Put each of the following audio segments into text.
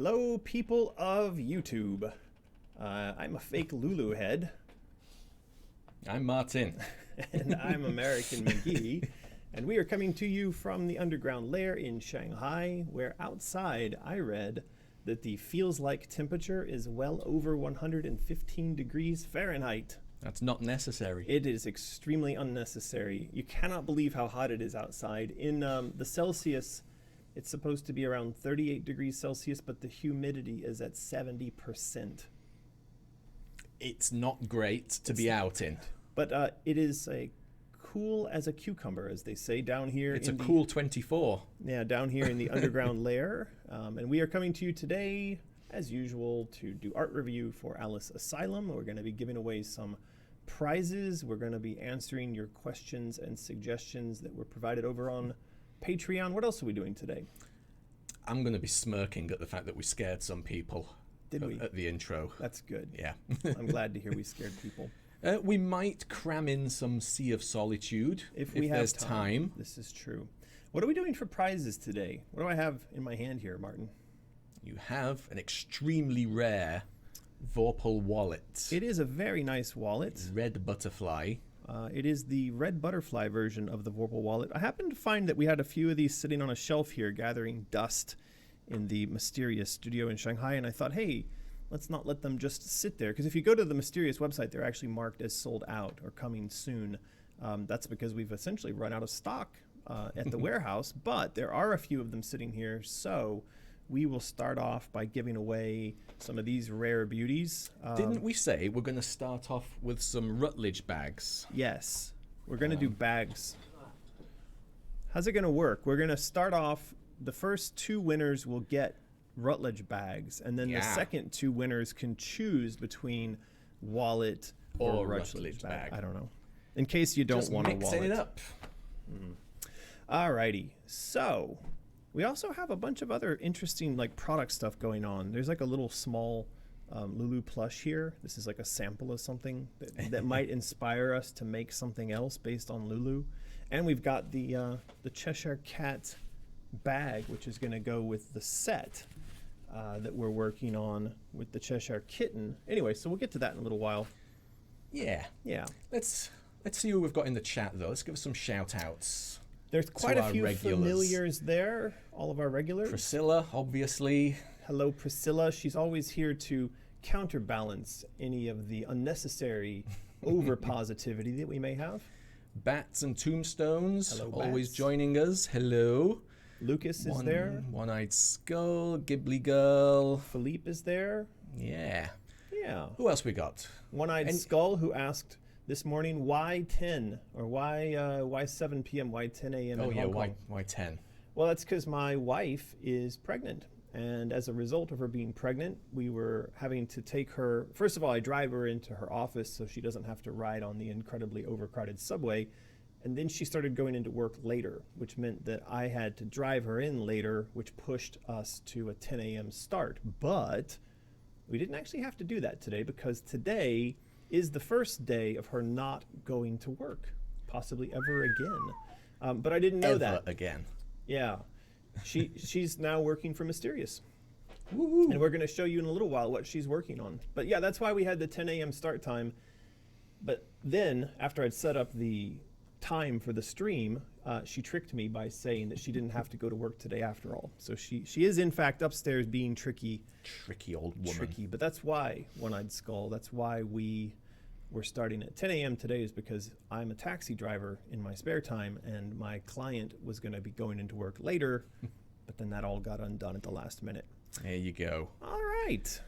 Hello, people of YouTube. I'm a fake Lulu head. I'm Martin. And I'm American McGee. And we are coming to you from the underground lair in Shanghai, where outside I read that the feels like temperature is well over 115 degrees Fahrenheit. That's not necessary. It is extremely unnecessary. You cannot believe how hot it is outside. In the Celsius, it's supposed to be around 38 degrees Celsius, but the humidity is at 70%. It's not great to be out in. But it is a cool as a cucumber, as they say, down here. It's a cool 24. Yeah, down here in the underground lair. And we are coming to you today, as usual, to do art review for Alice Asylum. We're going to be giving away some prizes. We're going to be answering your questions and suggestions that were provided over on Patreon. What else are we doing today? I'm going to be smirking at the fact that we scared some people. Did we? At the intro. That's good. Yeah. I'm glad to hear we scared people. We might cram in some Sea of Solitude if there's time. This is true. What are we doing for prizes today? What do I have in my hand here, Martin? You have an extremely rare Vorpal wallet. It is a very nice wallet. Red butterfly. It is the red butterfly version of the Vorpal wallet. I happened to find that we had a few of these sitting on a shelf here gathering dust in the Mysterious studio in Shanghai, and I thought, hey, let's not let them just sit there, because if you go to the Mysterious website, they're actually marked as sold out or coming soon. That's because we've essentially run out of stock at the warehouse, but there are a few of them sitting here, so we will start off by giving away some of these rare beauties. Didn't we say we're going to start off with some Rutledge bags? Yes, we're going to do bags. How's it going to work? We're going to start off, the first two winners will get Rutledge bags, and then the second two winners can choose between wallet or Rutledge bag. I don't know. In case you don't want a wallet. Just mixing it up. Alrighty, so we also have a bunch of other interesting product stuff going on. There's like a little small Lulu plush here. This is like a sample of something that might inspire us to make something else based on Lulu. And we've got the Cheshire Cat bag, which is going to go with the set that we're working on with the Cheshire Kitten. Anyway, so we'll get to that in a little while. Yeah. Let's see who we've got in the chat, though. Let's give us some shout-outs. There's quite a few familiars there, all of our regulars. Priscilla, obviously. Hello, Priscilla. She's always here to counterbalance any of the unnecessary over-positivity that we may have. Bats and Tombstones, Hello, always Bats. joining us. Hello. Lucas is there. One-Eyed Skull, Ghibli Girl. Philippe is there. Yeah. Who else we got? One-Eyed Skull, who asked this morning, why 10? Or why 7 p.m., why 10 a.m. Oh, in yeah, Hong Kong? why 10? Well, that's because my wife is pregnant. And as a result of her being pregnant, we were having to take her. First of all, I drive her into her office so she doesn't have to ride on the incredibly overcrowded subway. And then she started going into work later, which meant that I had to drive her in later, which pushed us to a 10 a.m. start. But we didn't actually have to do that today, because today is the first day of her not going to work, possibly ever again. But I didn't know that. Ever again. Yeah. She's now working for Mysterious. Woo-hoo. And we're going to show you in a little while what she's working on. But yeah, that's why we had the 10 a.m. start time. But then, after I'd set up the time for the stream, she tricked me by saying that she didn't have to go to work today after all. So she is in fact upstairs being tricky. Tricky old woman. Tricky, but that's why One-Eyed Skull, that's why we're starting at 10 a.m. today, is because I'm a taxi driver in my spare time, and my client was going to be going into work later, but then that all got undone at the last minute. There you go. All right.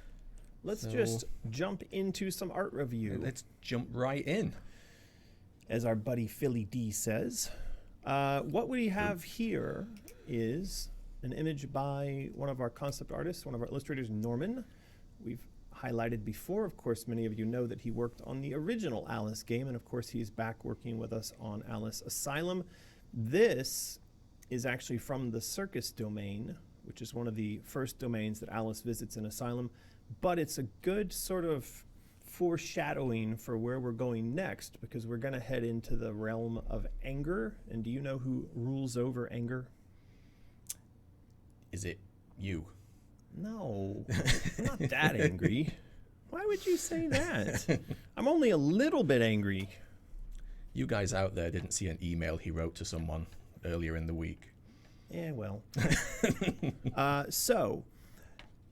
Let's just jump into some art review. Let's jump right in. As our buddy Philly D says. What we have here is an image by one of our concept artists, one of our illustrators, Norman. We've highlighted before. Of course, many of you know that he worked on the original Alice game, and of course he's back working with us on Alice Asylum. This is actually from the Circus domain, which is one of the first domains that Alice visits in Asylum, but it's a good sort of foreshadowing for where we're going next, because we're going to head into the realm of anger. And do you know who rules over anger? Is it you? No, I'm not that angry. Why would you say that? I'm only a little bit angry. You guys out there didn't see an email he wrote to someone earlier in the week. Yeah, well. So,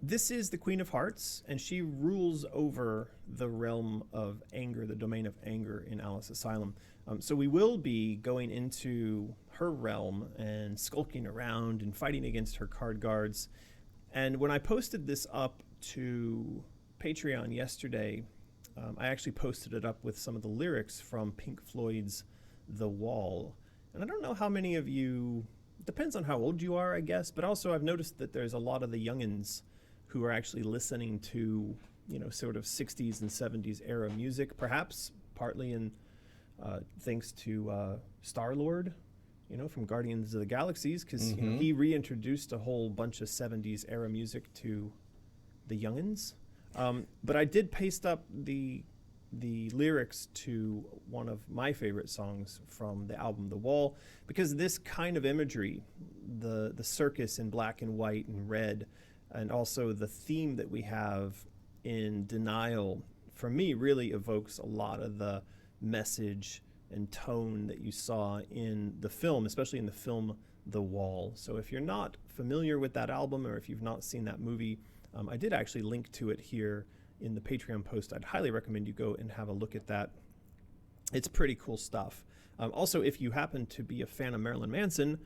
this is the Queen of Hearts, and she rules over the realm of anger, the domain of anger in Alice Asylum. So we will be going into her realm and skulking around and fighting against her card guards. And when I posted this up to Patreon yesterday, I actually posted it up with some of the lyrics from Pink Floyd's The Wall. And I don't know how many of you, depends on how old you are, I guess, but also I've noticed that there's a lot of the youngins who are actually listening to, sort of 60s and 70s era music, perhaps partly in thanks to Star-Lord, from Guardians of the Galaxies, because he reintroduced a whole bunch of 70s era music to the youngins. But I did paste up the lyrics to one of my favorite songs from the album The Wall, because this kind of imagery, the circus in black and white and red, and also the theme that we have in Denial, for me, really evokes a lot of the message and tone that you saw in the film, especially in the film The Wall. So if you're not familiar with that album, or if you've not seen that movie, I did actually link to it here in the Patreon post. I'd highly recommend you go and have a look at that. It's pretty cool stuff. Also, if you happen to be a fan of Marilyn Manson,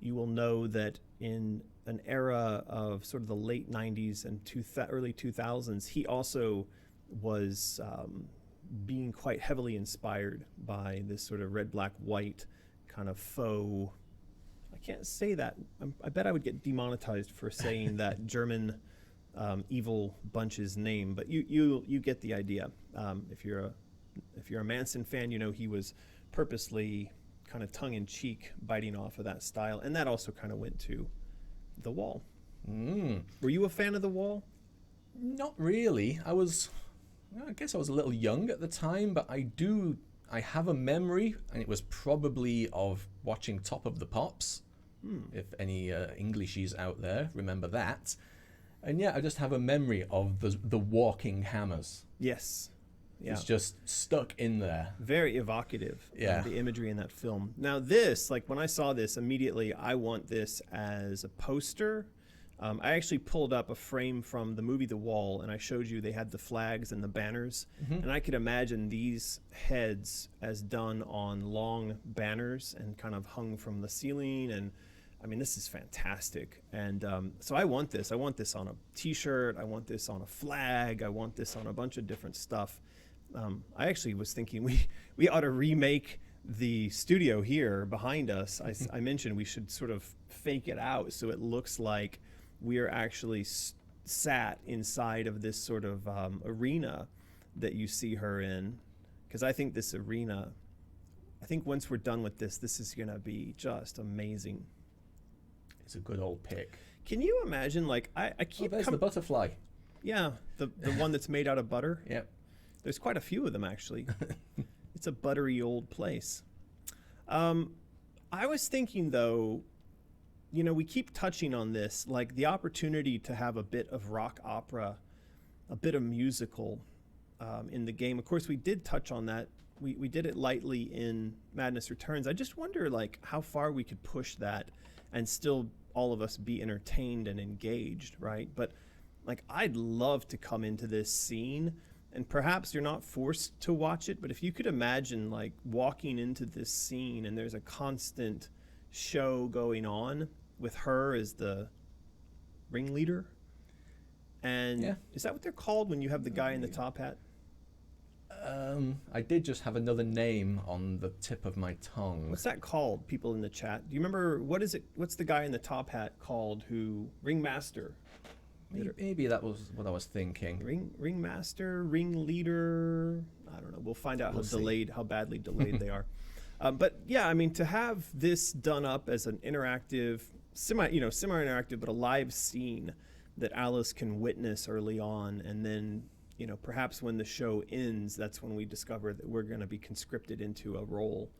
you will know that in an era of sort of the late 90s and early 2000s, he also was being quite heavily inspired by this sort of red, black, white kind of faux. I can't say that. I bet I would get demonetized for saying that German evil bunch's name, but you get the idea. If you're a Manson fan, he was purposely kind of tongue-in-cheek biting off of that style, and that also kind of went to The Wall. Were you a fan of The Wall? Not really. I guess I was a little young at the time, but I have a memory, and it was probably of watching Top of the Pops. If any Englishies out there remember that. And yeah, I just have a memory of the walking hammers. Yes. Yeah. It's just stuck in there. Very evocative. Yeah. The imagery in that film. Now this, when I saw this, immediately I want this as a poster. I actually pulled up a frame from the movie The Wall, and I showed you they had the flags and the banners. And I could imagine these heads as done on long banners and kind of hung from the ceiling. And I mean, this is fantastic. And so I want this. I want this on a t-shirt. I want this on a flag. I want this on a bunch of different stuff. I actually was thinking we ought to remake the studio here behind us. I mentioned we should sort of fake it out so it looks like we are actually sat inside of this sort of arena that you see her in. Because I think this arena, once we're done with this is going to be just amazing. It's a good old pick. Can you imagine, I keep... there's the butterfly. Yeah, the one that's made out of butter. Yep. There's quite a few of them, actually. It's a buttery old place. I was thinking, though, we keep touching on this, the opportunity to have a bit of rock opera, a bit of musical in the game. Of course, we did touch on that. We did it lightly in Madness Returns. I just wonder, how far we could push that and still all of us be entertained and engaged, right? But, I'd love to come into this scene, and perhaps you're not forced to watch it, but if you could imagine, walking into this scene and there's a constant show going on with her as the ringleader. And yeah. Is that what they're called when you have the guy in the top hat? I did just have another name on the tip of my tongue. What's that called, people in the chat? Do you remember, what's the guy in the top hat called ringmaster? Maybe that was what I was thinking. Ringmaster, ringleader. I don't know. We'll find out how badly delayed they are. But yeah, to have this done up as an interactive, semi-interactive, but a live scene that Alice can witness early on, and then perhaps when the show ends, that's when we discover that we're going to be conscripted into a role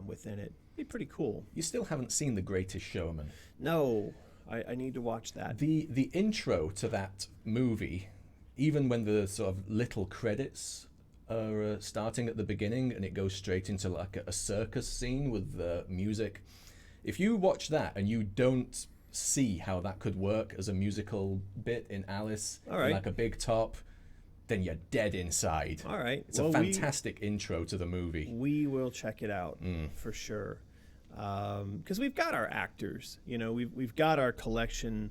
within it. It'd be pretty cool. You still haven't seen The Greatest Showman. No. I need to watch that. The intro to that movie, even when the sort of little credits are starting at the beginning and it goes straight into like a circus scene with the music, if you watch that and you don't see how that could work as a musical bit in Alice, All right. like a big top, then you're dead inside. All right. It's a fantastic intro to the movie. We will check it out for sure. Because we've got our actors, you know, we've got our collection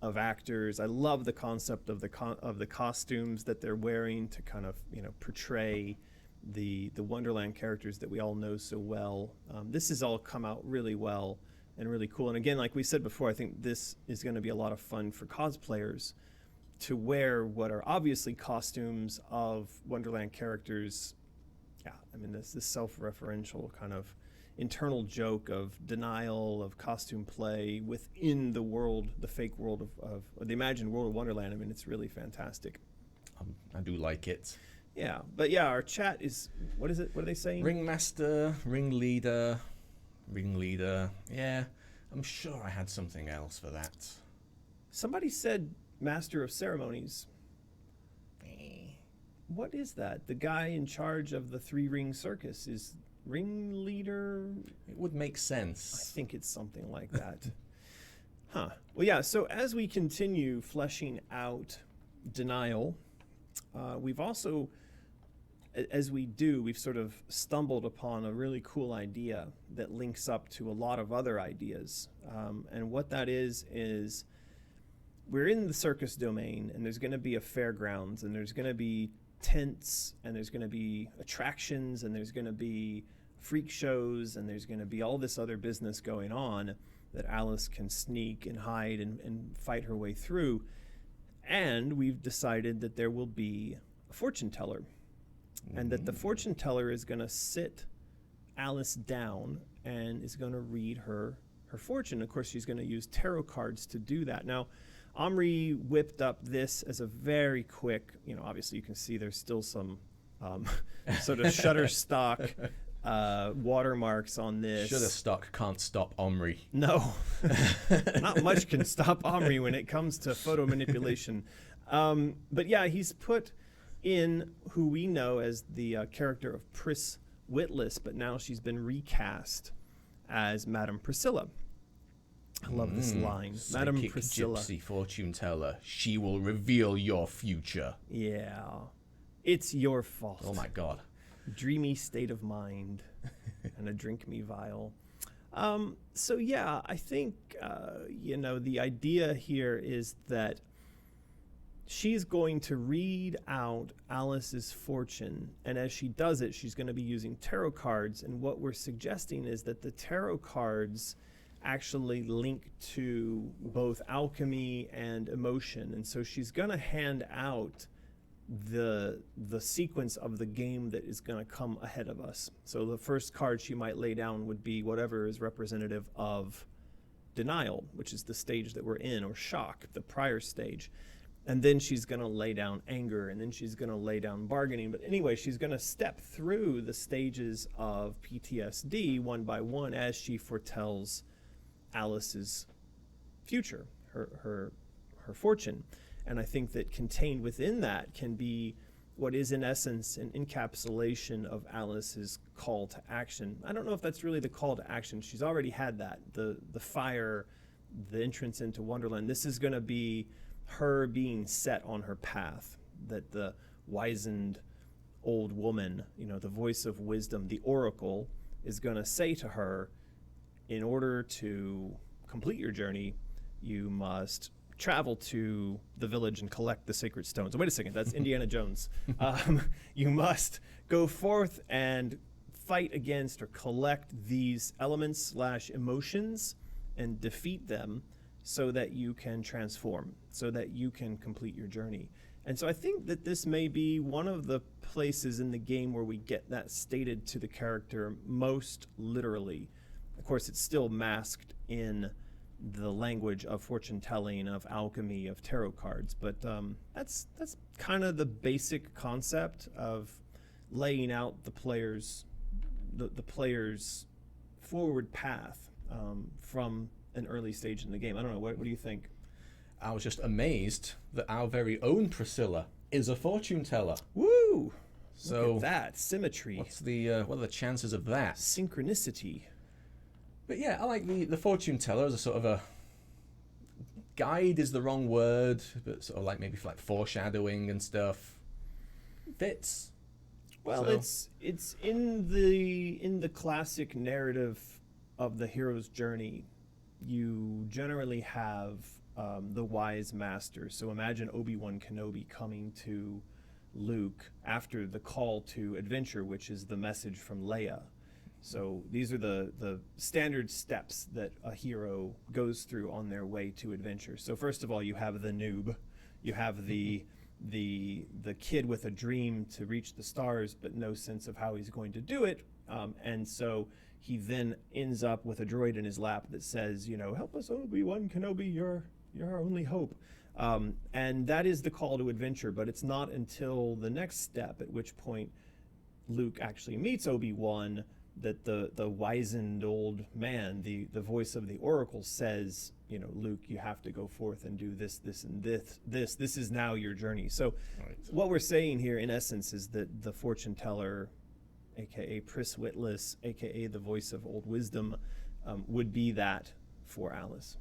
of actors. I love the concept of the costumes that they're wearing to kind of, you know, portray the Wonderland characters that we all know so well. This has all come out really well and really cool. And again, like we said before, I think this is going to be a lot of fun for cosplayers to wear what are obviously costumes of Wonderland characters. Yeah, I mean, this self-referential kind of internal joke of denial, of costume play within the world, the fake world of the imagined world of Wonderland. I mean, it's really fantastic. I do like it. Yeah, but yeah, our chat is, what is it? What are they saying? Ringmaster, ringleader. Yeah, I'm sure I had something else for that. Somebody said Master of Ceremonies. What is that? The guy in charge of the 3-ring circus is ringleader? It would make sense. I think it's something like that. Huh. Well, yeah, so as we continue fleshing out denial, we've also, as we do, we've sort of stumbled upon a really cool idea that links up to a lot of other ideas. And what that is we're in the circus domain, and there's going to be a fairgrounds, and there's going to be tents, and there's going to be attractions, and there's going to be freak shows, and there's going to be all this other business going on that Alice can sneak and hide and fight her way through. And we've decided that there will be a fortune teller, and that the fortune teller is going to sit Alice down and is going to read her fortune. Of course, she's going to use tarot cards to do that. Now, Omri whipped up this as a very quick, you know, obviously you can see there's still some sort of Shutterstock watermarks on this. Shutterstock can't stop Omri. No, not much can stop Omri when it comes to photo manipulation. But yeah, he's put in who we know as the character of Pris Witless, but now she's been recast as Madame Priscilla. I love this line. Madame Priscilla. Gypsy fortune teller. She will reveal your future. Yeah. It's your fault. Oh my God. Dreamy state of mind and a drink me vial. So yeah, I think, you know, the idea here is that she's going to read out Alice's fortune. And as she does it, she's going to be using tarot cards. And what we're suggesting is that the tarot cards actually link to both alchemy and emotion. And so she's going to hand out the sequence of the game that is going to come ahead of us. So the first card she might lay down would be whatever is representative of denial, which is the stage that we're in, or shock, the prior stage. And then she's going to lay down anger, and then she's going to lay down bargaining. But anyway, she's going to step through the stages of PTSD one by one as she foretells Alice's future, her fortune. And I think that contained within that can be what is in essence an encapsulation of Alice's call to action. I don't know if that's really the call to action. She's already had that, the fire, the entrance into Wonderland. This is going to be her being set on her path, that the wizened old woman, you know, the voice of wisdom, the oracle, is going to say to her, in order to complete your journey, you must travel to the village and collect the sacred stones. Oh, wait a second, that's Indiana Jones. You must go forth and fight against or collect these elements / emotions and defeat them so that you can transform, so that you can complete your journey. And so I think that this may be one of the places in the game where we get that stated to the character most literally. Of course, it's still masked in the language of fortune telling, of alchemy, of tarot cards, but that's kind of the basic concept of laying out the player's forward path from an early stage in the game. I don't know. What do you think? I was just amazed that our very own Priscilla is a fortune teller. Woo! So Look at that symmetry. what are the chances of that? Synchronicity. But yeah, I like the fortune teller as a sort of a guide is the wrong word, but sort of like maybe like foreshadowing and stuff. Fits. Well, So- it's in the classic narrative of the hero's journey. You generally have the wise master. So imagine Obi-Wan Kenobi coming to Luke after the call to adventure, which is the message from Leia. So these are the standard steps that a hero goes through on their way to adventure. So first of all, you have the noob, you have the kid with a dream to reach the stars, but no sense of how he's going to do it, and so he then ends up with a droid in his lap that says, help us, Obi-Wan Kenobi, you're our only hope. And that is the call to adventure, but it's not until the next step, at which point Luke actually meets Obi-Wan, that the wizened old man, the voice of the Oracle, says, Luke, you have to go forth and do this, and this. This is now your journey. So what we're saying here, in essence, is that the fortune teller, aka Pris Witless, aka the voice of old wisdom, would be that for Alice.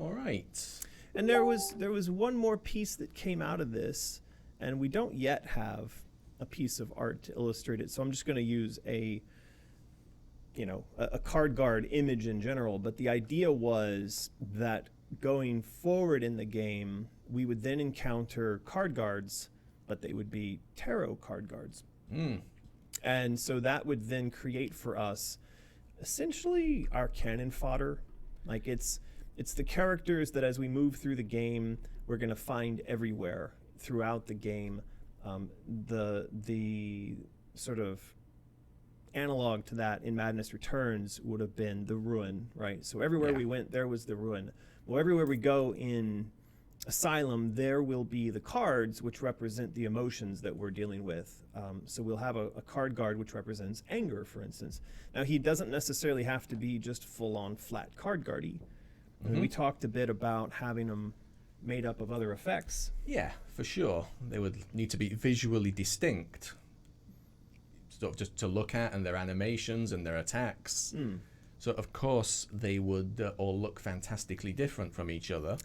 All right. And there was one more piece that came out of this, and we don't yet have a piece of art to illustrate it. So I'm just going to use a card guard image in general, but the idea was that going forward in the game, we would then encounter card guards, but they would be tarot card guards. And so that would then create for us essentially our cannon fodder. Like it's the characters that as we move through the game, we're going to find everywhere throughout the game. The sort of analog to that in Madness Returns would have been the ruin, right? So everywhere we went, there was the ruin. Well, everywhere we go in Asylum, there will be the cards which represent the emotions that we're dealing with. So we'll have a card guard which represents anger, for instance. Now, he doesn't necessarily have to be just full-on flat card guardy. I mean, we talked a bit about having them made up of other effects. Yeah, for sure. They would need to be visually distinct, sort of just to look at, and their animations and their attacks. So of course they would all look fantastically different from each other.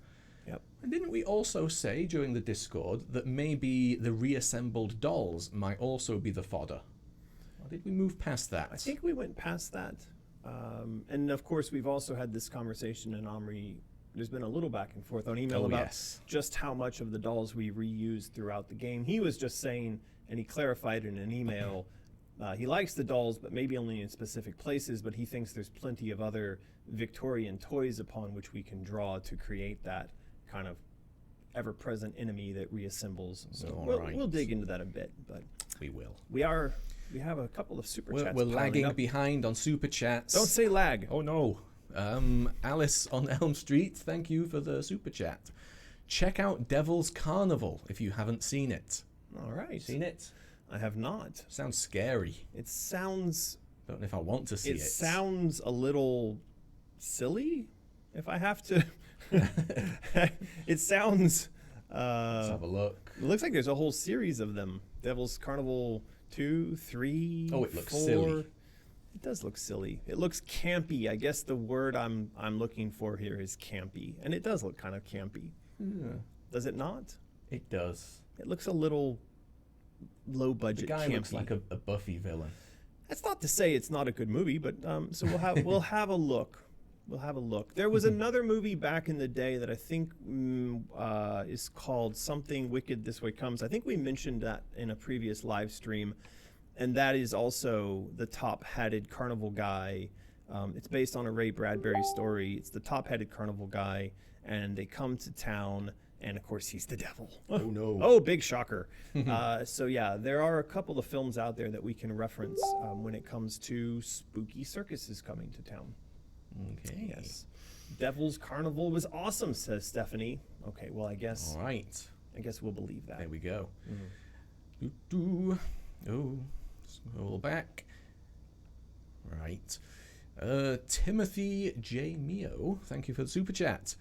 Yep. And didn't we also say during the Discord that maybe the reassembled dolls might also be the fodder? Or did we move past that? I think we went past that. And of course, we've also had this conversation in Omri. There's been a little back and forth on email about just how much of the dolls we reused throughout the game. He was just saying, and he clarified in an email, he likes the dolls, but maybe only in specific places, but he thinks there's plenty of other Victorian toys upon which we can draw to create that kind of ever-present enemy that reassembles. So we'll dig into that a bit, but we will. We have a couple of super chats. We're lagging behind on super chats. Don't say lag. Oh no. Alice on Elm Street, thank you for the super chat. Check out Devil's Carnival if you haven't seen it. All right. Seen it? I have not. Sounds scary. It sounds... Don't know if I want to see it. It sounds a little silly, if I have to. It sounds... Let's have a look. It looks like there's a whole series of them. Devil's Carnival 2, 3, Oh, it looks 4. silly. It does look silly. It looks campy. I guess the word I'm looking for here is campy. And it does look kind of campy. Yeah. Does it not? It does. It looks a little low budget. The guy campy. looks like a Buffy villain. That's not to say it's not a good movie, but so we'll have a look. We'll have a look. There was another movie back in the day that I think is called Something Wicked This Way Comes. I think we mentioned that in a previous live stream, and that is also the top-hatted carnival guy. It's based on a Ray Bradbury story. It's the top-hatted carnival guy, and they come to town, and of course he's the devil. Oh no. Oh, big shocker. So yeah, there are a couple of films out there that we can reference when it comes to spooky circuses coming to town. Okay. Yes. Devil's Carnival was awesome, says Stephanie. Okay, well, I guess All right. we'll believe that. There we go. Oh, scroll back. Right. Timothy J. Mio, thank you for the super chat.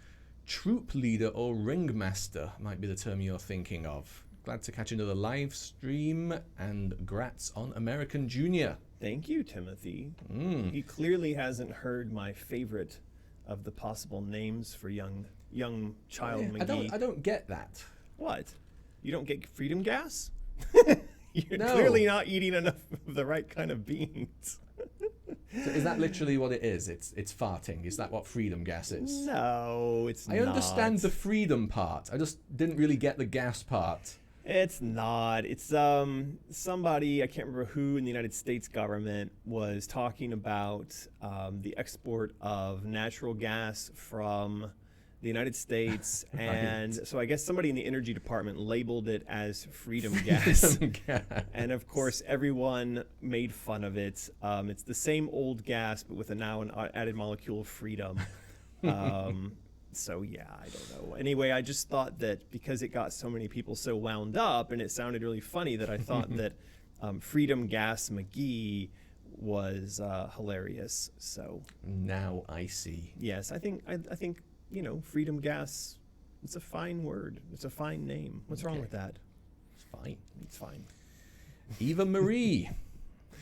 Troop leader or ringmaster might be the term you're thinking of. Glad to catch another live stream, and grats on American Junior. Thank you, Timothy. He clearly hasn't heard my favorite of the possible names for young child McGee. I don't get that. What? You don't get freedom gas? You're No. clearly not eating enough of the right kind of beans. So is that literally what it is? It's farting. Is that what freedom gas is? No, it's not. I understand the freedom part. I just didn't really get the gas part. It's not. It's somebody, I can't remember who in the United States government, was talking about the export of natural gas from the United States, and so I guess somebody in the energy department labeled it as freedom gas. And of course everyone made fun of it. It's the same old gas but with an added molecule of freedom. So yeah, I don't know. Anyway, I just thought that because it got so many people so wound up and it sounded really funny, that I thought that freedom gas McGee was hilarious. So Now I see. yes, I think freedom gas, it's a fine word. It's a fine name. What's wrong with that? It's fine. It's fine. Eva Marie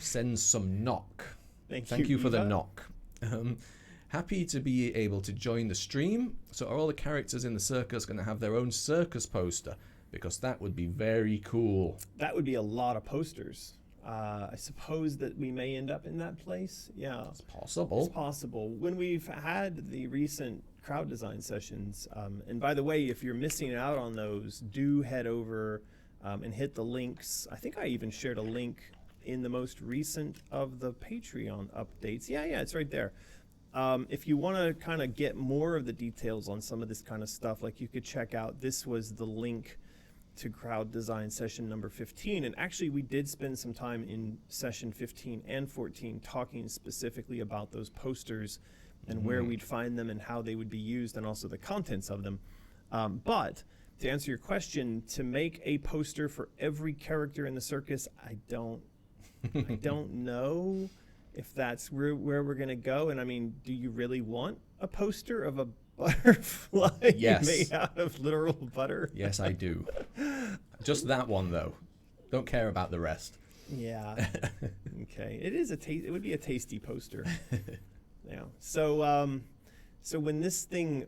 sends some knock. Thank you for the Eva. knock. Happy to be able to join the stream. So are all the characters in the circus going to have their own circus poster? Because that would be very cool. That would be a lot of posters. I suppose that we may end up in that place. Yeah. It's possible. It's possible. When we've had the recent crowd design sessions, and by the way, if you're missing out on those, do head over and hit the links. I think I even shared a link in the most recent of the Patreon updates. Yeah, it's right there. If you want to kind of get more of the details on some of this kind of stuff, like you could check out, this was the link to crowd design session number 15. And actually we did spend some time in session 15 and 14 talking specifically about those posters and where we'd find them and how they would be used and also the contents of them. But to answer your question, to make a poster for every character in the circus, I don't know if that's where we're going to go. And I mean, do you really want a poster of a butterfly Yes. made out of literal butter? Yes, I do. Just that one, though. Don't care about the rest. Yeah. Okay. It would be a tasty poster. Yeah. So when this thing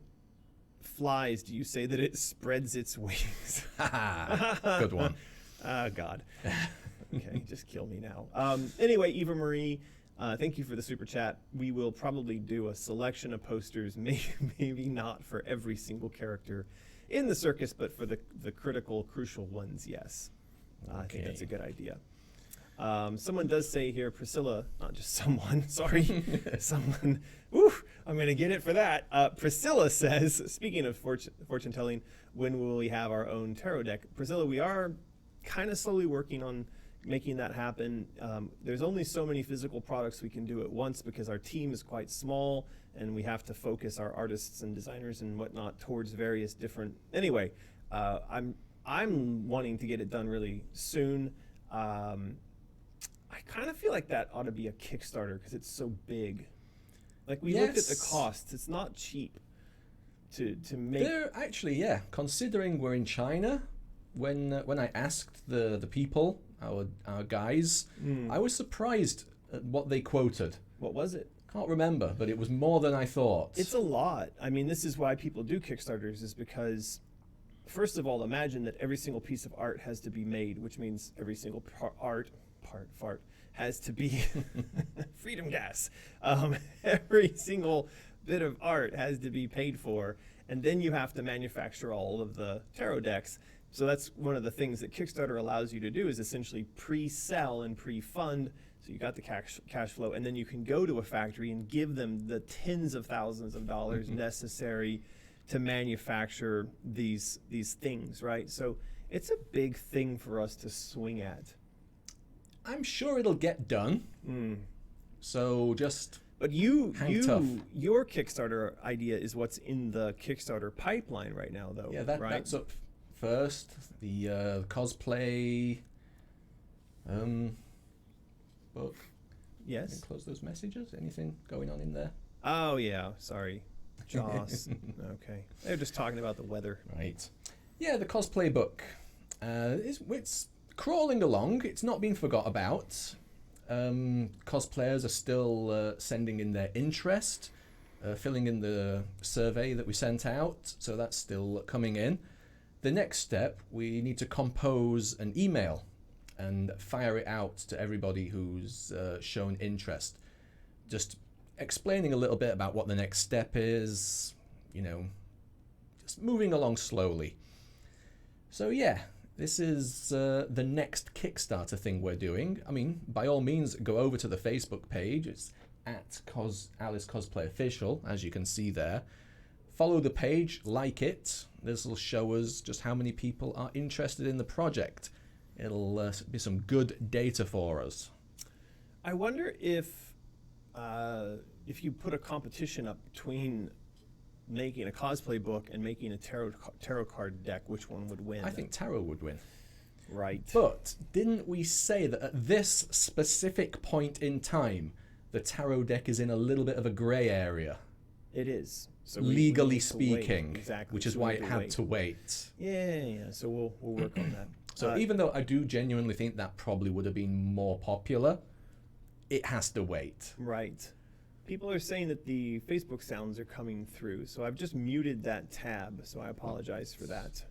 flies, do you say that it spreads its wings? Good one. Oh God. Okay, just kill me now. Anyway, Eva Marie, thank you for the super chat. We will probably do a selection of posters, maybe not for every single character in the circus, but for the crucial ones, yes. I think that's a good idea. Someone does say here, Priscilla, not just someone, sorry, someone, I'm going to get it for that. Priscilla says, speaking of fortune telling, when will we have our own tarot deck? Priscilla, we are kind of slowly working on making that happen. There's only so many physical products we can do at once because our team is quite small and we have to focus our artists and designers and whatnot towards various different, anyway, I'm wanting to get it done really soon. I kind of feel like that ought to be a Kickstarter because it's so big. Like we looked at the costs, it's not cheap to make. They're actually, yeah, considering we're in China, when I asked the people, our guys, I was surprised at what they quoted. What was it? Can't remember, but it was more than I thought. It's a lot. I mean, this is why people do Kickstarters, is because, first of all, imagine that every single piece of art has to be made, which means every single part has to be freedom gas. Every single bit of art has to be paid for, and then you have to manufacture all of the tarot decks. So that's one of the things that Kickstarter allows you to do, is essentially pre-sell and pre-fund. So you got the cash flow, and then you can go to a factory and give them the tens of thousands of dollars necessary to manufacture these things, right? So it's a big thing for us to swing at. I'm sure it'll get done. So just But hang tough. your Kickstarter idea is what's in the Kickstarter pipeline right now, though. Yeah, right? that's up first. The cosplay book. Yes. Close those messages. Anything going on in there? Oh, yeah. Sorry. Joss. Okay. They're just talking about the weather. Right. Yeah, the cosplay book. It's crawling along. It's not been forgot about. Cosplayers are still sending in their interest, filling in the survey that we sent out, so that's still coming in. The next step, we need to compose an email and fire it out to everybody who's shown interest. Just explaining a little bit about what the next step is, just moving along slowly. So yeah, this is the next Kickstarter thing we're doing. I mean, by all means, go over to the Facebook page. It's at Alice Cosplay Official, as you can see there. Follow the page, like it. This will show us just how many people are interested in the project. It'll be some good data for us. I wonder if you put a competition up between making a cosplay book and making a tarot card deck, which one would win? I think tarot would win. Right. But didn't we say that at this specific point in time, the tarot deck is in a little bit of a grey area? It is. So legally speaking, exactly. Which is why it had to wait. Yeah. So we'll work on that. So even though I do genuinely think that probably would have been more popular, it has to wait. Right. People are saying that the Facebook sounds are coming through, so I've just muted that tab, so I apologize for that.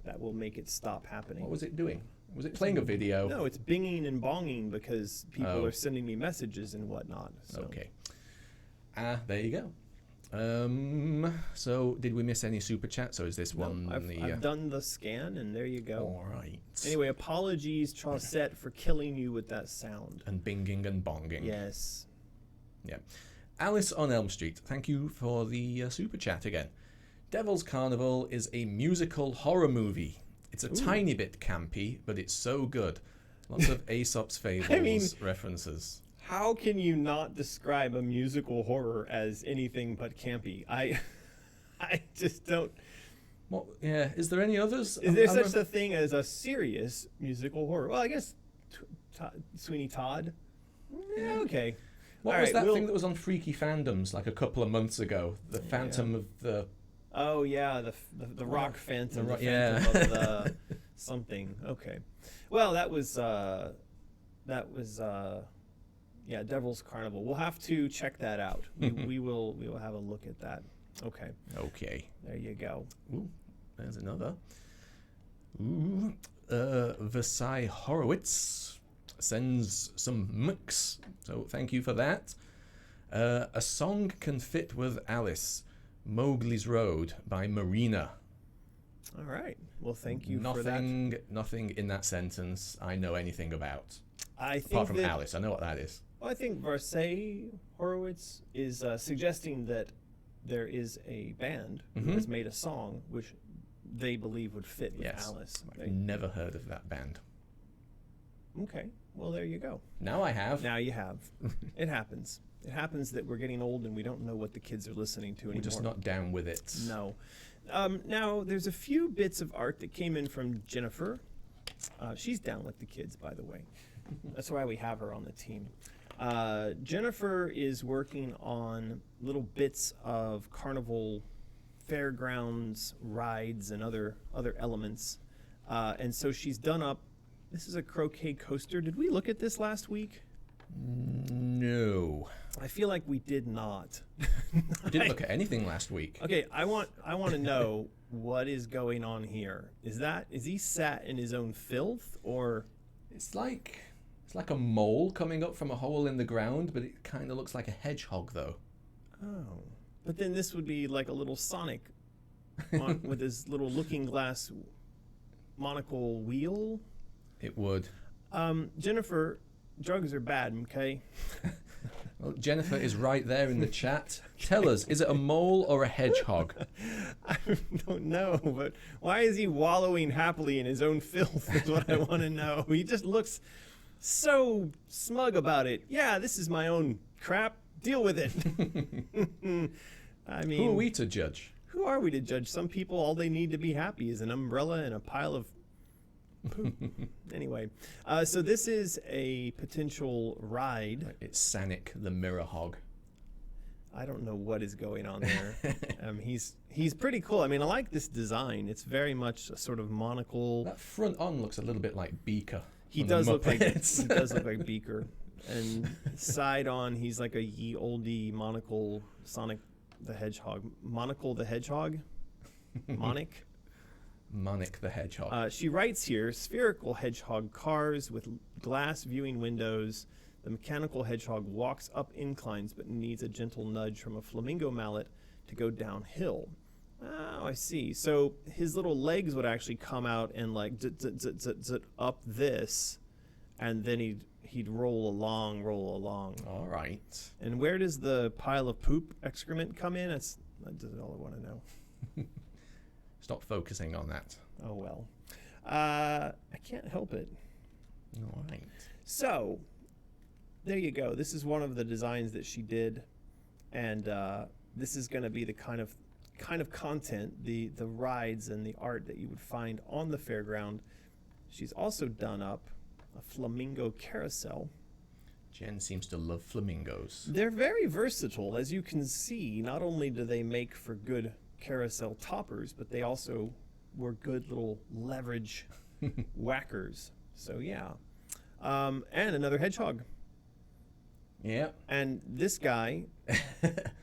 That will make it stop happening. What was it doing? Was it playing a video? No, it's binging and bonging because people are sending me messages and whatnot. So. Okay. There you go. So did we miss any super chats, or is this one? I've done the scan, and there you go. All right. Anyway, apologies, Chaucette, for killing you with that sound. And binging and bonging. Yes. Yeah. Alice on Elm Street, thank you for the super chat again. Devil's Carnival is a musical horror movie. It's a tiny bit campy, but it's so good. Lots of Aesop's Fables references. How can you not describe a musical horror as anything but campy? I just don't. Well, yeah. Is there any others? Is there such a thing as a serious musical horror? Well, I guess Sweeney Todd. Yeah, okay. What was that thing that was on Freaky Fandoms like a couple of months ago? The Phantom of the... Oh, yeah, the rock Phantom. The Phantom of the something. Okay. Well, that was Devil's Carnival. We'll have to check that out. We will have a look at that. Okay. Okay. There you go. Ooh, there's another. Ooh, Versailles Horowitz sends some mix, so thank you for that. A song can fit with Alice, Mowgli's Road by Marina. All right. Well, thank you for that. Nothing in that sentence I know anything about. Apart from Alice, I know what that is. Well, I think Versailles Horowitz is suggesting that there is a band who has made a song which they believe would fit with Alice. I've never heard of that band. Okay. Well, there you go. Now I have. Now you have. It happens. It happens that we're getting old and we don't know what the kids are listening to anymore. We're just not down with it. No. Now, there's a few bits of art that came in from Jennifer. She's down with the kids, by the way. That's why we have her on the team. Jennifer is working on little bits of carnival fairgrounds, rides, and other elements. And so she's done up, this is a croquet coaster. Did we look at this last week? No. I feel like we did not. We didn't look at anything last week. Okay, I want to know what is going on here. Is he sat in his own filth, or it's like a mole coming up from a hole in the ground, but it kind of looks like a hedgehog though. Oh. But then this would be like a little Sonic with his little looking glass monocle wheel. It would. Jennifer, drugs are bad, okay? Well, Jennifer is right there in the chat. Tell us, is it a mole or a hedgehog? I don't know, but why is he wallowing happily in his own filth is what I want to know. He just looks so smug about it. Yeah, this is my own crap. Deal with it. I mean, who are we to judge? Who are we to judge? Some people, all they need to be happy is an umbrella and a pile of Anyway, so this is a potential ride. It's Sanic the Mirror Hog. I don't know what is going on there. He's pretty cool. I mean, I like this design. It's very much a sort of monocle. That front on looks a little bit like Beaker. He does look like Beaker. And side on, he's like a ye olde monocle Sonic the Hedgehog. Monocle the Hedgehog? Monic? Monic the Hedgehog. She writes here, spherical hedgehog cars with glass viewing windows. The mechanical hedgehog walks up inclines but needs a gentle nudge from a flamingo mallet to go downhill. Oh, I see. So his little legs would actually come out and like up this, and then he'd roll along. All right. And where does the pile of poop excrement come in? That's all I want to know. Stop focusing on that. Oh, well. I can't help it. All right. So, there you go. This is one of the designs that she did. And this is going to be the kind of content, the rides and the art that you would find on the fairground. She's also done up a flamingo carousel. Jen seems to love flamingos. They're very versatile. As you can see, not only do they make for good carousel toppers, but they also were good little leverage whackers. So yeah. And another hedgehog. Yeah. And this guy,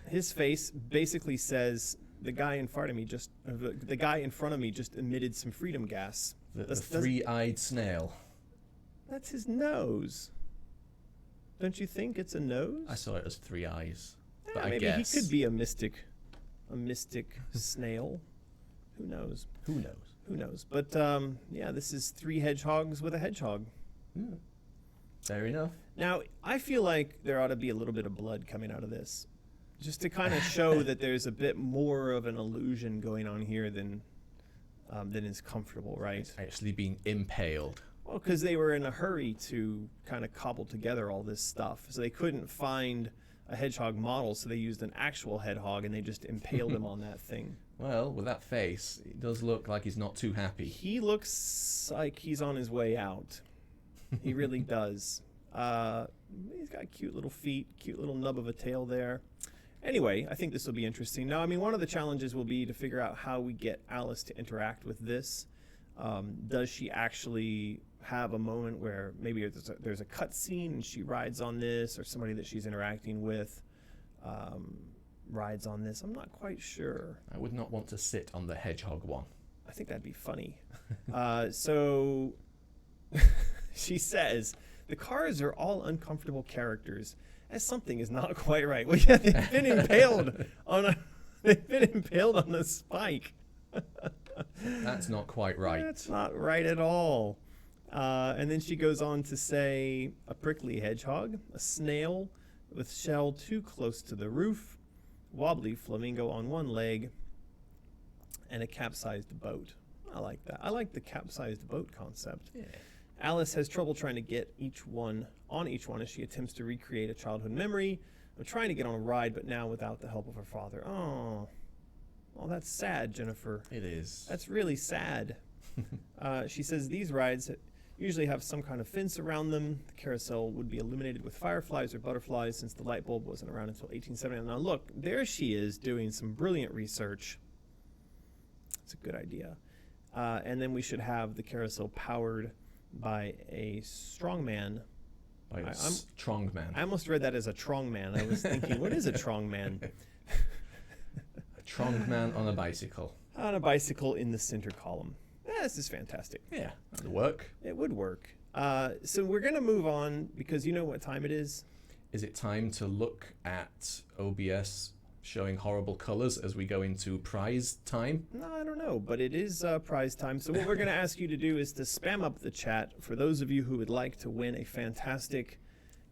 his face basically says, the guy in front of me just emitted some freedom gas. The three-eyed snail. That's his nose. Don't you think it's a nose? I saw it as three eyes. Yeah, But I maybe guess he could be a mystic snail. Who knows? Who knows? But yeah, this is three hedgehogs with a hedgehog. Fair enough. Now, I feel like there ought to be a little bit of blood coming out of this, just to kind of show that there's a bit more of an illusion going on here than is comfortable, right? Actually being impaled. Well, because they were in a hurry to kind of cobble together all this stuff, so they couldn't find a hedgehog model, so they used an actual hedgehog and they just impaled him on that thing. Well, with that face, it does look like he's not too happy. He looks like he's on his way out. He really does. He's got cute little feet, cute little nub of a tail there. Anyway, I think this will be interesting. Now, I mean, one of the challenges will be to figure out how we get Alice to interact with this. Does she actually have a moment where maybe there's a cut scene and she rides on this, or somebody that she's interacting with rides on this? I'm not quite sure. I would not want to sit on the hedgehog one. I think that'd be funny. So she says, the cars are all uncomfortable characters, as something is not quite right. Well, yeah, they've been impaled on a spike. That's not quite right. That's not right at all. And then she goes on to say a prickly hedgehog, a snail with shell too close to the roof, wobbly flamingo on one leg, and a capsized boat. I like that. I like the capsized boat concept. Yeah. Alice has trouble trying to get each one as she attempts to recreate a childhood memory of trying to get on a ride, but now without the help of her father. Oh, that's sad, Jennifer. It is. That's really sad. She says these rides usually have some kind of fence around them. The carousel would be illuminated with fireflies or butterflies since the light bulb wasn't around until 1879. Now look, there she is doing some brilliant research. It's a good idea. And then we should have the carousel powered by a strongman. By a strongman. I almost read that as a strongman. I was thinking, what is a strongman? A strongman on a bicycle. On a bicycle in the center column. This is fantastic. Yeah, that would work. It would work. So we're going to move on because you know what time it is? Is it time to look at OBS showing horrible colors as we go into prize time? No, I don't know, but it is prize time. So what we're going to ask you to do is to spam up the chat for those of you who would like to win a fantastic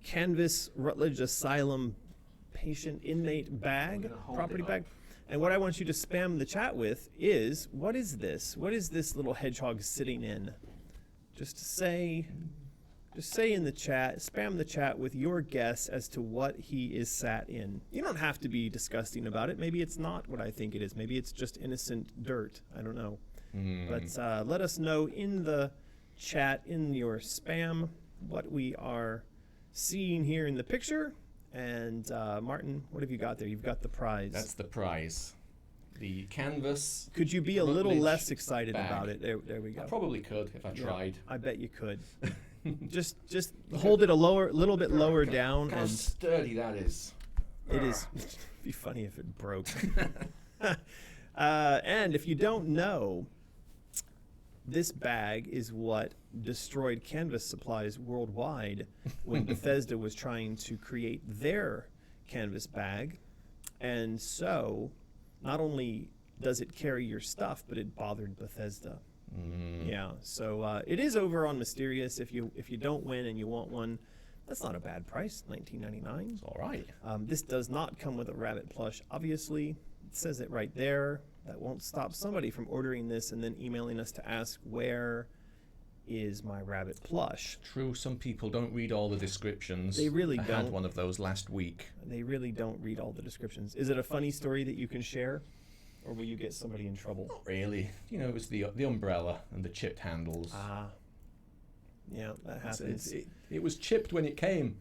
Canvas Rutledge Asylum patient inmate bag, property bag. And what I want you to spam the chat with is, what is this? What is this little hedgehog sitting in? Just say in the chat, spam the chat with your guess as to what he is sat in. You don't have to be disgusting about it. Maybe it's not what I think it is. Maybe it's just innocent dirt. I don't know. But let us know in the chat in your spam what we are seeing here in the picture. And Martin, what have you got there? You've got the prize. That's the prize. The canvas. Could you be a little Rutledge less excited bag. about it? There we go. I probably could if I tried. I bet you could. just hold it a little bit lower down, How and sturdy that is. it is. It'd be funny if it broke. And if you don't know, this bag is what destroyed canvas supplies worldwide when Bethesda was trying to create their canvas bag. And so, not only does it carry your stuff, but it bothered Bethesda. Yeah, so it is over on Mysterious. If you don't win and you want one, that's not a bad price, $19.99. It's all right. This does not come with a rabbit plush, obviously. It says it right there. That won't stop somebody from ordering this and then emailing us to ask, where is my rabbit plush? True, some people don't read all the descriptions. They really I don't. had one of those last week. They really don't read all the descriptions. Is it a funny story that you can share? Or will you get somebody in trouble? Not really. You know, it was the umbrella and the chipped handles. Yeah, that happens. It was chipped when it came.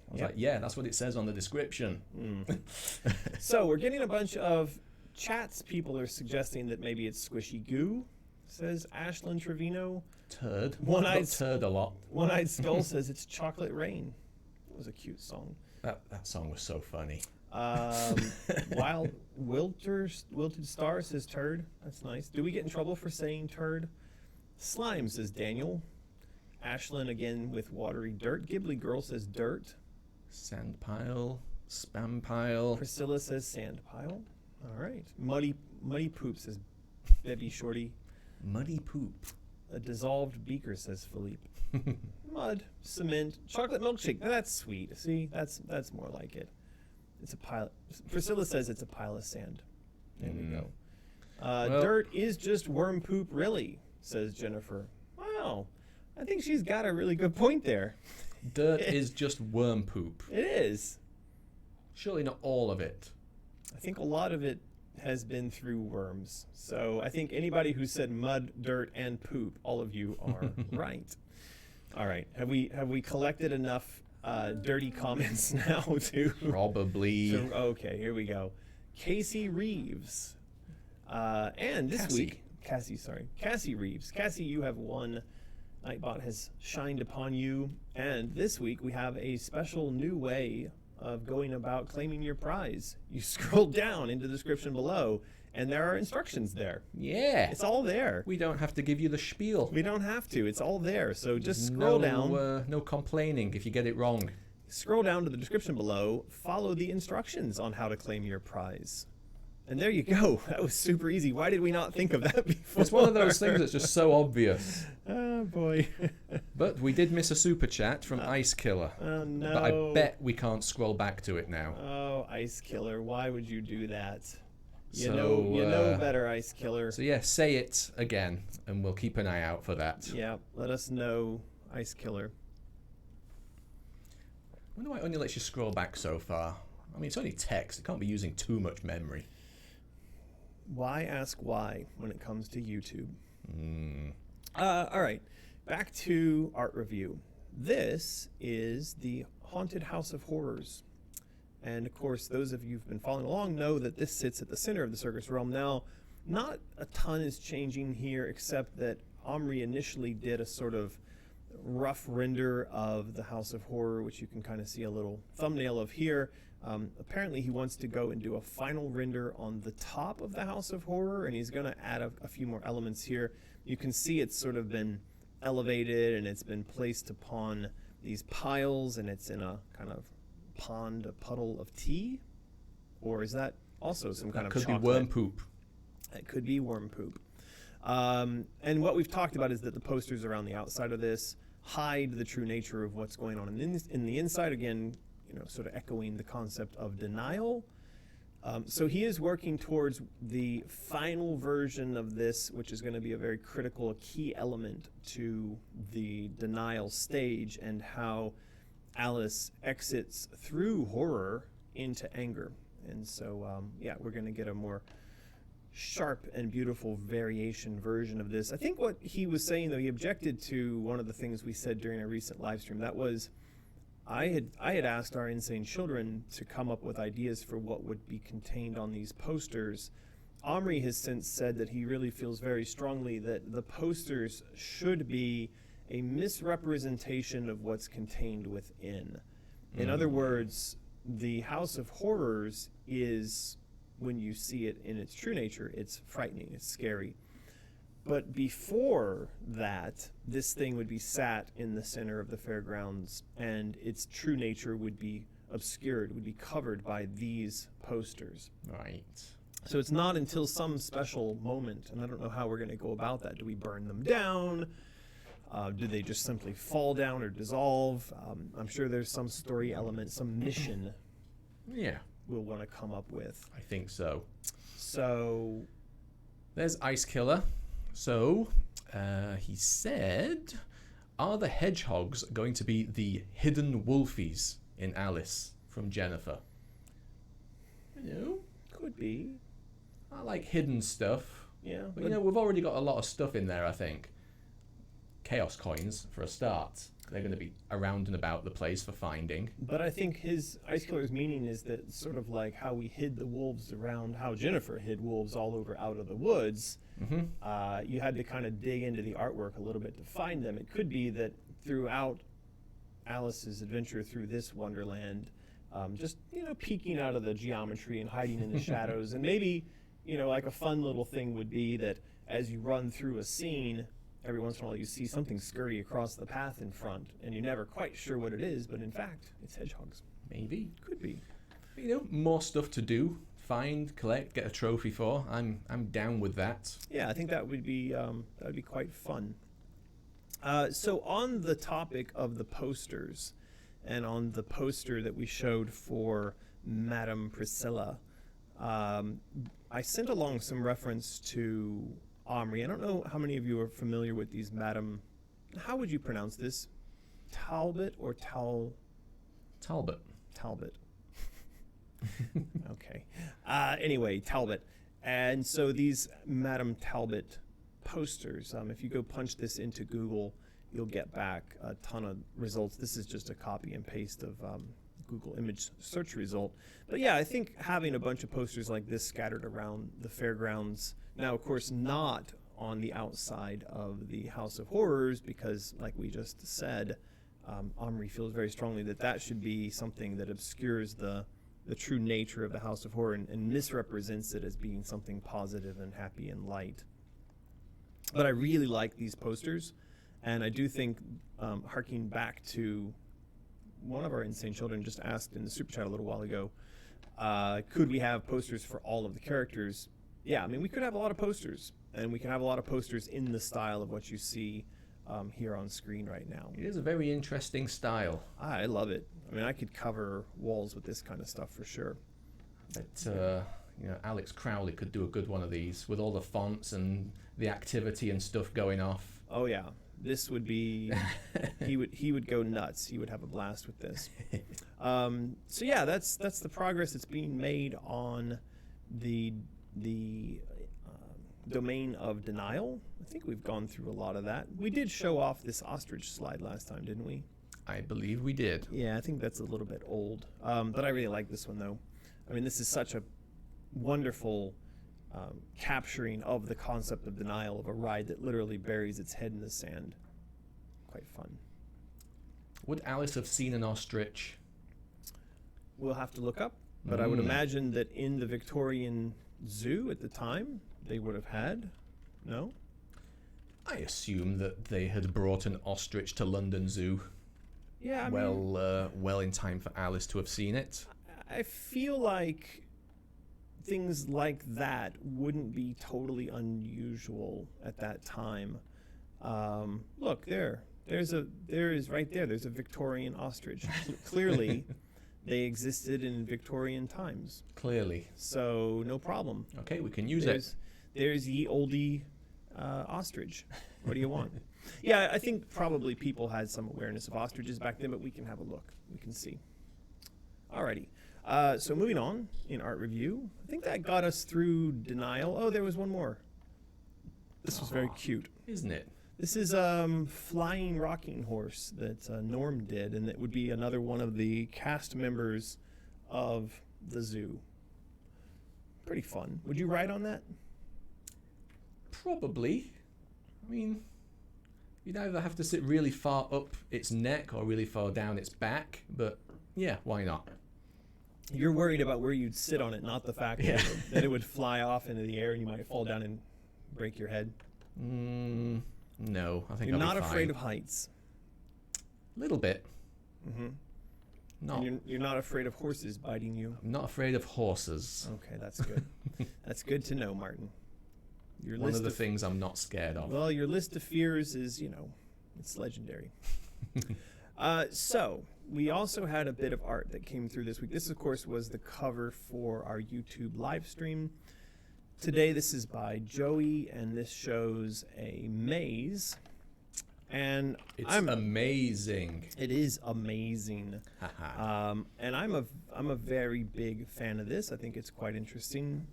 I was Yep. like, yeah, that's what it says on the description. So we're getting a bunch of chats. People are suggesting that maybe it's squishy goo, says Ashlyn Trevino. Turd. One-eyed Got turd a lot. One-Eyed Skull says it's chocolate rain. It was a cute song. That song was so funny. Wild Wilted Star says turd. That's nice. Do we get in trouble for saying turd? Slime says Daniel. Ashlyn again with watery dirt. Ghibli Girl says dirt. Sand pile. Spam pile. Priscilla says sand pile. All right. Muddy Poop says Bebby Shorty. Muddy poop. A dissolved beaker says Philippe. Mud, cement, chocolate milkshake. Now that's sweet. See, that's more like it. It's a pile. Priscilla says it's a pile of sand. There we go. Well, Dirt is just worm poop, really, says Jennifer. Wow, I think she's got a really good point there. Dirt is just worm poop. It is. Surely not all of it. I think a lot of it has been through worms. So I think anybody who said mud, dirt, and poop, all of you are right. All right. Have we collected enough dirty comments now to? Probably. Okay, here we go. Casey Reeves. And this week, Cassie Reeves. Cassie, you have won. Nightbot has shined upon you. And this week we have a special new way of going about claiming your prize. You scroll down into the description below, and there are instructions there. Yeah. It's all there. We don't have to give you the spiel. We don't have to. It's all there. So just scroll down. No complaining if you get it wrong. Scroll down to the description below. Follow the instructions on how to claim your prize. And there you go. That was super easy. Why did we not think of that before? It's one of those things that's just so obvious. Oh, boy. But we did miss a super chat from Ice Killer. Oh, no. But I bet we can't scroll back to it now. Oh, Ice Killer. Why would you do that? You So, know better, Ice Killer. So yeah, say it again, and we'll keep an eye out for that. Yeah, let us know, Ice Killer. I wonder why it only lets you scroll back so far. I mean, it's only text. It can't be using too much memory. Why ask why when it comes to YouTube? All right, back to art review. This is the Haunted House of Horrors. And of course, those of you who've been following along know that this sits at the center of the Circus realm. Now, not a ton is changing here, except that Omri initially did a sort of rough render of the House of Horror, which you can kind of see a little thumbnail of here. Apparently he wants to go and do a final render on the top of the House of Horror, and he's going to add a few more elements here. You can see it's sort of been elevated, and it's been placed upon these piles, and it's in a kind of pond, a puddle of tea? Or is that also some kind of chocolate? Could be worm poop. It could be worm poop. And what we've talked about is that the posters around the outside of this hide the true nature of what's going on in the inside. Again, sort of echoing the concept of denial. So he is working towards the final version of this, which is going to be a very critical, key element to the denial stage and how Alice exits through horror into anger. And so, yeah, we're going to get a more sharp and beautiful variation version of this. I think what he was saying, though, he objected to one of the things we said during a recent live stream. That was, I had asked our insane children to come up with ideas for what would be contained on these posters. Omri has since said that he really feels very strongly that the posters should be a misrepresentation of what's contained within. In other words, the House of Horrors is, when you see it in its true nature, it's frightening, it's scary. But before that, this thing would be sat in the center of the fairgrounds, and its true nature would be obscured, would be covered by these posters. Right. So it's not until some special moment, and I don't know how we're going to go about that. Do we burn them down? Do they just simply fall down or dissolve? I'm sure there's some story element, some mission Yeah, we'll want to come up with. I think so. So There's Ice Killer. So, he said, are the hedgehogs going to be the hidden wolfies in Alice from Jennifer? You know, could be. I like hidden stuff. Yeah. But, you know, we've already got a lot of stuff in there, I think. Chaos coins, for a start. They're going to be around and about the place for finding. But I think his Ice Killer's meaning is that sort of like how we hid the wolves around, how Jennifer hid wolves all over out of the woods. Mm-hmm. You had to kind of dig into the artwork a little bit to find them. It could be that throughout Alice's adventure through this wonderland, just, you know, peeking out of the geometry and hiding in the shadows. And maybe, you know, like a fun little thing would be that as you run through a scene, every once in a while you see something scurry across the path in front, and you're never quite sure what it is, but in fact, it's hedgehogs. Maybe. Could be. You know, more stuff to do. Find, collect, get a trophy for. I'm down with that. Yeah, I think that would be quite fun. So on the topic of the posters, and on the poster that we showed for Madame Priscilla, I sent along some reference to Omri. I don't know how many of you are familiar with these Madame. How would you pronounce this? Talbot or Talbot. Talbot. Okay. Anyway, Talbot. And so these Madame Talbot posters, if you go punch this into Google, you'll get back a ton of results. This is just a copy and paste of Google image search result. But yeah, I think having a bunch of posters like this scattered around the fairgrounds, now of course not on the outside of the House of Horrors, because like we just said, Omri feels very strongly that that should be something that obscures the true nature of the House of Horror and misrepresents it as being something positive and happy and light. But I really like these posters, and I do think, harking back to one of our insane children just asked in the super chat a little while ago, could we have posters for all of the characters? Yeah, I mean, we could have a lot of posters, and we can have a lot of posters in the style of what you see here on screen right now. It is a very interesting style. I love it. I mean, I could cover walls with this kind of stuff for sure. But, you know, Alex Crowley could do a good one of these with all the fonts and the activity and stuff going off. Oh yeah, this would be. he would go nuts. He would have a blast with this. So yeah, that's the progress that's being made on the domain of denial. I think we've gone through a lot of that. We did show off this ostrich slide last time, didn't we? I believe we did. Yeah, I think that's a little bit old. But I really like this one, though. I mean, this is such a wonderful capturing of the concept of denial, of a ride that literally buries its head in the sand. Quite fun. Would Alice have seen an ostrich? We'll have to look up. But I would imagine that in the Victorian Zoo at the time, they would have had. No? I assume that they had brought an ostrich to London Zoo. Yeah, I mean, well in time for Alice to have seen it. I feel like things like that wouldn't be totally unusual at that time. Look, there's a Victorian ostrich. Clearly, they existed in Victorian times. Clearly. So no problem. Okay, we can use it. There's ye oldie ostrich. What do you want? Yeah, I think probably people had some awareness of ostriches back then, but we can have a look. We can see. Alrighty. So moving on in art review, I think that got us through Denial. Oh, there was one more. This was very cute. Isn't it? This is Flying Rocking Horse that Norm did, and it would be another one of the cast members of the zoo. Pretty fun. Would you write on that? Probably. I mean, you'd either have to sit really far up its neck or really far down its back, but yeah, why not? You're worried about where you'd sit on it, not the fact that it would fly off into the air and you might fall down and break your head. No, I think You're I'll not be fine. afraid of heights. Little bit. Mm-hmm. No. And you're not afraid of horses biting you. I'm not afraid of horses. Okay, that's good. That's good to know, Martin. Your One list of the things I'm not scared of. Well, your list of fears is, it's legendary. So, we also had a bit of art that came through this week. This, of course, was the cover for our YouTube live stream. Today, this is by Joey, and this shows a maze. And It's amazing. It is amazing. And I'm a very big fan of this. I think it's quite interesting.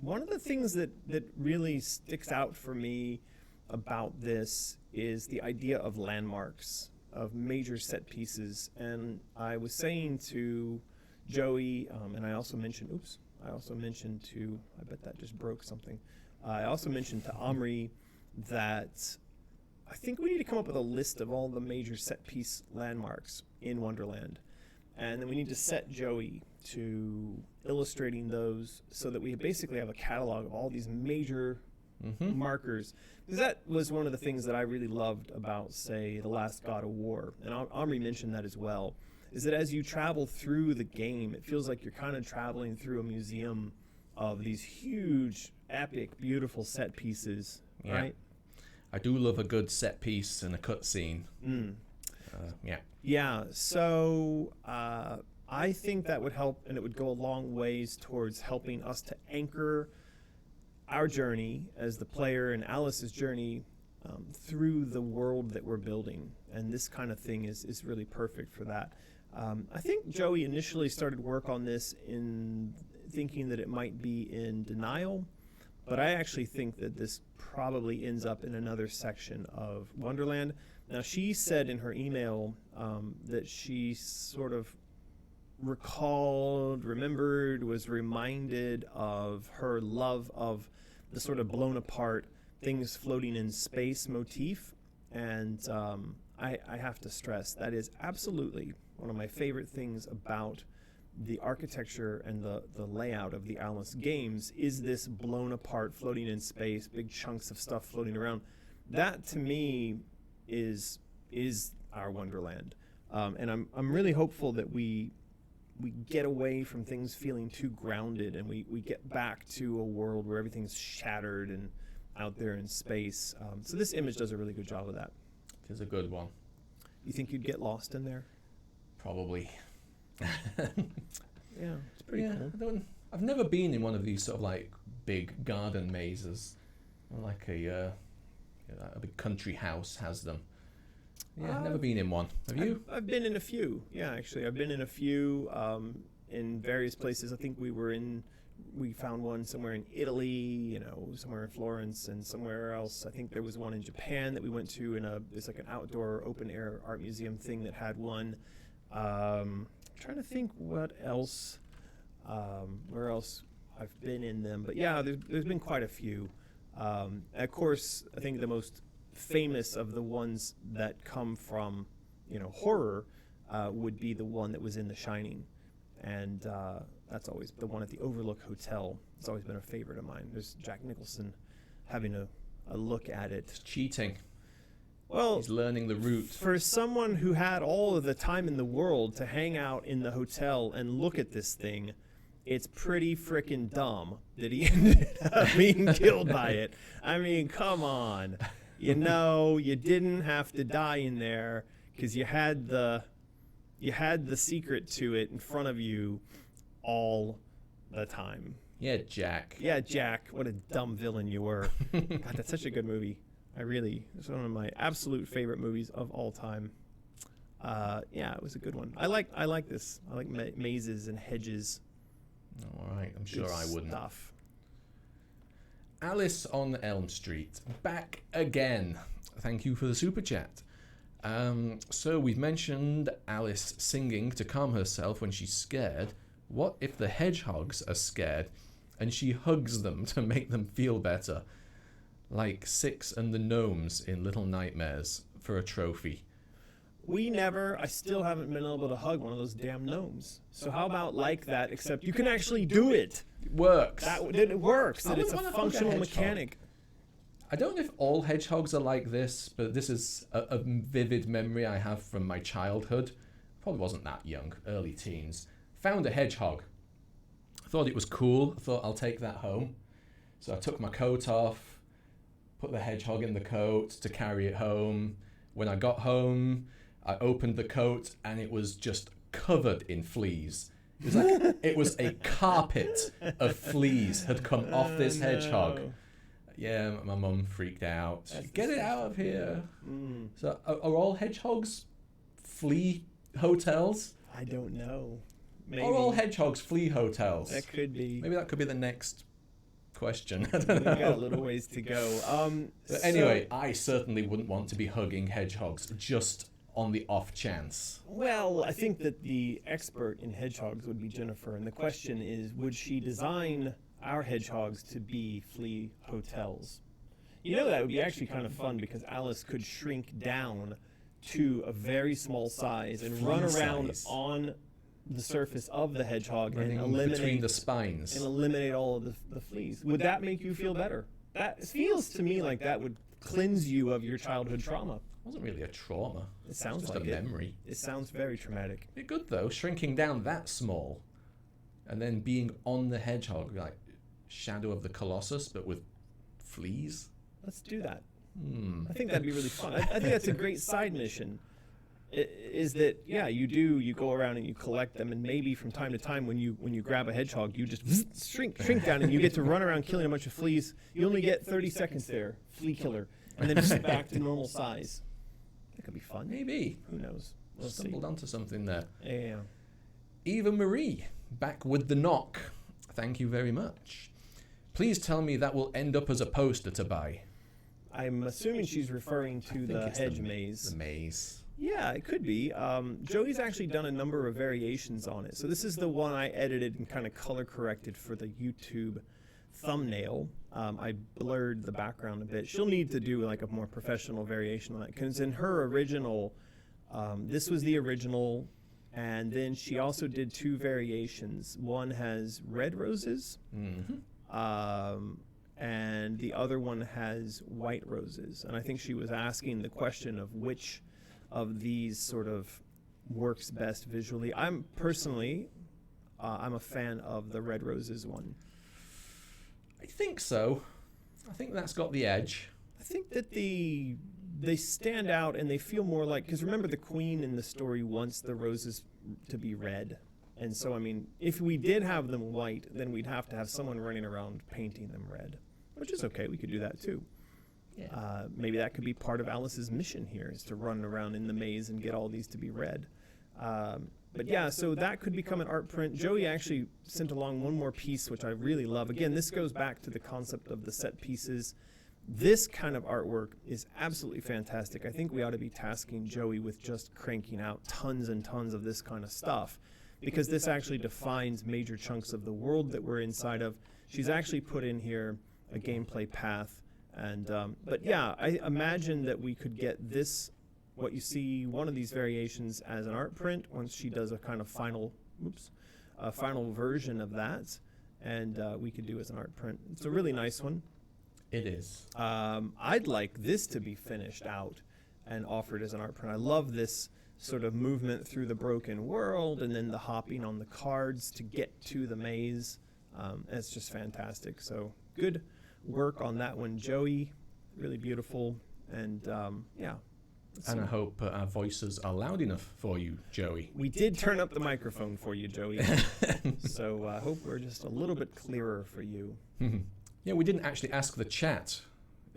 One of the things that really sticks out for me about this is the idea of landmarks, of major set pieces. And I was saying to Joey, and I also mentioned to, I bet that just broke something. I also mentioned to Omri that I think we need to come up with a list of all the major set piece landmarks in Wonderland. And then we need to set Joey to illustrating those so that we basically have a catalog of all these major markers. Because that was one of the things that I really loved about, say, The Last God of War. And Omri mentioned that as well, is that as you travel through the game, it feels like you're kind of traveling through a museum of these huge, epic, beautiful set pieces, right? I do love a good set piece and a cutscene. Yeah, so I think that would help, and it would go a long ways towards helping us to anchor our journey as the player and Alice's journey through the world that we're building. And this kind of thing is really perfect for that. I think Joey initially started work on this in thinking that it might be in Denial, but I actually think that this probably ends up in another section of Wonderland. Now, she said in her email that she sort of remembered, was reminded of her love of the sort of blown apart things floating in space motif. And I have to stress that is absolutely one of my favorite things about the architecture and the layout of the Alice games is this blown apart, floating in space, big chunks of stuff floating around. That to me is our Wonderland. And I'm really hopeful that we get away from things feeling too grounded, and we get back to a world where everything's shattered and out there in space. So this image does a really good job of that. It is a good one. You think you'd get lost in there? Probably. Yeah, it's pretty cool. I've never been in one of these sort of like big garden mazes, like a big country house has them. Yeah, I've never been in one. Have you? I've been in a few. Yeah, actually, I've been in a few in various places. I think we found one somewhere in Italy, somewhere in Florence, and somewhere else. I think there was one in Japan that we went to it's like an outdoor open air art museum thing that had one. I'm trying to think what else, where else I've been in them. But yeah, there's been quite a few. Of course, I think the most famous of the ones that come from, horror would be the one that was in The Shining. And that's always the one at the Overlook Hotel. It's always been a favorite of mine. There's Jack Nicholson having a look at it. It's cheating. Well, he's learning the route. For someone who had all of the time in the world to hang out in the hotel and look at this thing, it's pretty frickin' dumb that he ended up being killed by it. I mean, come on. You didn't have to die in there because you had the secret to it in front of you all the time. Yeah, Jack. Yeah, Jack. What a dumb villain you were. God, that's such a good movie. It's one of my absolute favorite movies of all time. Yeah, it was a good one. I like this. I like mazes and hedges. All right, I'm sure I wouldn't. Stuff. Alice on Elm Street, back again. Thank you for the super chat. So we've mentioned Alice singing to calm herself when she's scared. What if the hedgehogs are scared and she hugs them to make them feel better? Like Six and the Gnomes in Little Nightmares for a trophy. I still haven't been able to hug one of those damn gnomes. So how about like that, except you can actually do it. It works. It works. That it's a wanna hug functional hedgehog. mechanic. I don't know if all hedgehogs are like this, but this is a vivid memory I have from my childhood. Probably wasn't that young, early teens. Found a hedgehog. Thought it was cool. Thought I'll take that home. So I took my coat off, put the hedgehog in the coat to carry it home. When I got home, I opened the coat and it was just covered in fleas. It was like it was a carpet of fleas had come off this hedgehog. No. Yeah, my mum freaked out. Get it out of here. Mm. So are all hedgehogs flea hotels? I don't know. Maybe. Are all hedgehogs flea hotels? That could be. Maybe that could be the next question. I We've don't know. got a little ways to go. But anyway, I certainly wouldn't want to be hugging hedgehogs just on the off chance. Well, I think that the expert in hedgehogs would be Jennifer, and the question is, would she design our hedgehogs to be flea hotels? You know, that would be actually kind of fun because Alice could shrink down to a very small size and run around on the surface of the hedgehog and eliminate between the spines. and eliminate all of the fleas. Would that make you feel better? That feels to me like that would cleanse you of your childhood trauma. It wasn't really a trauma. It sounds just like a memory. It sounds very traumatic. It'd be good though, shrinking down that small, and then being on the hedgehog, like Shadow of the Colossus, but with fleas. Let's do that. I think that'd be really fun. I think that's a great side mission. Is that, yeah, you go around and you collect them, and maybe from time to time when you grab a hedgehog, you just shrink down and you get to run around killing a bunch of fleas. You only get 30 seconds there, flea killer, and then just back to normal size. That could be fun. Maybe. Who knows? We'll see. Stumbled onto something there. Yeah. Eva Marie, back with the knock. Thank you very much. Please tell me that will end up as a poster to buy. I'm assuming she's referring to the hedge maze. The maze. Yeah, it could be. Joey's actually done a number of variations on it. So this is the one I edited and kind of color corrected for the YouTube thumbnail. I blurred the background a bit. She'll need to do like a more professional variation on it, because in her original, this was the original, and then she also did two variations. One has red roses, and the other one has white roses. And I think she was asking the question of which of these sort of works best visually. I'm personally, I'm a fan of the red roses one. I think so. I think that's got the edge. I think that they stand out and they feel more like, because remember the queen in the story wants the roses to be red. And so, I mean, if we did have them white, then we'd have to have someone running around painting them red, which is okay. We could do that too. Yeah. Maybe that could be part of Alice's mission here, is to run around in the maze and get all these to be red. But yeah, so that could become an art print. Joey actually sent along one more piece, which I really love. Again, this goes back to the concept of the set pieces. This kind of artwork is absolutely fantastic. I think we ought to be tasking Joey with just cranking out tons and tons of this kind of stuff, because this actually defines major chunks of the world that we're inside of. She's actually put in here a gameplay path. And but yeah, I imagine that we could get this, what you see, one of these variations as an art print once she does a kind of final version of that, and we could do as an art print. It's a really nice one. It is. I'd like this to be finished out and offered as an art print. I love this sort of movement through the broken world and then the hopping on the cards to get to the maze. It's just fantastic. So good work on that one, Joey. Really beautiful. And yeah. And I hope our voices are loud enough for you, Joey. We did turn up the microphone for you, Joey. So I hope we're just a little bit clearer for you. Yeah, we didn't actually ask the chat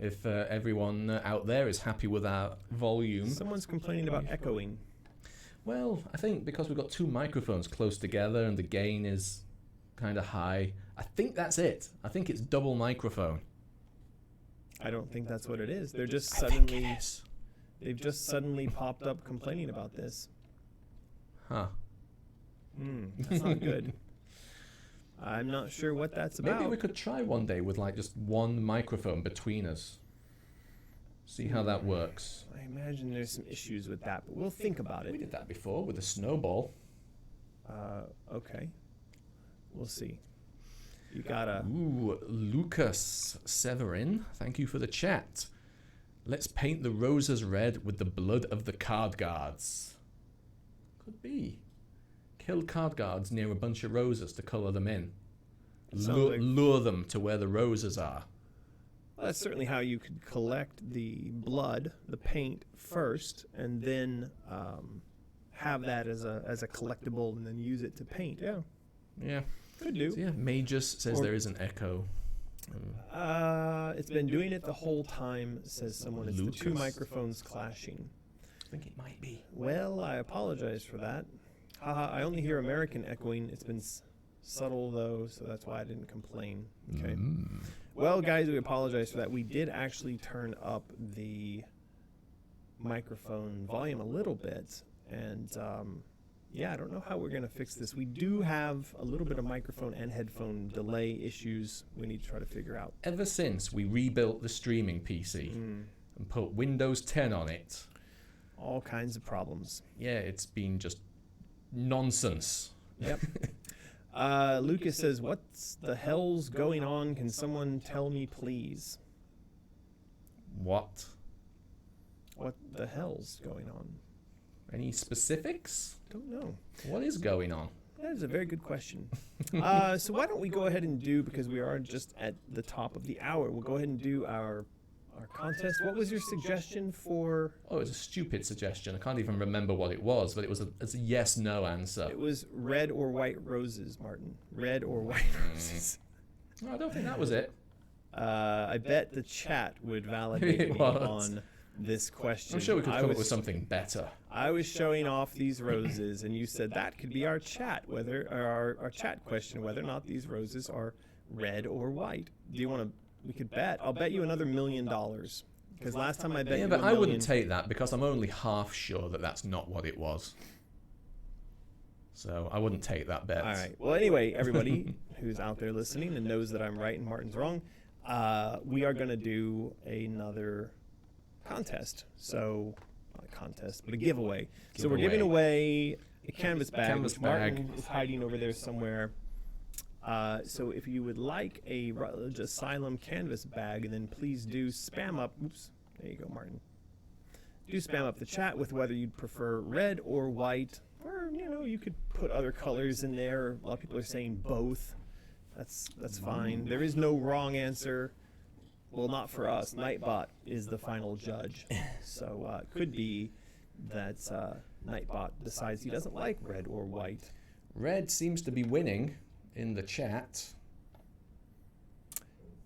if everyone out there is happy with our volume. Someone's complaining about echoing. Well, I think because we've got two microphones close together and the gain is kind of high, I think that's it. I think it's double microphone. I don't think that's what it is. They're just I think suddenly it is. they've just suddenly popped up complaining about this. Huh. That's not good. I'm not sure what that's about. Maybe we could try one day with like just one microphone between us. See how that works. I imagine there's some issues with that, but we'll think about We it. did that before with a snowball. Okay. We'll see. You gotta... Ooh, Lucas Severin, thank you for the chat. Let's paint the roses red with the blood of the card guards. Could be. Kill card guards near a bunch of roses to colour them in. Lure them to where the roses are. Well, that's certainly how you could collect the blood, the paint first, and then have that as a collectible, and then use it to paint. Yeah, Yeah. could do. So yeah, Magus says there is an echo. It's been doing it the whole time, says someone. It's the two Lucas. microphones clashing. I think it might be. Well, I apologize for that. Haha, I only hear American echoing. It's been subtle, though, so that's why I didn't complain. Okay. Well, guys, we apologize for that. We did actually turn up the microphone volume a little bit, and yeah, I don't know how we're going to fix this. We do have a little bit of microphone and headphone delay issues we need to try to figure out. Ever since we rebuilt the streaming PC and put Windows 10 on it, All kinds of problems. yeah, it's been just nonsense. Yep. Lucas says, "What's the hell's going on? Can someone tell me, please? What? What the hell's going on?" Any specifics? Don't know. What is going on? That is a very good question. So why don't we go ahead and do, because we are just at the top of the hour, we'll go ahead and do our contest. What was your suggestion for? Oh, it's a stupid suggestion. I can't even remember what it was, but it's a yes/no answer. It was red or white roses, Martin. Red or white roses. No, I don't think that was it. I bet the chat would validate It me was. on this question. I'm sure we could come up with something better. I was showing off these roses, and you said that could be our chat, our chat question, whether or not these roses are red or white. Do you want to? We could bet. I'll bet you another $1 million, because last time I bet Yeah, you but $1 I wouldn't million. take that because I'm only half sure that that's not what it was. So I wouldn't take that bet. All right. Well, anyway, everybody who's out there listening and knows that I'm right and Martin's wrong, we are going to do another contest. So, not a contest, but a giveaway. So we're giving away a canvas bag, Canvas which Martin bag. is hiding over there somewhere. So if you would like a Rutledge Asylum canvas bag, then please do spam up. Oops, there you go, Martin. Do spam up the chat with whether you'd prefer red or white, or you could put other colors in there. A lot of people are saying both. That's fine. There is no wrong answer. Well, not for us. Nightbot is the final judge. So it could be that Nightbot decides he doesn't like red or white. Red seems to be winning in the chat.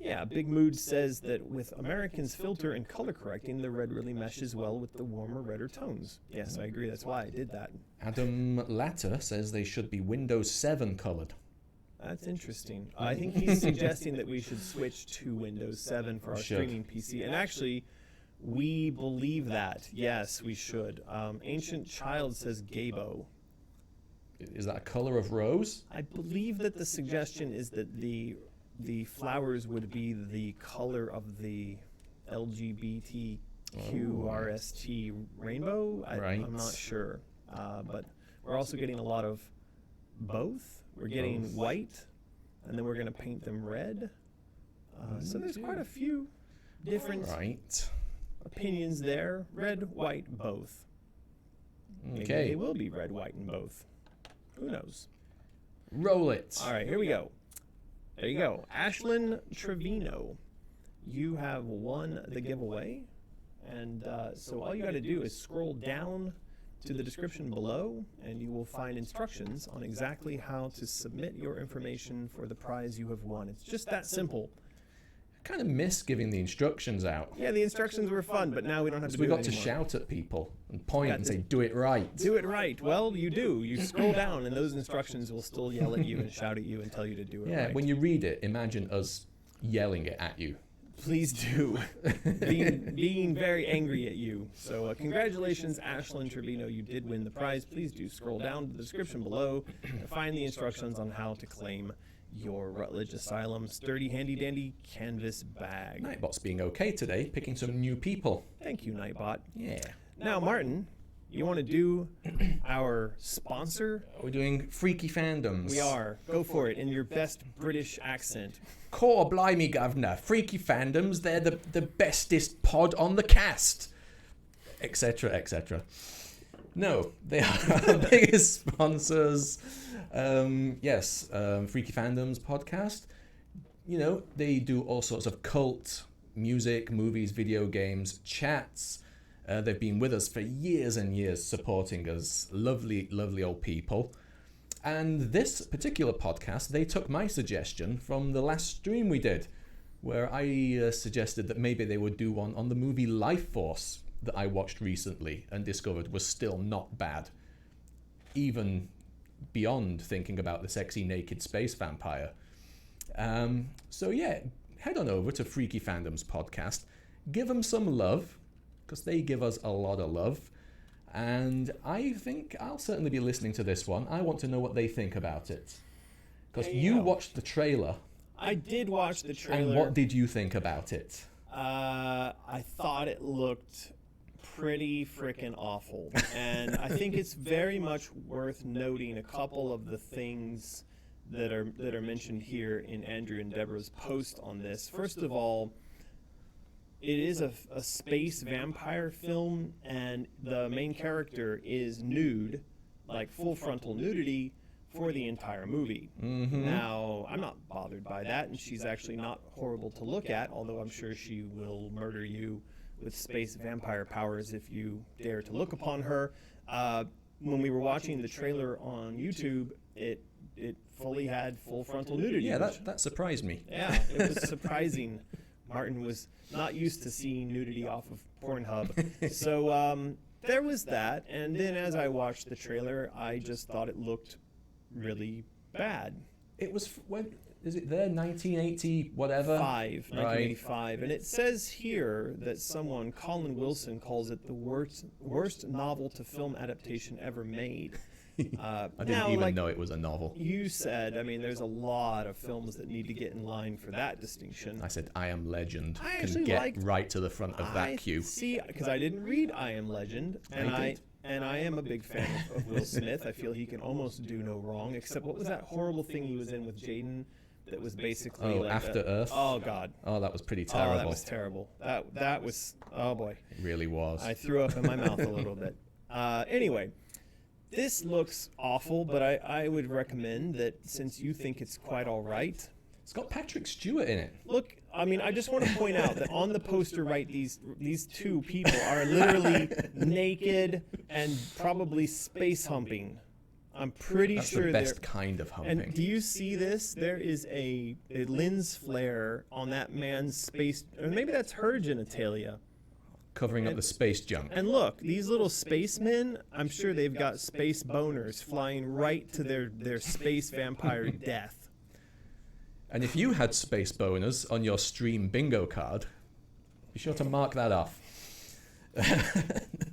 Yeah, Big Mood says that with Americans filter and color correcting, the red really meshes well with the warmer, redder tones. Yes, I agree. That's why I did that. Adam Latter says they should be Windows 7 colored. That's interesting. I think he's suggesting that we should switch to Windows 7 for our Should. streaming PC. And actually, we believe that. Yes, we should. Ancient Child says Gabo. Is that a color of rose? I believe that the suggestion is that the flowers would be the color of the LGBTQRST rainbow. Right. I'm not sure. But we're also getting a lot of both. We're getting Both. white, and then we're going to paint them red. So there's quite a few different Right. opinions there. Red, white, both. Maybe Okay. they will be red, white, and both. Who knows? Roll it. All right, here we go. There you go. Ashlyn Trevino, you have won the giveaway. And so all you got to do is scroll down to the description below, and you will find instructions on exactly how to submit your information for the prize you have won. It's just that simple. kind of miss giving the instructions out. Yeah, the instructions were fun, but now we don't have to do We it got to anymore. shout at people and point Yeah, and say, do it right. Do it right. Well, you do. You scroll down, and those instructions will still yell at you and shout at you and tell you to do it Yeah, right. when you read it, imagine us yelling it at you. Please do. being very angry at you. So congratulations, Ashlyn Trevino. You did win the prize. Please do scroll down to the description below to find the instructions on how to claim your Rutledge Asylum sturdy, handy-dandy canvas bag. Nightbot's being okay today, picking some new people. Thank you, Nightbot. Yeah. Now, Martin, you want to do our sponsor? We're doing Freaky Fandoms. We are. Go for it in your best British accent. Core blimey, governor. Freaky Fandoms, they're the bestest pod on the cast. Etc., etc. No, they are our biggest sponsors. Yes, Freaky Fandoms podcast. You know, they do all sorts of cult music, movies, video games, chats. They've been with us for years and years, supporting us. Lovely, lovely old people. And this particular podcast, they took my suggestion from the last stream we did, where I suggested that maybe they would do one on the movie Life Force that I watched recently and discovered was still not bad. Even beyond thinking about the sexy naked space vampire. So yeah, head on over to Freaky Fandoms podcast. Give them some love, because they give us a lot of love. And I think I'll certainly be listening to this one. I want to know what they think about it. Because you watched the trailer. I did watch the trailer. And what did you think about it? I thought it looked pretty freaking awful. And I think it's very much worth noting a couple of the things that are mentioned here in Andrew and Deborah's post on this. First of all, it is a space vampire film, and the main character is nude, like full frontal nudity, for the entire movie. Mm-hmm. Now, I'm not bothered by that, and she's actually not horrible to look at, although I'm sure she will murder you with space vampire powers if you dare to look upon her. When we were watching the trailer on YouTube, it fully had full frontal nudity. Yeah, that surprised me. Yeah, it was surprising. Martin was not used to seeing nudity off of Pornhub. So there was that, and then as I watched the trailer, I just thought it looked really bad. It was, when, is it there, 1980 whatever? 1985. And it says here that someone, Colin Wilson, calls it the worst novel to film adaptation ever made. I didn't even know it was a novel. You said, I mean, there's a lot of films that need to get in line for that distinction. I said, I Am Legend I can actually get liked- right to the front of that queue. See, because I didn't read I Am Legend, and I did. I am a big fan of Will Smith. I feel he can almost do no wrong, except what was that horrible thing he was in with Jaden that was basically like After Earth? Oh, God. Oh, that was pretty Oh, terrible. that was terrible. That was, oh, boy. It really was. I threw up in my mouth a little bit. Anyway, this looks awful, but I would recommend that since you think it's quite all right. It's got Patrick Stewart in it. Look, I mean, I just want to point out that on the poster, right, these two people are literally naked and probably space humping. I'm pretty That's sure the they're... best kind of humping. And do you see this? There is a lens flare on that man's space... Or maybe that's her genitalia. Covering up the space junk. And look, these little spacemen, I'm sure they've got space boners flying right to their space vampire death. And if you had space boners on your stream bingo card, be sure to mark that off.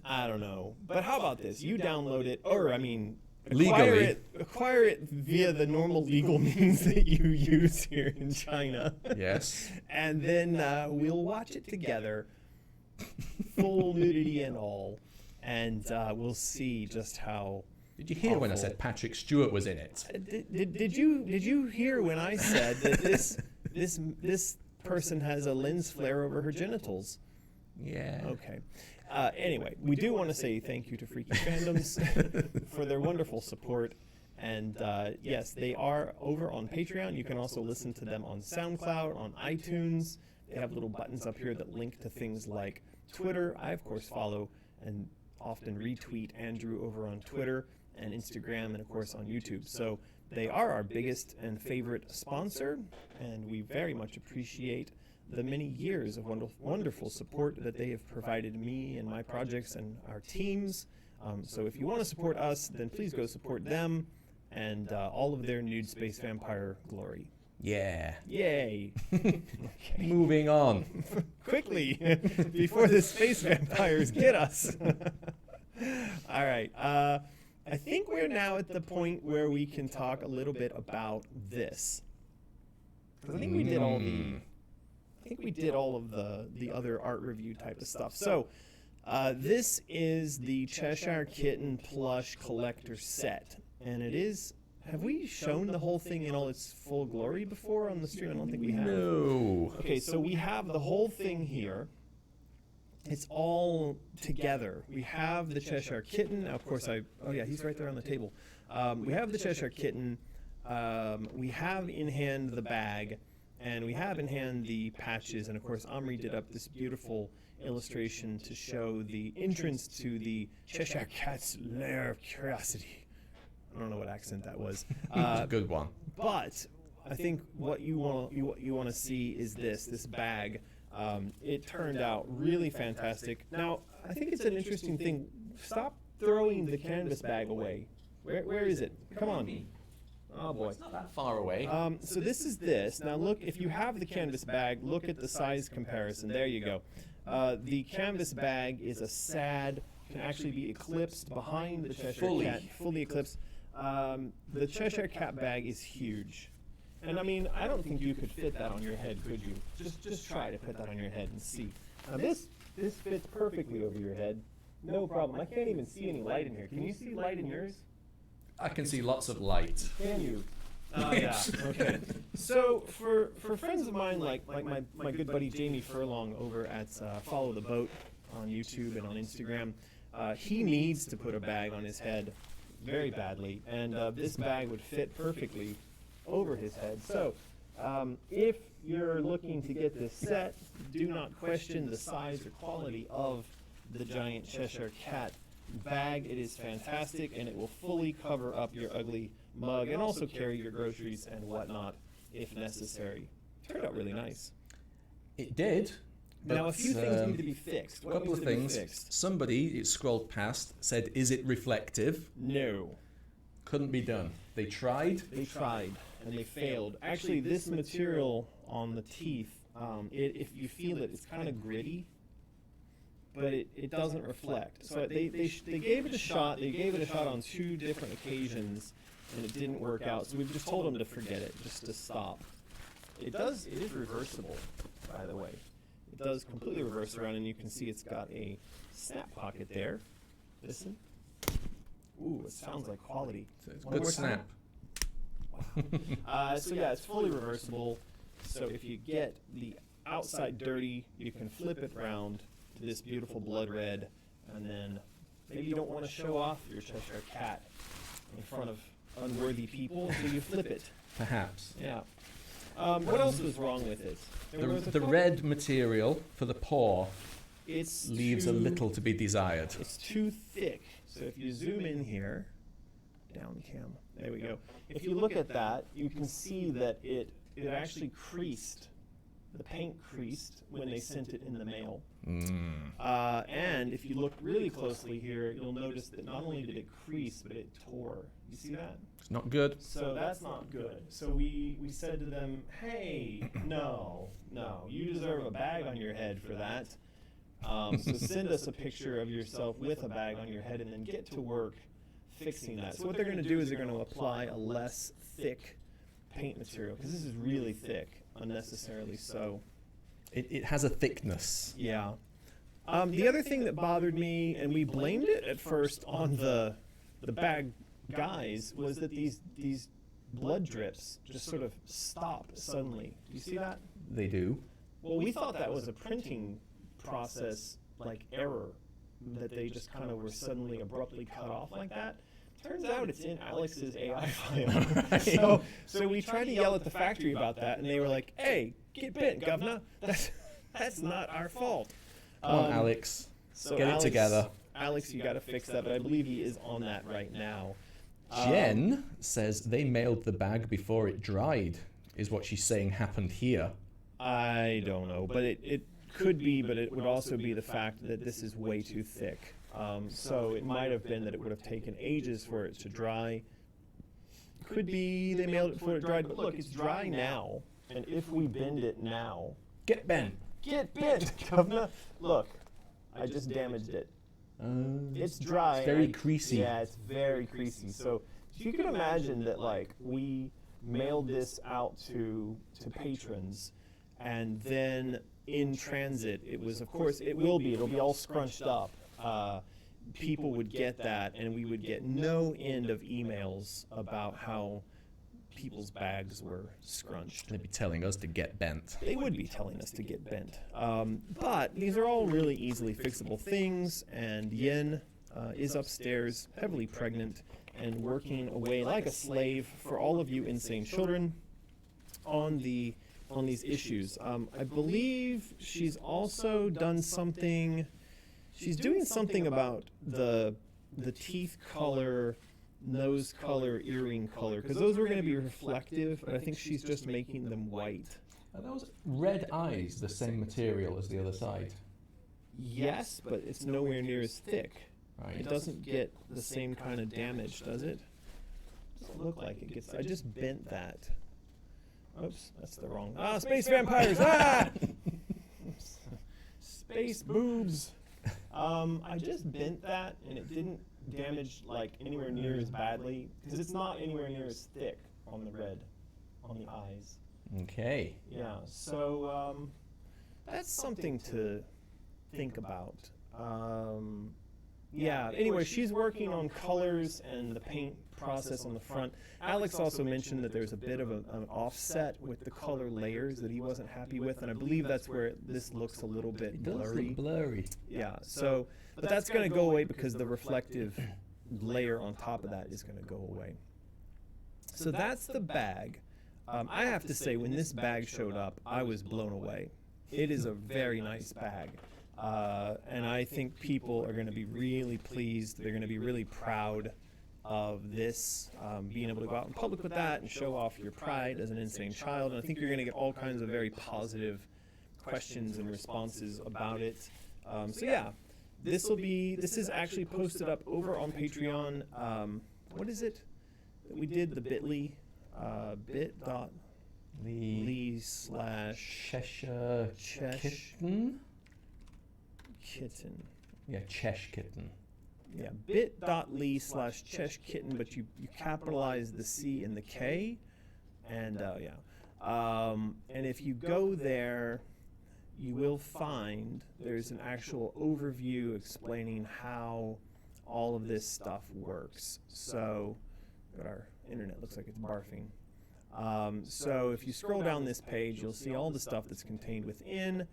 I don't know. But how about this? You download it, or I mean... Legally. Acquire it via the normal legal means that you use here in China. Yes. And then we'll watch it together, full nudity and all, and we'll see just how. Did you hear when I awful. said Patrick Stewart was in it? Did you hear when I said that this person has a lens flare over her genitals? Yeah. Okay. Anyway, we do want to say thank you to Freaky Fandoms for their wonderful support. And yes, they are over on Patreon. You can also listen to them on SoundCloud, on iTunes. They have little buttons up here that link to things like Twitter. I, of course, follow and often retweet Andrew over on Twitter and Instagram and, of course, on YouTube. So they are our biggest and favorite sponsor, and we very much appreciate the many years of wonderful support that they have provided me and my projects and our teams. So if you want to support us, then please go support them and all of their nude space vampire glory. Yeah. Yay! Moving on. Quickly, before the space vampires get us. All right. I think we're now at the point where we can talk a little bit about this. Because I think we did all of the other art review type of stuff. So this is the Cheshire Kitten plush collector set, and it is. Have we shown the whole thing in all its full glory before on the stream? I don't think we have. No. Okay, so we have the whole thing here. It's all together. We have the Cheshire Kitten. Now, of course, oh yeah, he's right there on the table. We have the Cheshire Kitten. We have in hand the bag, and we have in hand the patches. And of course, Omri did up this beautiful illustration to show the entrance to the Cheshire Cat's lair of curiosity. I don't know what accent that was. It's a good one. But I think what you want to see is this bag. It turned out really fantastic. Now, I think it's an interesting thing. Stop throwing the canvas bag away. Where is it? Come on. Oh boy. It's not that far away. So this is this. Now look, if you have the canvas bag, look at the size comparison. There you go. The canvas bag is a sad, can actually be eclipsed behind the Cheshire Cat. Fully eclipsed. The Cheshire Cat bag is huge. And I mean, I don't think you could fit that on your head, could you? Just try to put that on your head and see. Now this fits perfectly over your head. No problem. I can't even see any light in here. Can you see light in yours? I can see lots of light. Can you? Yeah. Okay. So for friends of mine like my good buddy Jamie Furlong over at Follow the Boat on YouTube and on Instagram, he needs to put a bag on his head very badly, and this bag would fit perfectly over his head. So if you're looking to get this set, do not question the size or quality of the giant Cheshire Cat bag. It is fantastic, and it will fully cover up your ugly mug and also carry your groceries and whatnot if necessary. Turned out really nice. It did. Now a few things need to be fixed. A couple of things. Somebody, it scrolled past, said, "Is it reflective?" No. Couldn't be done. They tried. They tried, and they failed. Actually, this material on the teeth, if you feel it, it's kind of gritty, but it doesn't reflect. So they gave it a shot. They gave it a shot on 2 different occasions, and it didn't work out. So we've just told them to forget it, just to stop. It is reversible, by the way. It does completely reverse around, and you can see it's got a snap pocket there. Listen. Ooh, it sounds like quality. It's good snap. Wow. So yeah, it's fully reversible. So if you get the outside dirty, you can flip it round to this beautiful blood red, and then maybe you don't want to show off your Cheshire Cat in front of unworthy people, so you flip it. Perhaps. Yeah. What else was wrong with it? The red material for the paw leaves a too, little to be desired. It's too thick. So if you zoom in here, down cam, there we go. If you look at that, you can see that it actually creased. The paint creased when they sent it in the mail. And if you look really closely here, you'll notice that not only did it crease, but it tore. You see that? It's not good. So that's not good. So we said to them, hey, no, you deserve a bag on your head for that. So send us a picture of yourself with a bag on your head, and then get to work fixing that. So what they're going to do is they're going to apply a less thick paint material, because this is really thick, unnecessarily so. It has a thickness. Yeah. The other thing that bothered me, and we blamed it at first on the bag guys, was that these blood drips just sort of stop suddenly. Do you see that? They do. Well, we thought that was a printing process error, that they just kind of were suddenly abruptly cut off like that. Turns out it's in Alex's AI file. Right. So we tried to yell at the factory about that, and they were like, "Hey, get bent, governor. That's not our fault." Come on, Alex. So Get it together. Alex, you got to fix that, but I believe he is on that right now. Jen says they mailed the bag before it dried, is what she's saying happened here. I don't know, but it could be, but it would also be the fact that this is way too thick. So it might have been that it would have taken ages for it to dry. Could be they mailed it before it dried, but look, it's dry now. And if we bend it now, Get bent. get bent, governor. Look, I just damaged it. It's dry. It's very and creasy. Yeah, it's very creasy. So you can imagine that, like, we mailed this out to patrons, and then in transit, it was, of course, it'll be all scrunched up. People would get that, and we would get no end of emails about how people's bags were scrunched. They'd be telling us to get bent. They would be telling us to get bent. But these are all really easily fixable things, and Yen is upstairs, heavily pregnant, and working away like a slave for all of you insane children on these issues. I believe she's also done something. She's doing something about the teeth color, nose color, earring color, because those were going to be reflective, but I think she's just making them white. Are those red eyes the same material as the other side? Yes, but it's nowhere near as thick. Right. It doesn't get the same kind of damage, does it? Doesn't look like it gets. I just bent that. Oops, that's the wrong. Space vampires! Space boobs. I just bent that, and it didn't damage like anywhere near as badly because it's not anywhere near as thick on the red, on the eyes. Okay. Yeah. So that's something to think about. Yeah, anyway, she's working on colors and the paint process on the front. Alex also mentioned that there's a bit of an offset with the color layers that he wasn't happy with, and I believe that's where this looks a little bit It does blurry. look blurry. Yeah, so, but that's going to go away because the reflective layer on top of that is going to go away. So that's the bag. I have to say, when this bag showed up, I was blown away. It is a very nice bag. And I think people are going to be really pleased. They're going to be really proud of this, being able to go out in public with that and show off your pride as an insane child. And I think you're going to get all kinds of very positive questions and responses about it. So yeah, this is actually posted up over on Patreon. What is it? We did the bit.ly, bit.ly / Cheshire Kitten? Kitten. Yeah, Cheshire Kitten. Yeah, bit.ly / Cheshire Kitten, but you capitalize the C and the K, and and if you go there, you will find there's an actual overview explaining how all of this stuff works. So, our internet looks like it's barfing. So if you scroll down this page, you'll see all the stuff that's contained within.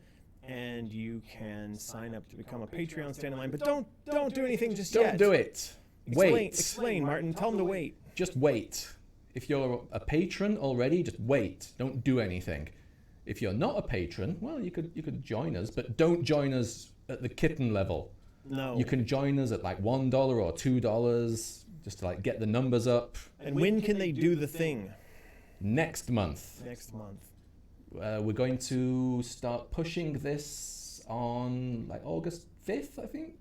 And you can sign up to become a Patreon standalone, but don't do anything just yet. Don't do it. Wait. Explain, Martin. Tell them to wait. Just wait. If you're a patron already, just wait. Don't do anything. If you're not a patron, well, you could join us, but don't join us at the kitten level. No. You can join us at like $1 or $2 just to like get the numbers up. And when can they do the thing? Next month. Next month. We're going to start pushing this on like August 5th, I think.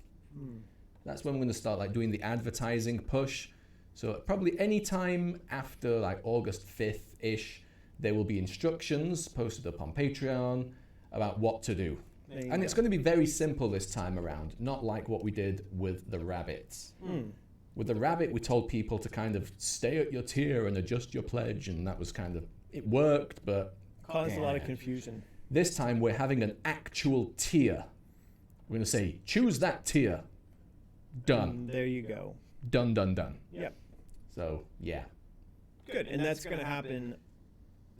That's when we're going to start like doing the advertising push. So probably any time after like August 5th-ish, there will be instructions posted up on Patreon about what to do. And it's going to be very simple this time around, not like what we did with the rabbits. With the rabbit, we told people to kind of stay at your tier and adjust your pledge, and that was kind of, it worked, but caused a lot of confusion. This time we're having an actual tier. We're going to say, choose that tier. Done. There you go. Done, done, done. Yep. So, yeah. Good. And that's going to happen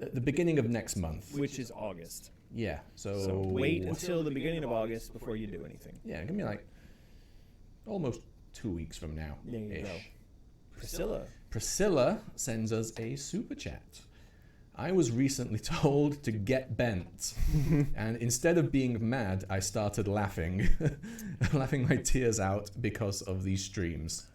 At the beginning of next month. which is August. Yeah. So wait until the beginning of August before you do anything. Yeah, give me like almost 2 weeks from now. There you go. Priscilla sends us a super chat. I was recently told to get bent, and instead of being mad, I started laughing, laughing my tears out because of these streams.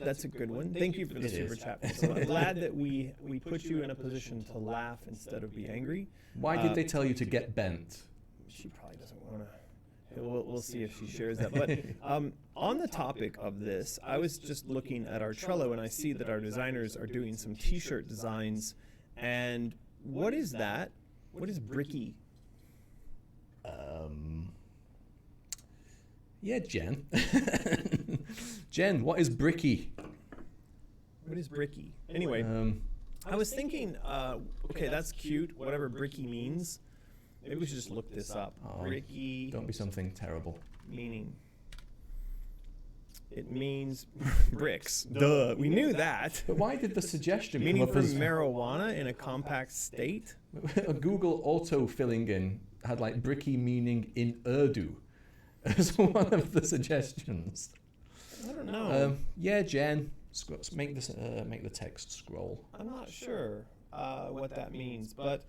That's a good one. Thank you for the super chat. So I'm glad that we put you in a position to laugh instead of be angry. Why did they tell you to get bent? She probably doesn't want to. We'll see if she shares that. But on the topic of this, I was just looking at our Trello, and I see that our designers are doing some T-shirt designs. And what is that? What is Bricky? Yeah, Jen. Jen, what is Bricky? What is Bricky? Anyway, I was thinking, okay, that's cute, whatever Bricky means. Maybe we should just look this up. Bricky. Don't be something terrible. Meaning. It means bricks. Duh. We knew that. But why did the suggestion meaning come for up as marijuana in a compact state? a Google auto filling in had like Bricky meaning in Urdu as one of the suggestions. I don't know. Yeah, Jen. Make the text scroll. I'm not sure what that means, but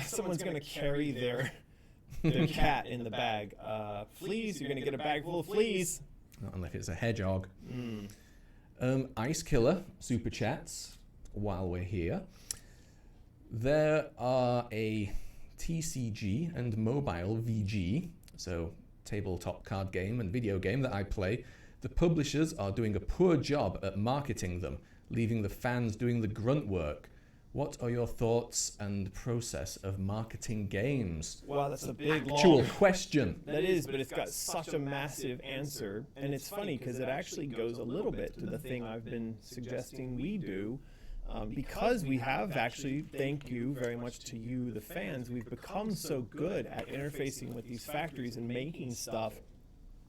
someone's going to carry their cat in the bag. Fleas, you're going to get a bag full of fleas. Not unless it's a hedgehog. Ice Killer super chats while we're here. There are a TCG and mobile VG, so tabletop card game and video game that I play. The publishers are doing a poor job at marketing them, leaving the fans doing the grunt work. What are your thoughts and process of marketing games? Wow, that's a big, actual question. That is, but it's got such a massive answer. And it's funny because it actually goes a little bit to the thing I've been suggesting we do. Because we have actually, thank you very much to you, the fans, we've become so good at interfacing with these factories and making stuff.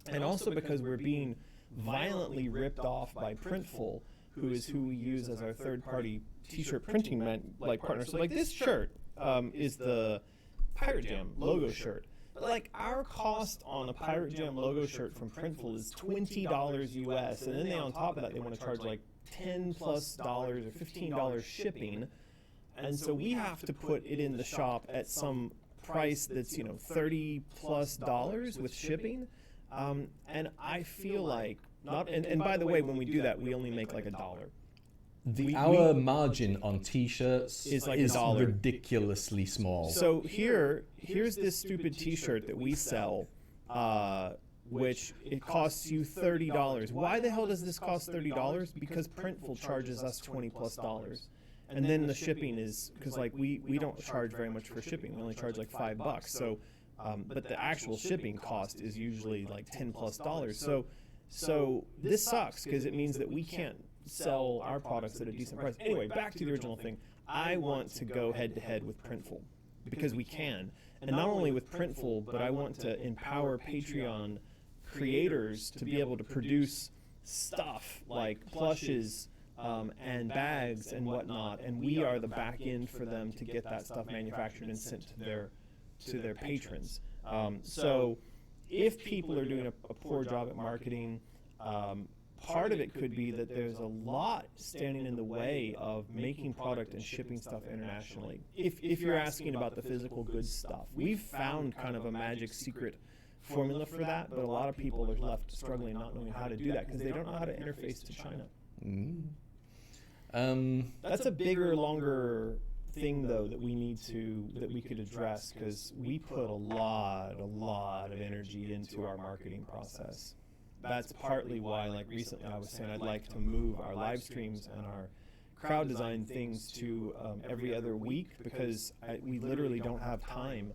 And also because we're being violently ripped off by Printful, who we use as our third-party T-shirt printing partner. So like this shirt is the Pirate Jam logo shirt. But like our cost on a Pirate Jam logo shirt from Printful is $20 US, and then they on top of that they want to charge like $10+ or $15 shipping, and so we have to put it in the shop at some price that's $30+ with shipping. And I feel like and by the way, when we do that, we only make like $1. Our margin on T-shirts is like is $1. ridiculously small. So here's this stupid T-shirt that we sell, which it costs you $30. Why the hell does this cost $30? Because Printful charges us $20+. And then the shipping is, because like we don't charge very much for shipping. We only charge like $5. So, but the actual shipping cost is usually like $10+. So this sucks because it means that we can't sell our products at a decent price. Anyway, back to the original thing. I want to go head to head with Printful because we can. And not only with Printful, but I want to empower Patreon creators to be able to produce stuff like plushes and bags and whatnot, and we are the back end for them to get that stuff manufactured and sent to their patrons. So if people are doing a poor job at marketing, part of it could be that there's a lot standing in the way of making product and shipping stuff internationally. If you're asking about the physical goods stuff, we've found kind of a magic secret formula for that, but a lot of people are left struggling not knowing how to do that because they don't know how to interface to China. That's a bigger, longer thing though that we could address because we put a lot of energy into our marketing process. That's partly why, like recently I was saying, I'd like to move our live streams and our crowd design things to every other week because we literally don't have time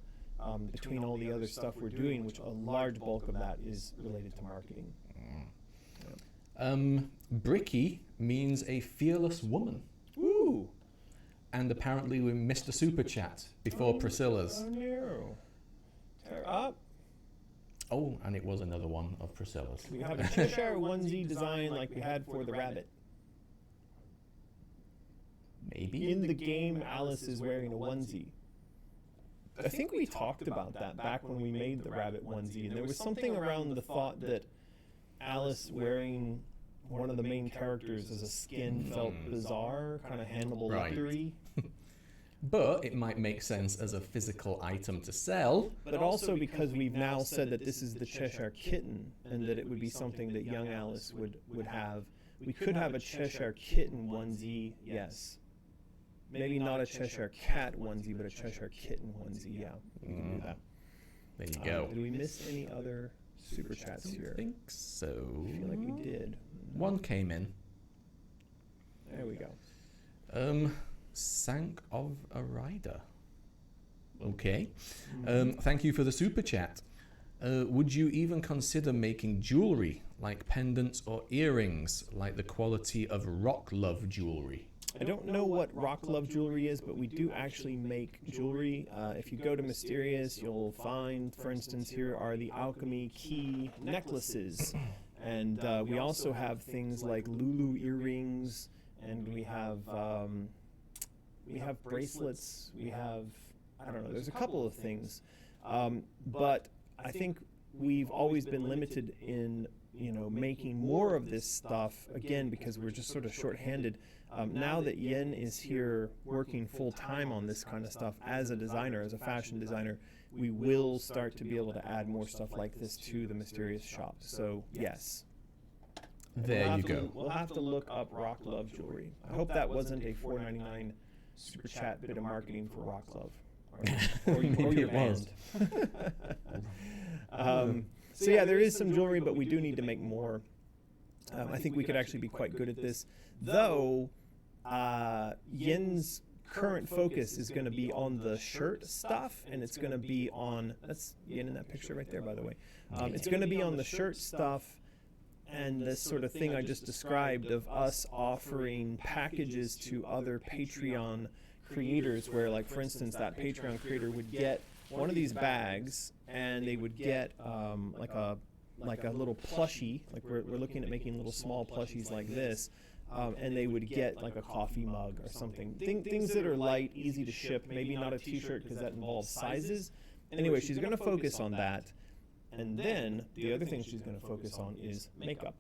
between all the other stuff we're doing, which a large bulk of that is related to marketing. Bricky means a fearless woman. Ooh. And apparently we missed a super chat before Priscilla's. Oh no. Tear up. Oh, and it was another one of Priscilla's. We have a Cheshire onesie design like we had for the rabbit. Maybe. In the game, Alice is wearing a onesie. I think we talked about that back when we made the rabbit onesie, and there was something around the thought that Alice wearing one of the main characters as a skin felt bizarre, kind of Hannibal Lecter-y. But it might make sense as a physical item to sell. But also because we've now said that this is the Cheshire Kitten and that it would be something that young Alice would have. We could have a Cheshire Kitten onesie, yes. Maybe not a Cheshire Cat onesie, but a Cheshire Kitten onesie, yeah. We can do that. There you go. Did we miss any other super chats here? I think so. I feel like we did. One came in. There we go. Sank of a rider. Okay. Thank you for the super chat. Would you even consider making jewelry, like pendants or earrings, like the quality of Rock Love jewelry? I don't know what Rock Love jewelry is, but we do actually make jewelry. If you go to Mysterious, you'll find, for instance, here are the Alchemy key necklaces. And we also have things like Lulu earrings, and we have bracelets, we have, I don't know, there's a couple of things. But I think we've always been limited in, making more of this stuff, again, because we're just sort of shorthanded. Now that Yen is here working full-time on this kind of stuff as a designer, as a fashion designer, we will start to be able to add more stuff like this to the Mysterious shop. So, yes. There you go. We'll have to look up Rock Love jewelry. I hope that wasn't a $4.99 super chat bit of marketing for Rock Love. Or your band. So yeah, there is some jewelry, but we do need to make more. I think we could actually be quite good at this. Though, Yen's current focus is going to be on the shirt stuff, and it's going to be on, that's Yen in that picture right there, by the way. It's going to be on the shirt stuff and this sort of thing I just described of us offering packages to other Patreon creators where, like, for instance, that Patreon creator would get one of these bags and they would get like a little plushie, like we're looking at making little small plushies like this, and they would get like a coffee mug or something. Things that are light, easy to ship, maybe not a t-shirt because that involves sizes. Anyway, she's going to focus on that. And then the other thing she's going to focus on is makeup.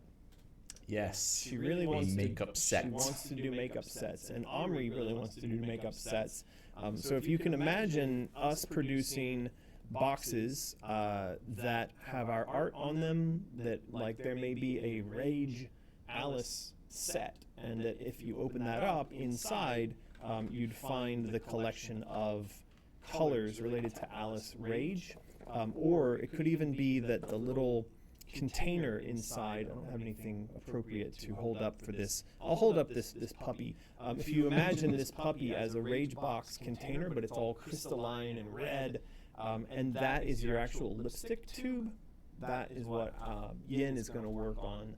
Yes. She really wants makeup set. She wants to do makeup sets, and Omri really wants to do makeup sets. So if you can imagine us producing boxes that have our art on them, that like there may be a Rage Alice set, and that if you open that up inside, you'd find the collection of colors related to Alice Rage. Or it could even be that the little container inside, I don't have anything appropriate to hold up for this. I'll hold up this puppy. If you imagine this puppy as a Rage Box container, but it's all crystalline and red, and that is your actual lipstick tube, that is what Yin is going to work on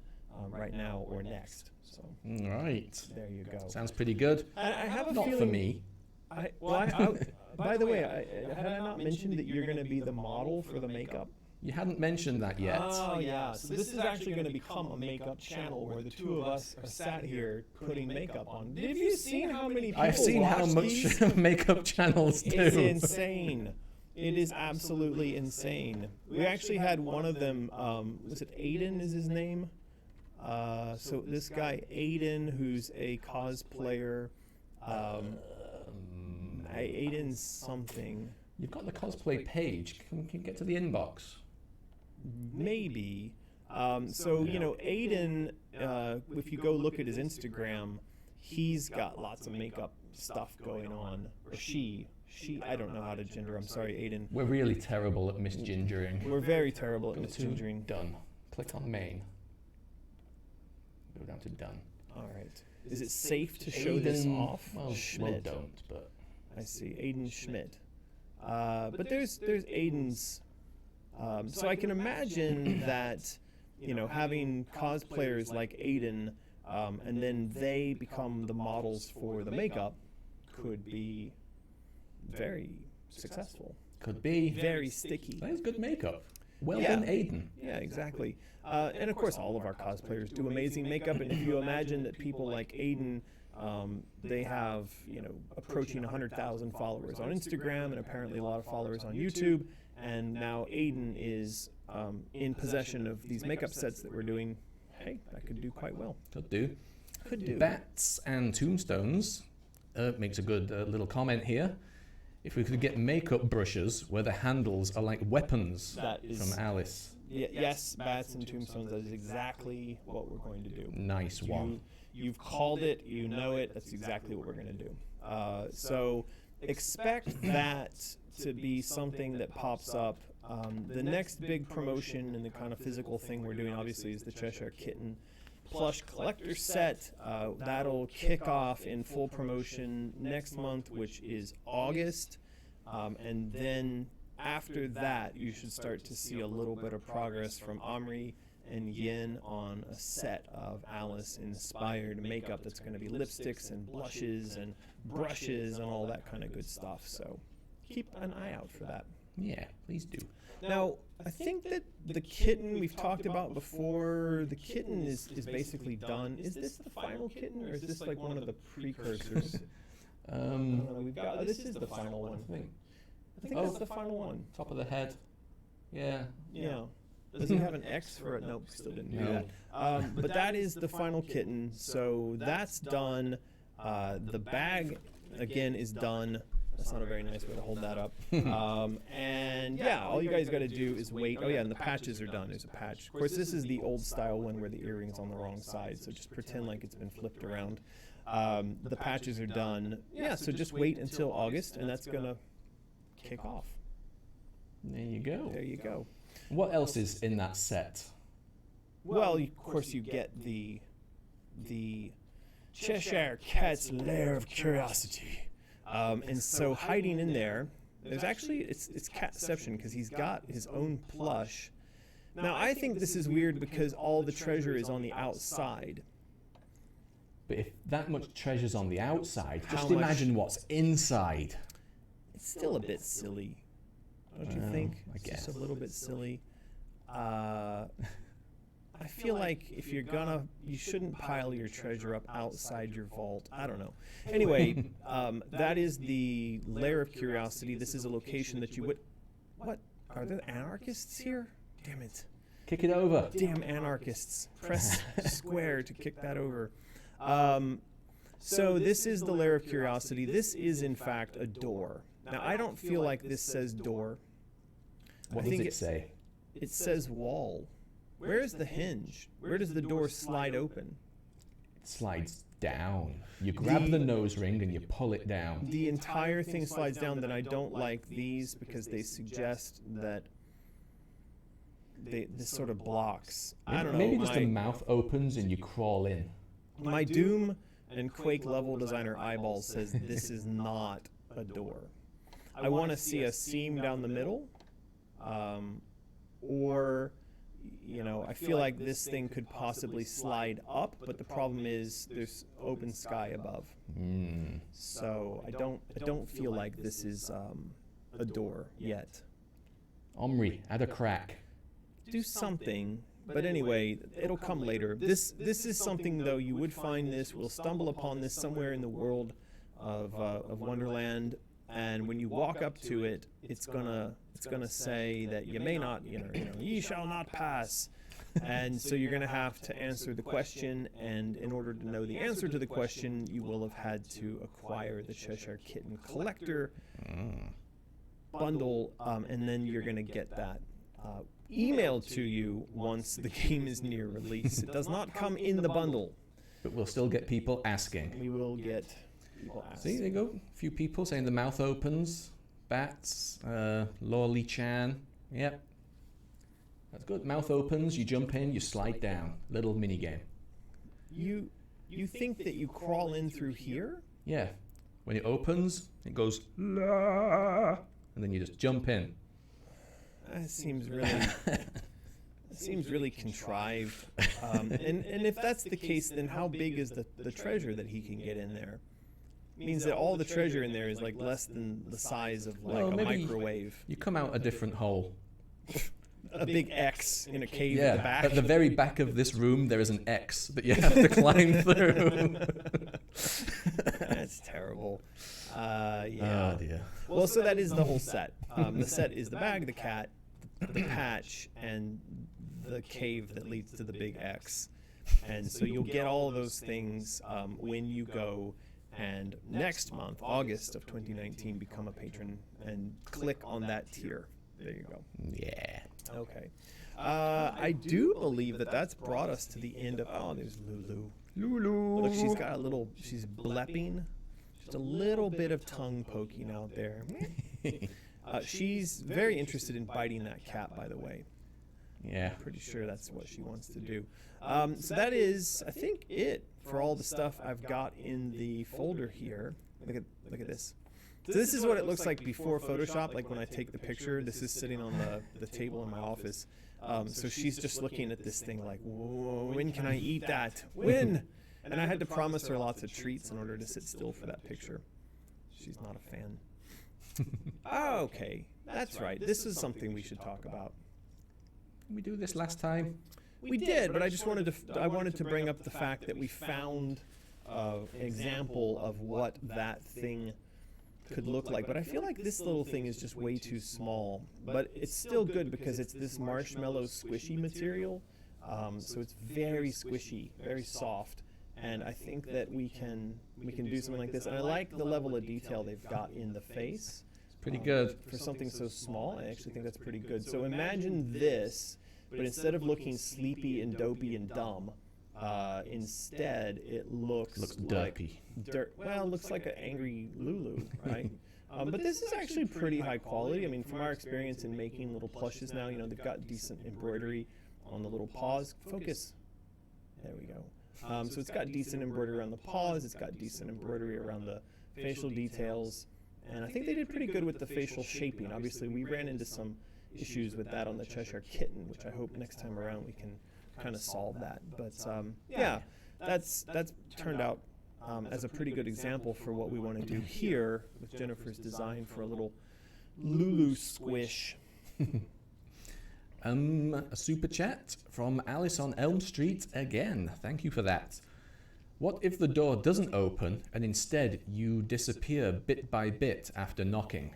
right now or next. So, right. There you go. Sounds pretty good. I have a Not feeling, for me. By the way, had I not mentioned that you're going to be the model for the makeup? You hadn't mentioned that yet. Oh, yeah. So this is actually going to become a makeup channel where the two of us are sat here putting makeup on. Have you seen how many people I've seen how much these? makeup channons do. It's insane. It is absolutely insane. We actually had one of them, was it Aiden is his name? So this guy, Aiden, who's a cosplayer, Aiden's something. You've got the cosplay page. Can you get to the inbox? Maybe. So, Aiden, if you go look at his Instagram, he's got lots of makeup stuff going on. Or she, I don't know how to gender. I'm sorry, Aiden. We're really terrible at misgendering. We're very terrible at misgendering. Done. Click on main. Go down to done. All right. Is it safe to show this off? Well, Schmidt. Don't, but... I see. Aiden Schmidt. But there's Aiden's... so I can imagine that, having cosplayers like Aiden, and then they become the models for the makeup, could be very successful. Could be. Very sticky. That is good makeup. Well done, Aiden. Yeah, exactly. And of course, all of our cosplayers do amazing makeup. And if you imagine that people like Aiden, they have, approaching 100,000 followers on Instagram and apparently a lot of followers on YouTube. And now Aiden is in possession of these makeup sets that we're doing. Hey, that could do quite well. Could do. Could do. Bats and tombstones. makes a good little comment here. If we could get makeup brushes where the handles are like weapons That is from Alice. Yes, bats and tombstones. That is exactly what we're going to do. Nice one. You've called it. You know it. That's exactly what we're going to do. So expect that to be something that pops up. The next big promotion and the kind of physical thing we're doing, obviously, is the Cheshire Kitten Plush collector set. That'll kick off in full promotion next month, which is August. And then after that, you should start to see a little bit of progress from Omri and Yin on a set of Alice-inspired makeup that's going to be lipsticks and blushes and brushes and all that kind of good stuff. So keep an eye out for that. Yeah, please do. Now, I think that the kitten we've talked about before, the kitten is basically done. Is this the final kitten, or is this like one of the precursors? We've got, this is the final one. I think that's the final one. Top of the head. Yeah. Yeah. Does he have an X for it? Nope, still didn't do that. But that is the final kitten, so that's done. The bag, again, is done. That's not a very nice way to hold that up. And yeah, all you guys got to do is wait. Oh yeah, and the patches are done. There's a patch. Of course, this is the old style one where the earring's on the wrong side, so just pretend like it's been flipped around. The patches are done. Yeah, so just wait until August, and that's going to kick off. There you go. There you go. What else is in that set? Well, of course, you get the Cheshire Cat's Lair of Curiosity. And so hiding in there, there's actually, it's catception because he's got his own plush. Now, I think this is weird because all the treasure is on the outside. But if that much treasure's on the outside, How just much- imagine what's inside. It's still a bit silly, don't you think? I It's guess. just a little bit silly. I feel like if you're gonna, you shouldn't pile your treasure up outside your vault. I don't know. Anyway, that is the Lair of Curiosity. This is a location that you would. What? Are there anarchists here? Damn it. Kick it over. Damn anarchists. Press square to kick that over. So this is the Lair of Curiosity. This is, in fact, a door. Now, I don't feel like this says door. What I does think it say? It says wall. Where is the hinge? Where does the door slide open? It slides down. You grab the nose ring and you pull it down. The entire thing slides down. Then I don't like these because they suggest that this sort of blocks. I don't know. Maybe just the mouth opens and you crawl in. My Doom and Quake level designer eyeball says this is not a door. I want to see a seam down the middle, or, you know, I feel like this thing could possibly slide up, but the problem is there's open sky above. So I don't feel like this is a door yet. Omri, add a crack. Do something. But anyway, it'll come later. This is something, though, you would find this. We'll stumble upon this somewhere in the world of Wonderland, and when you walk up to it, it's gonna say that you may not, ye shall not pass, and so you're gonna have to answer the question. And in order to know the answer to the question, you will have had to acquire the Cheshire Kitten Collector bundle, and then you're gonna get that emailed to you once the game is near release. It does not come in the bundle. But we'll still get people asking. We will get people asking. See, there you go. A few people saying the mouth opens. Bats. Lorley Chan. Yep. That's good. Mouth opens, you jump in, you slide down. Little mini game. You think that you crawl in through here? Yeah. When it opens, it goes la, and then you just jump in. That seems really contrived. And if that's the case, then how big is the treasure that he can get in there? It means that all the treasure in there is like less than the size of like a microwave. You come out a different hole. A big X in a cave Yeah, at the back. at the very back of this room, there is an X that you have to climb through. That's terrible. Yeah. Oh dear. Well, so that is the whole set. The set is the bag, the cat, the patch, and the cave that leads to the big X. And so you'll get all of those things when you go And next month, August of 2019, become a patron and click on that tier. There you go. Yeah. Okay. I do believe that that's brought us to the end of... Oh, there's Lulu. Lulu. Look, she's got a little... She's blepping. Just a little bit of tongue poking out there. She's very interested in biting that cat, by the way. Yeah. Pretty sure that's what she wants to do. So that is, I think, it for all the stuff I've got in the folder here. Look at this. So this is what it looks like before Photoshop. Like when I take the picture, this is sitting on the table in my office. So she's just looking at this thing like, whoa, when can I eat that? When? And I had to promise her lots of treats in order to sit still for that picture. She's not a fan. Okay, that's right. This is something we should talk about. Did we do this last time? We did, but I just wanted to bring up the fact that we found an example of what that thing could look like. But I feel like this little thing is just way too small. But it's still good because it's this marshmallow squishy material. So it's very squishy, very soft. And I think that we can do something like this. And I like the level of detail they've got in the face. Pretty good. For something so small, I actually think that's pretty good. So imagine this, but instead of looking sleepy and dopey and dumb, instead it looks like derpy. Well, it looks like an angry Lulu, right? But this is actually pretty high quality. I mean, from our experience in making little plushes now, you know, they've got decent embroidery on the little paws. Focus. There we go. So it's got decent embroidery around the paws. It's got decent embroidery around the facial details. And I think they did pretty good with the facial shaping. Obviously, we ran into some issues with that on the Cheshire Kitten, which I hope next time around we can kind of solve that. But yeah, that's turned out as a pretty good example for what we want to do here with Jennifer's design for a little Lulu squish. A super chat from Alice on Elm Street again. Thank you for that. What if the door doesn't open and instead you disappear bit by bit after knocking?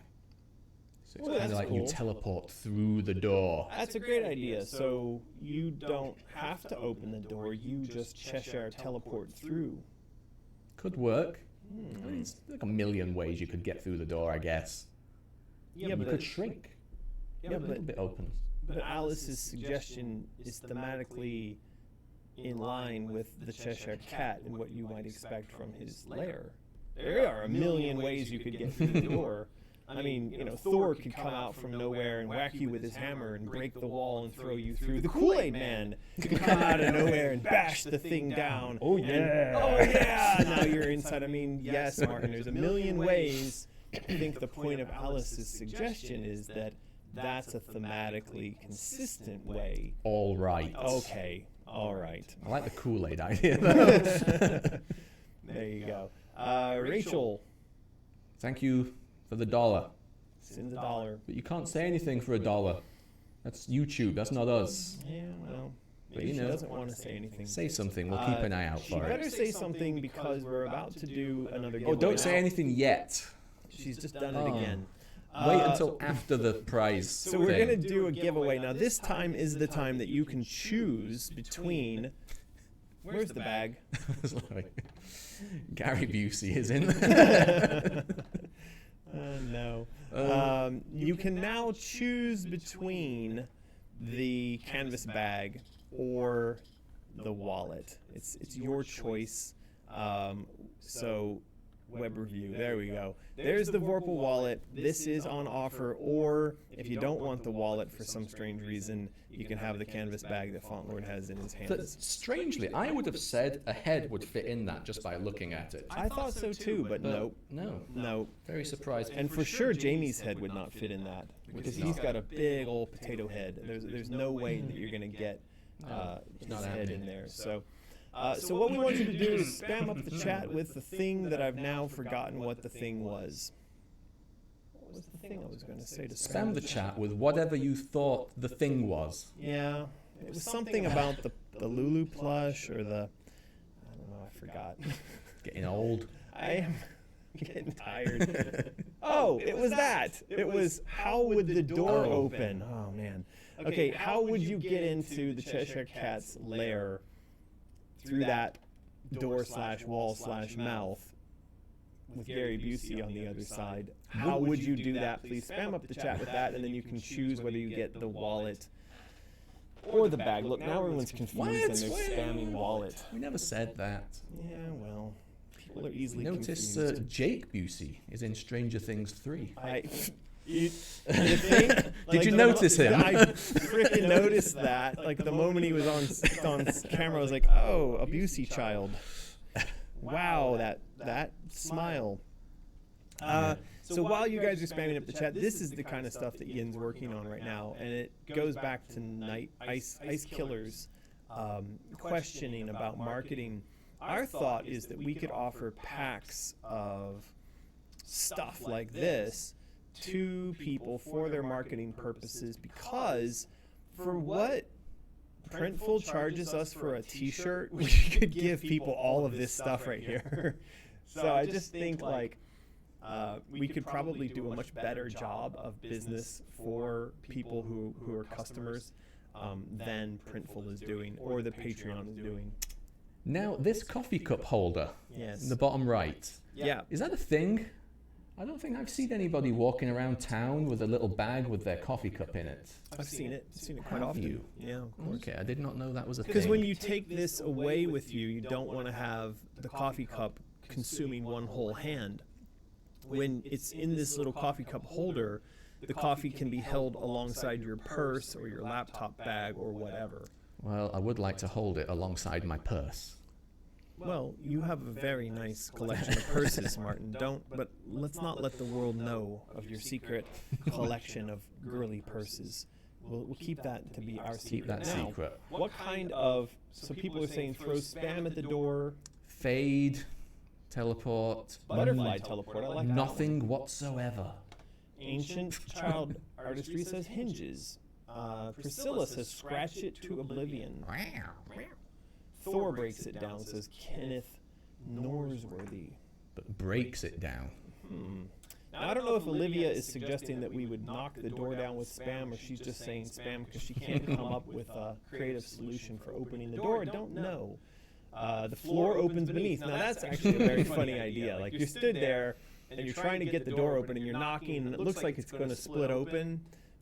So it's kind of like you teleport through the door. That's a great idea. So you don't have to open the door. You just Cheshire teleport through. Could work. I mean, it's like a million ways you could get through the door, I guess. Yeah, you could shrink. Yeah, a little bit opens. But Alice's suggestion is thematically in line with the Cheshire Cat and what you might expect from his lair. There are a million ways you could get through the door. I mean, you know, Thor could come out from nowhere and whack you with his hammer and break the wall and throw you through. The Kool-Aid Man could come out of nowhere and bash the thing down. Oh, yeah. Oh, yeah. Now you're inside. I mean, yes, Martin, there's a million ways. I think the point of Alice's suggestion is that that's a thematically consistent way. All right. Okay. All right. I like the Kool-Aid idea, though. There you go. Rachel. Thank you for the $1. Send $1. But you can't say anything for $1. That's YouTube. That's not us. Yeah, well, But maybe you she know, doesn't want to say anything. say something. We'll keep an eye out She for better it. say something because we're about to do another giveaway. Oh, don't say anything yet. She's just done it again. Wait until after the prize. So we're going to do a giveaway. Now, this time is the time that you can choose between... Where's the bag? Gary Busey is in. No. You can now choose between the canvas bag or the wallet. It's your choice. So web review. There we go. There's the Vorpal wallet. This is on offer, or if you don't want the wallet for some strange reason, you can have the canvas bag that Fauntlord has in his hands. Strangely, I would have said a head would fit in that just by looking at it. I thought so too, but nope. No. Very surprised. And for sure, Jamie's head would not fit in that because he's got a big old potato head. There's no way that you're going to get his head in there. So what we want you to do is spam up the chat with the thing that I've now forgotten what the thing was. What was the thing I was going to say to Spam the chat with whatever you thought the thing was. Yeah, it was something about the Lulu plush or the... I don't know, I forgot. Getting old. I am getting tired. Oh, it was that. It was how would the door open? Oh, man. Okay, how would you get into the Cheshire Cat's lair through that door/wall/mouth with Gary Busey on the other side. How would you do that? Please spam up the chat with that, and then you can choose whether you get the wallet or the bag. Look, now everyone's confused and they're spamming wallet. We never said that. Yeah, well, people are easily Notice confused. Jake Busey is in Stranger Things 3. You think? Did you notice him? I freaking noticed that. Like the moment he was on camera, I was like, oh, a Busey child. Wow, that smile. So while you guys are spamming up the chat, this is the kind of stuff that Yin's working on right now, and it goes back to Ice Killer's questioning about marketing. Our thought is that we could offer packs of stuff like this to people for their marketing purposes, because for what Printful charges us for a t-shirt, we could give people all of this stuff right here. So I just think like we could probably do a much better job of business for people who are customers than Printful is doing or the Patreon is doing. Now, this coffee cup holder in the bottom right. Yeah. Is that a thing? I don't think I've seen anybody walking around town with a little bag with their coffee cup in it. I've seen it. I've seen it quite often. You? Yeah, of course. Okay, I did not know that was a thing. Because when you take this away with you, you don't want to have the coffee cup consuming one whole hand. When it's in this little coffee cup holder, the coffee can be held alongside your purse or your laptop bag or whatever. Well, I would like to hold it alongside my purse. Well, you have a very nice collection of purses, Martin. But let's not let the world know of your secret collection of girly purses. We'll keep that to be our secret. Keep that now, secret. What kind of, so people are saying throw spam at the door. Fade, teleport. Butterfly teleport, I like that Nothing one. whatsoever. Ancient child artistry says hinges. Priscilla says scratch it to oblivion. Thor breaks it down, says Kenneth Norsworthy. But breaks it down. Now, I don't know if Olivia is suggesting that we would knock the door down with spam, or she's just saying spam because she can't come up with a creative solution for opening the door. I don't know. The floor opens beneath. Now, that's actually a very funny idea. Like, you stood there, and you're trying to get the door open, and you're knocking, and it looks like it's going to split open.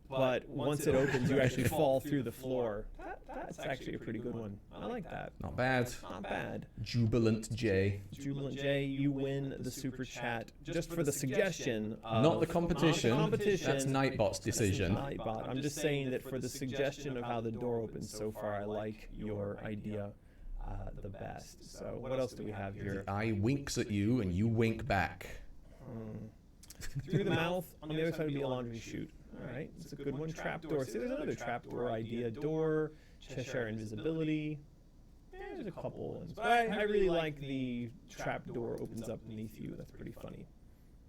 But once it opens, you actually fall through the floor. That's actually a pretty good one. I like that. Not bad. Not bad. Jubilant J. Jubilant J, you win the super chat just for the suggestion. Not the competition. Not the competition. That's Nightbot's decision. Nightbot. I'm just saying that for the suggestion of how the door opens so far, I like your idea the best. So what else do we have here? The eye winks at you and you wink back. Through the mouth. On the other side would be a laundry chute. All right, it's a good one. Trapdoor. See, there's another trapdoor idea. Door, Cheshire invisibility. There's a couple ones. But I really like the trapdoor opens up beneath you. That's pretty funny.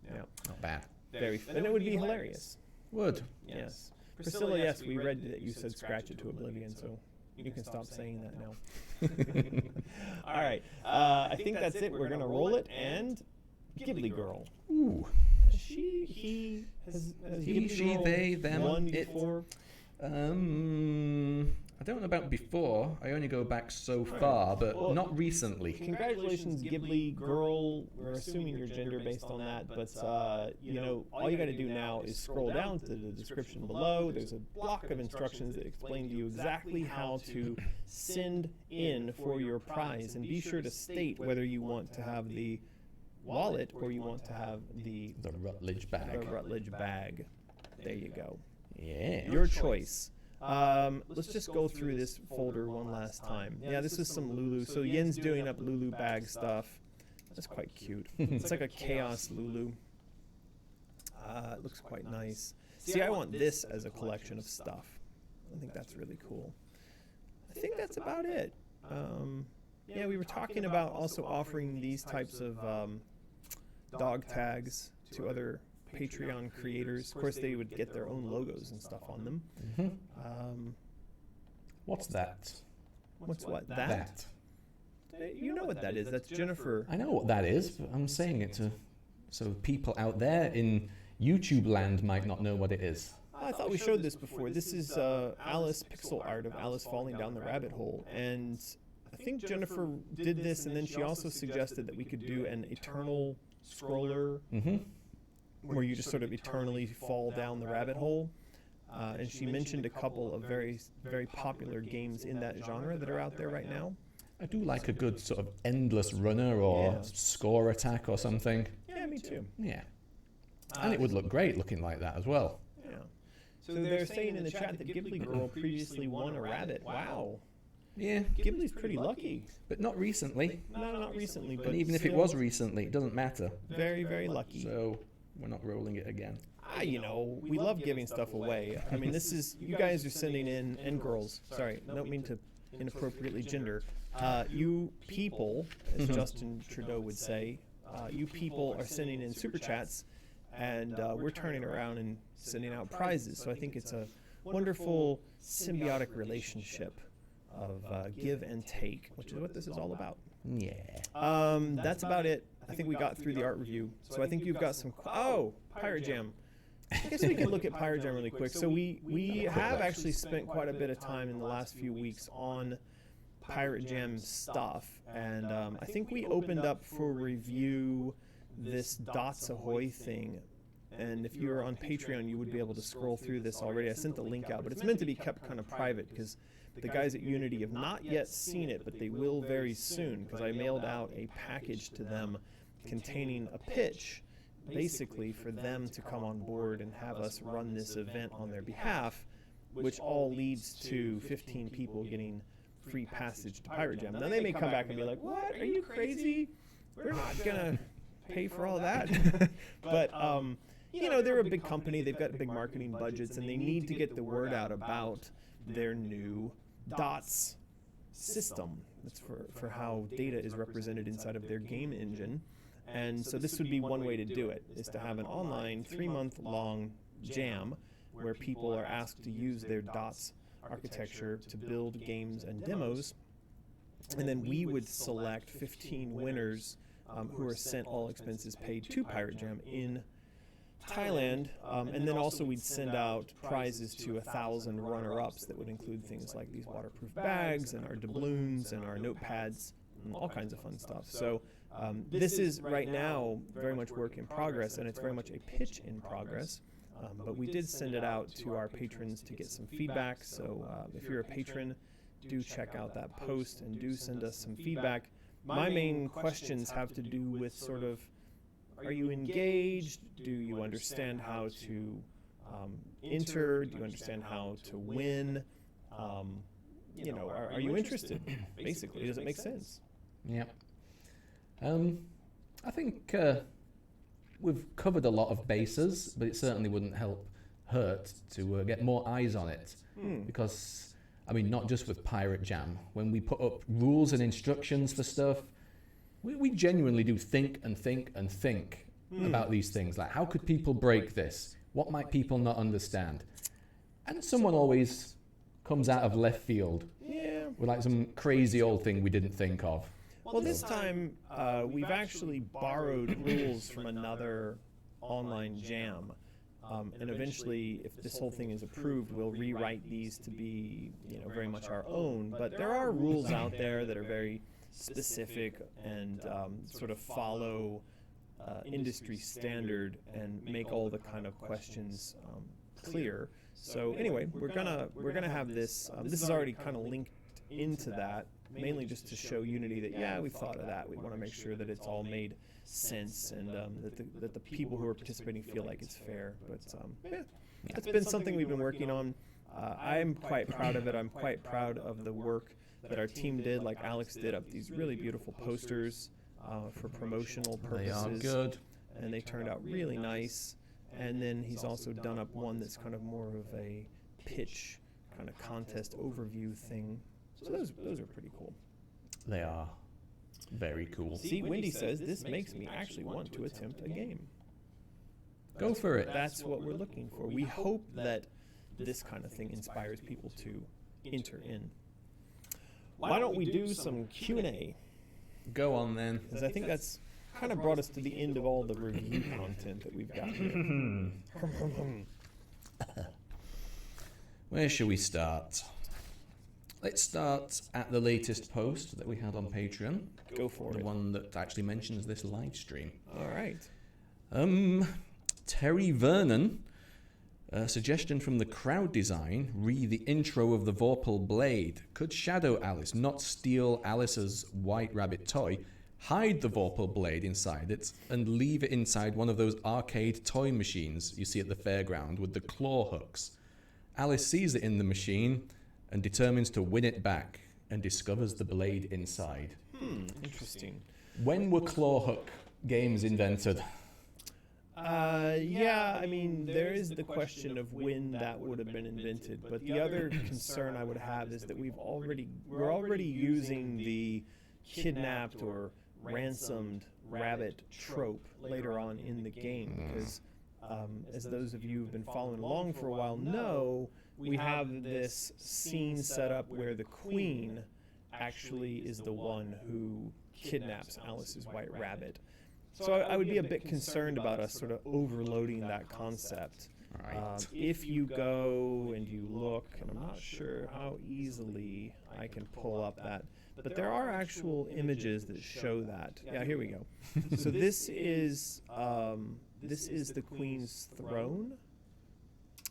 Yeah. Not bad. Very. And it would be hilarious. Would. Yes. Priscilla, yes, we read that you said scratch it to oblivion, so you can stop saying that now. All right. I think that's it. We're going to roll it. And Ghibli Girl. Ooh. He, has He, she, they, them, won it. before? I don't know about before. I only go back so far, but Well, not recently. Congratulations, Ghibli Girl. We're assuming your gender based on that, but you know, all you got to do now is scroll down to the description below. There's a block of instructions that explain to you exactly how to send in for your prize, and be sure to state whether you want to have the wallet or you want to have the Rutledge bag. Rutledge bag. There you go. Yeah. Your choice. Let's just go through this folder one last time. Yeah, this is some Lulu. So Yin's doing up Lulu bag stuff. That's quite cute. It's like a chaos Lulu. It looks quite nice. See, I want this as a collection of stuff. I think that's really cool. I think that's about it. Yeah, we were talking about also offering these types of dog tags to other Patreon creators. Of course, they would get their own logos and stuff on them. What's that? What's what? That? You know what that is. That's Jennifer. I know what that is, but I'm saying it so people out there in YouTube land might not know what it is. I thought we showed this before. This is Alice pixel art of Alice falling down the rabbit hole. And I think Jennifer did this, and then she also suggested that we could do an eternal scroller where you just sort of eternally fall down the rabbit hole. And she mentioned a couple of very, very popular games in that genre that are out there right now. I do like a good sort of endless runner or score attack or something. Yeah, me too. Yeah. And it would look great looking like that as well. Yeah. So they're saying in the chat that Ghibli Girl previously won a rabbit. Wow. Yeah. Ghibli's pretty lucky. But not recently. No, not recently. But And even if it was recently, it doesn't matter. very, very lucky. So we're not rolling it again. We love giving stuff away. I mean, this is, you guys are sending in, and girls, sorry, I don't mean to inappropriately gender. You people, as Justin Trudeau would say, you people are sending in super chats, and we're turning around and sending out prizes. So I think it's a wonderful symbiotic relationship of give and take, which is what this is all about. Yeah. That's about it. I think we got through the art review. So I think you've got some... Oh, Pirate Jam. I guess we can look at Pirate Jam really quick. So we have actually spent quite a bit of time in the last few weeks on Pirate Jam stuff. And I think we opened up for review this Dots Ahoy thing. And if you're on Patreon, you would be able to scroll through this already. I sent the link out, but it's meant to be kept kind of private because the guys at Unity have not yet seen it, but they will very soon because I mailed out a package to them containing a pitch basically for them to come on board and have us run this event on their behalf, which all leads to 15 people getting free passage to Pirate Jam. Now they may come back and be like, what, are you crazy? We're not gonna pay for all that. But they're a big company, they've got big marketing budgets, and they need to get the word out about their new dots system. That's for how data is represented inside of their game engine. And so this would be one way to do it, is to have an online 3-month-long jam where people are asked to use their dots architecture to build games and demos. And then we would select 15 winners who are sent all expenses paid to Pirate Jam in Thailand. And then also we'd send out prizes to 1,000 runner-ups that would include things like these waterproof bags and our doubloons and our notepads and all kinds of fun stuff. So this is right now very much work in progress, and it's very much a pitch in progress. But we did send it out to our patrons to get some feedback. So if you're a patron, do check out that post and do send us some feedback. My main questions have to do with sort of, are you engaged? Do you understand how to enter? Do you understand how to win? Are you interested? Basically, does it make sense? Yeah. I think we've covered a lot of bases, but it certainly wouldn't hurt to get more eyes on it. Because, I mean, not just with Pirate Jam. When we put up rules and instructions for stuff, we genuinely do think and think and think about these things. Like, how could people break this? What might people not understand? And someone always comes out of left field with like some crazy old thing we didn't think of. Well, this time we've actually borrowed rules from another online jam. And eventually, if this whole thing is approved, we'll rewrite these to be, very much our own. But there are rules out there that are very specific and sort of follow industry standard and make all the kind of questions clear. So anyway, we're gonna have this. This is already kind of linked into that, mainly just to show Unity that we've thought of that. We want to make sure that it's all made sense and that the people who are participating feel like it's fair. But it's been something we've been working on. I'm quite proud of it. I'm quite proud of the work that our team did. Like Alex did up these really beautiful posters for promotional purposes. They are good. And they turned out really nice. And then he's also done up one that's kind of more of a pitch kind of contest overview thing. So those are pretty cool. They are very cool. See, Wendy says this makes me actually want to attempt a game. Go for it. That's what we're looking for. We hope that this kind of thing inspires people to enter in. Why don't we do some Q&A? Go on then. Because I think that's kind of brought us to the end of all the review content that we've got here. Where should we start? let's start at the latest post that we had on Patreon. Go for The it. one that actually mentions this live stream. All right. Terry Vernon, a suggestion from the crowd design, re the intro of the Vorpal Blade. Could Shadow Alice not steal Alice's White Rabbit toy, hide the Vorpal Blade inside it, and leave it inside one of those arcade toy machines you see at the fairground with the claw hooks? Alice sees it in the machine and determines to win it back and discovers the blade inside. Interesting. When were claw hook games invented? Yeah, I mean, there is the question of when that would have been invented, but the other concern I would have is that we're already using the kidnapped or ransomed rabbit trope later on in the game, because as those of you who've been following along for a while know, we have this scene set up where the queen actually is the one who kidnaps Alice's white rabbit. So I would be a bit concerned about us sort of overloading that concept. Right. If you go and you look, and I'm not sure how easily I can pull up that, but there are actual images that show that. Yeah, here we go. So this is the Queen's throne,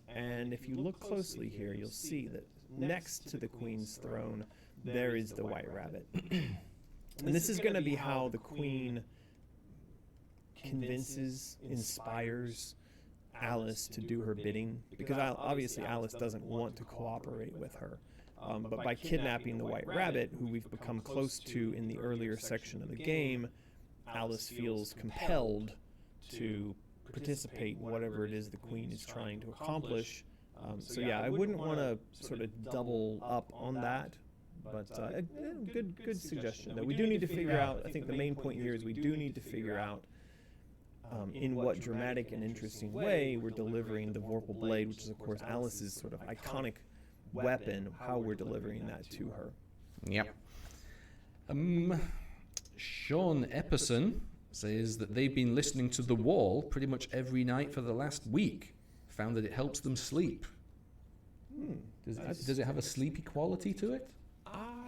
and if you look closely here, you'll see that next to the Queen's throne, there is the White Rabbit. And this is going to be how the Queen convinces, inspires Alice to do her bidding, because obviously Alice doesn't want to cooperate with her. But by kidnapping the White Rabbit, who we've become close to in the earlier section of the game, Alice feels compelled to participate in whatever it is the Queen is trying to accomplish. So yeah, I wouldn't want to sort of double up on that. But good suggestion. Though we do need to figure out, I think the main point here is we do need to figure out in what dramatic and interesting way we're delivering the Vorpal Blade, which is, of course, Alice's sort of iconic weapon, how we're delivering that to her. Yep. Sean Epperson says that they've been listening to The Wall pretty much every night for the last week. Found that it helps them sleep. Does it have a sleepy quality to it?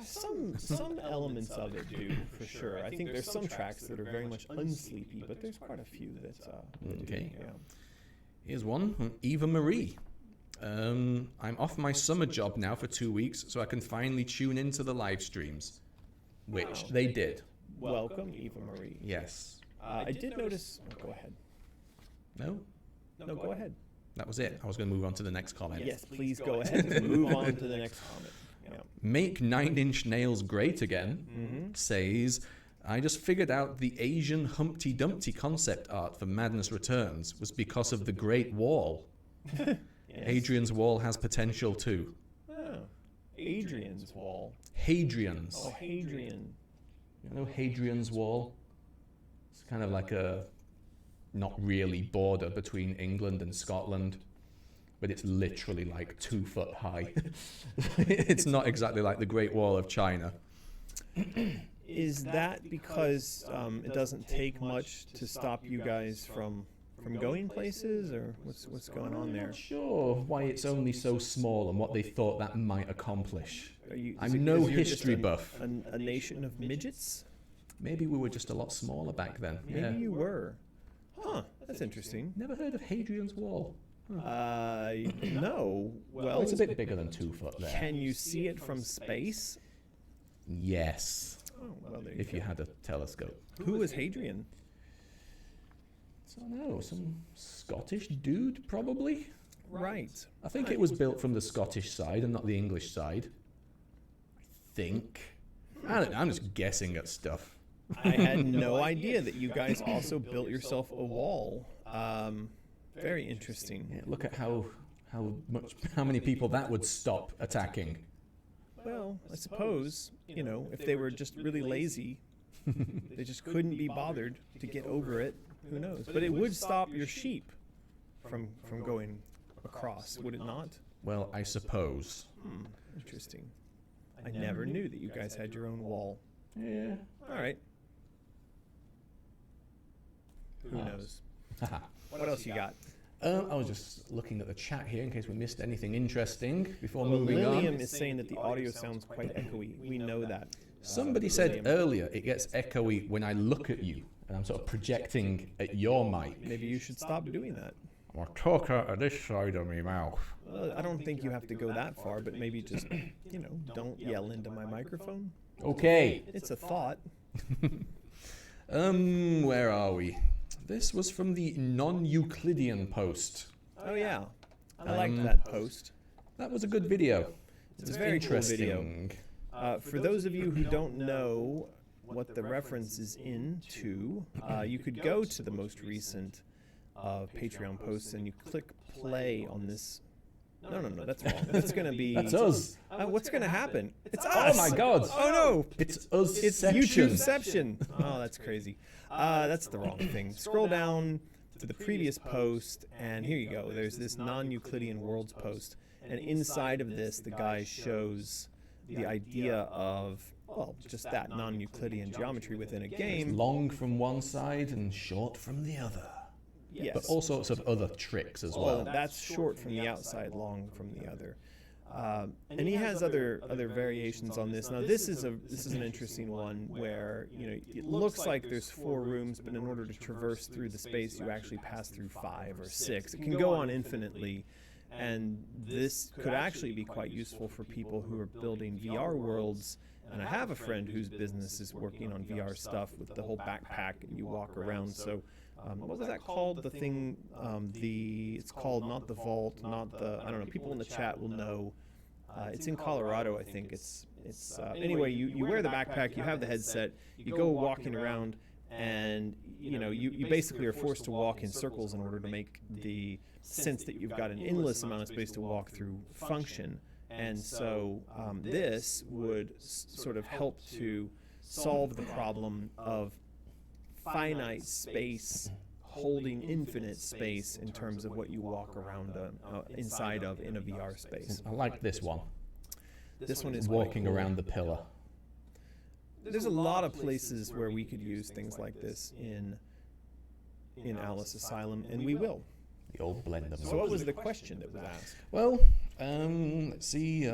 Some elements of it do, for sure. I think there's some tracks that are very much unsleepy, but there's quite a few that Okay. do. Yeah. Here's one from Eva Marie. I'm off my summer job now for 2 weeks, so I can finally tune into the live streams, which they did. Welcome, Eva Marie. Yes. I did notice. Oh, go ahead. No? No, go ahead. That was it. I was going to move on to the next comment. Yes, please go ahead and move on to the next comment. Yeah. Make 9 Inch Nails Great Again says, I just figured out the Asian Humpty Dumpty concept art for Madness Returns was because of the Great Wall. Yes. Hadrian's Wall has potential too. Oh, Adrian's Wall. Hadrian's. Oh, Hadrian. You know Hadrian's Wall? It's kind of like a not really border between England and Scotland, but it's literally like 2 foot high. It's not exactly like the Great Wall of China. Is that because it doesn't take much to stop you guys from going places, or what's going on I'm there? not sure why it's only so small and what they thought that might accomplish. I'm no history buff. A nation of midgets? Maybe we were just a lot smaller back then. Maybe you were. Huh, that's interesting. Never heard of Hadrian's Wall. No. Well, It's a bit bigger than 2 foot there. can you see it from space? Yes, Oh, well, there you if go. you had a telescope. Who was Hadrian? I don't know, some Scottish dude, probably? Right. I think it was built from the Scottish side and not the English side. I think. I don't know, I'm just guessing at stuff. I had no idea that you guys also built yourself a wall. Very interesting. Yeah, look at how many people that would stop attacking. Well, I suppose, if they were just really lazy, they just couldn't be bothered to get over it. Who knows? But it would stop your sheep from going across, would it not? Well, I suppose. Interesting. I never knew that you guys had your own wall. Yeah. All right. Who knows? What else you got? I was just looking at the chat here in case we missed anything interesting before Well, moving on. Lilium is saying that the audio sounds quite echoey. We know that. Somebody said earlier it gets echoey when I look at you, and I'm sort of projecting at your mic. Maybe you should stop doing that. I'm a talker at this side of my mouth. I don't think you have to go that far, but maybe just, don't yell into my microphone. Okay. It's a thought. Where are we? This was from the non-Euclidean post. Oh, yeah. I liked that post. That was a good video. It's a very cool video. For those of you who don't know what the reference is into, you could go to the most recent Patreon posts and you click play on this. No, that's wrong. That's going to be... That's us. What's going to happen? It's us. Oh my God. Oh no. It's us. It's YouTubeception. Oh, that's crazy. That's the wrong thing. Scroll down to the previous post, and here you go. There's this non-Euclidean worlds post, and inside of this, the guy shows the idea of, well, just that non-Euclidean geometry within a game. Long from one side and short from the other. Yes. But all sorts of other tricks as well. That's short from the outside, long from the other. And he has other variations on this. Now this is an interesting one where it looks like there's 4 rooms, but in order to traverse through the space, you actually pass through 5 or 6. It can go on infinitely, and this could actually be quite useful for people who are building VR worlds. And I have a friend whose business is working on VR stuff with the whole backpack, and you walk around. So. What was that called? The thing, it's called not the vault, not the, I don't know, people in the chat will know. It's in Colorado, I think. Anyway, you wear the backpack, you have the headset, you go walking around, and, you basically are forced to walk in circles in order to make the sense that you've got an endless amount of space to walk through function. And so this would sort of help to solve the problem of finite space holding infinite space in terms of what you walk around inside of in a VR space. I like this one. This one is walking around the pillar. There's a lot of places where we could use things like this in Alice Asylum, and we will. The old blender mode. So what was the question that was asked? Well, let's see.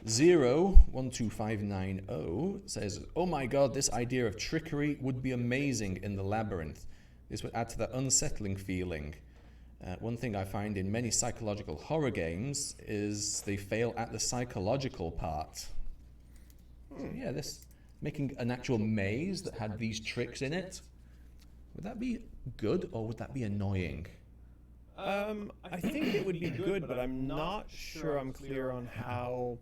012590 says, "Oh my God, this idea of trickery would be amazing in the labyrinth. This would add to that unsettling feeling. One thing I find in many psychological horror games is they fail at the psychological part." So yeah, this making an actual maze that had these tricks in it. Would that be good or would that be annoying? I think it would be good, but I'm not sure I'm clear on how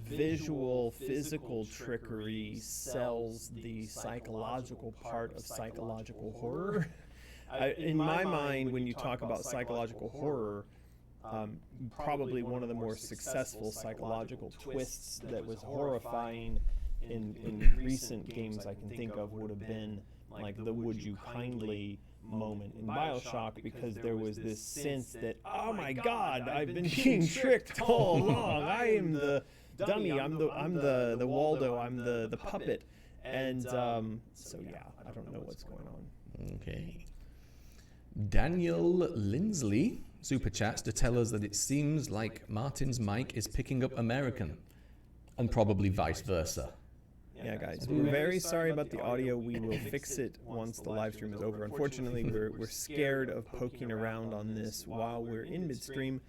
visual, physical trickery sells the psychological part of psychological horror. In my mind, when you talk about psychological horror, probably one of the more successful psychological twists that was horrifying in recent games I can think of would have been like the "would you kindly" moment in BioShock, because there was this sense that, oh my God, I've been being tricked all along. I am the dummy. I'm the Waldo. I'm the puppet. And so yeah, I don't know what's going on. Okay. Daniel Lindsley super chats to tell us that it seems like Martin's mic is picking up American, and probably vice versa. Yeah, guys, we're very sorry about the audio. We will fix it once the live stream is over. Unfortunately, we're scared of poking around on this while we're in midstream.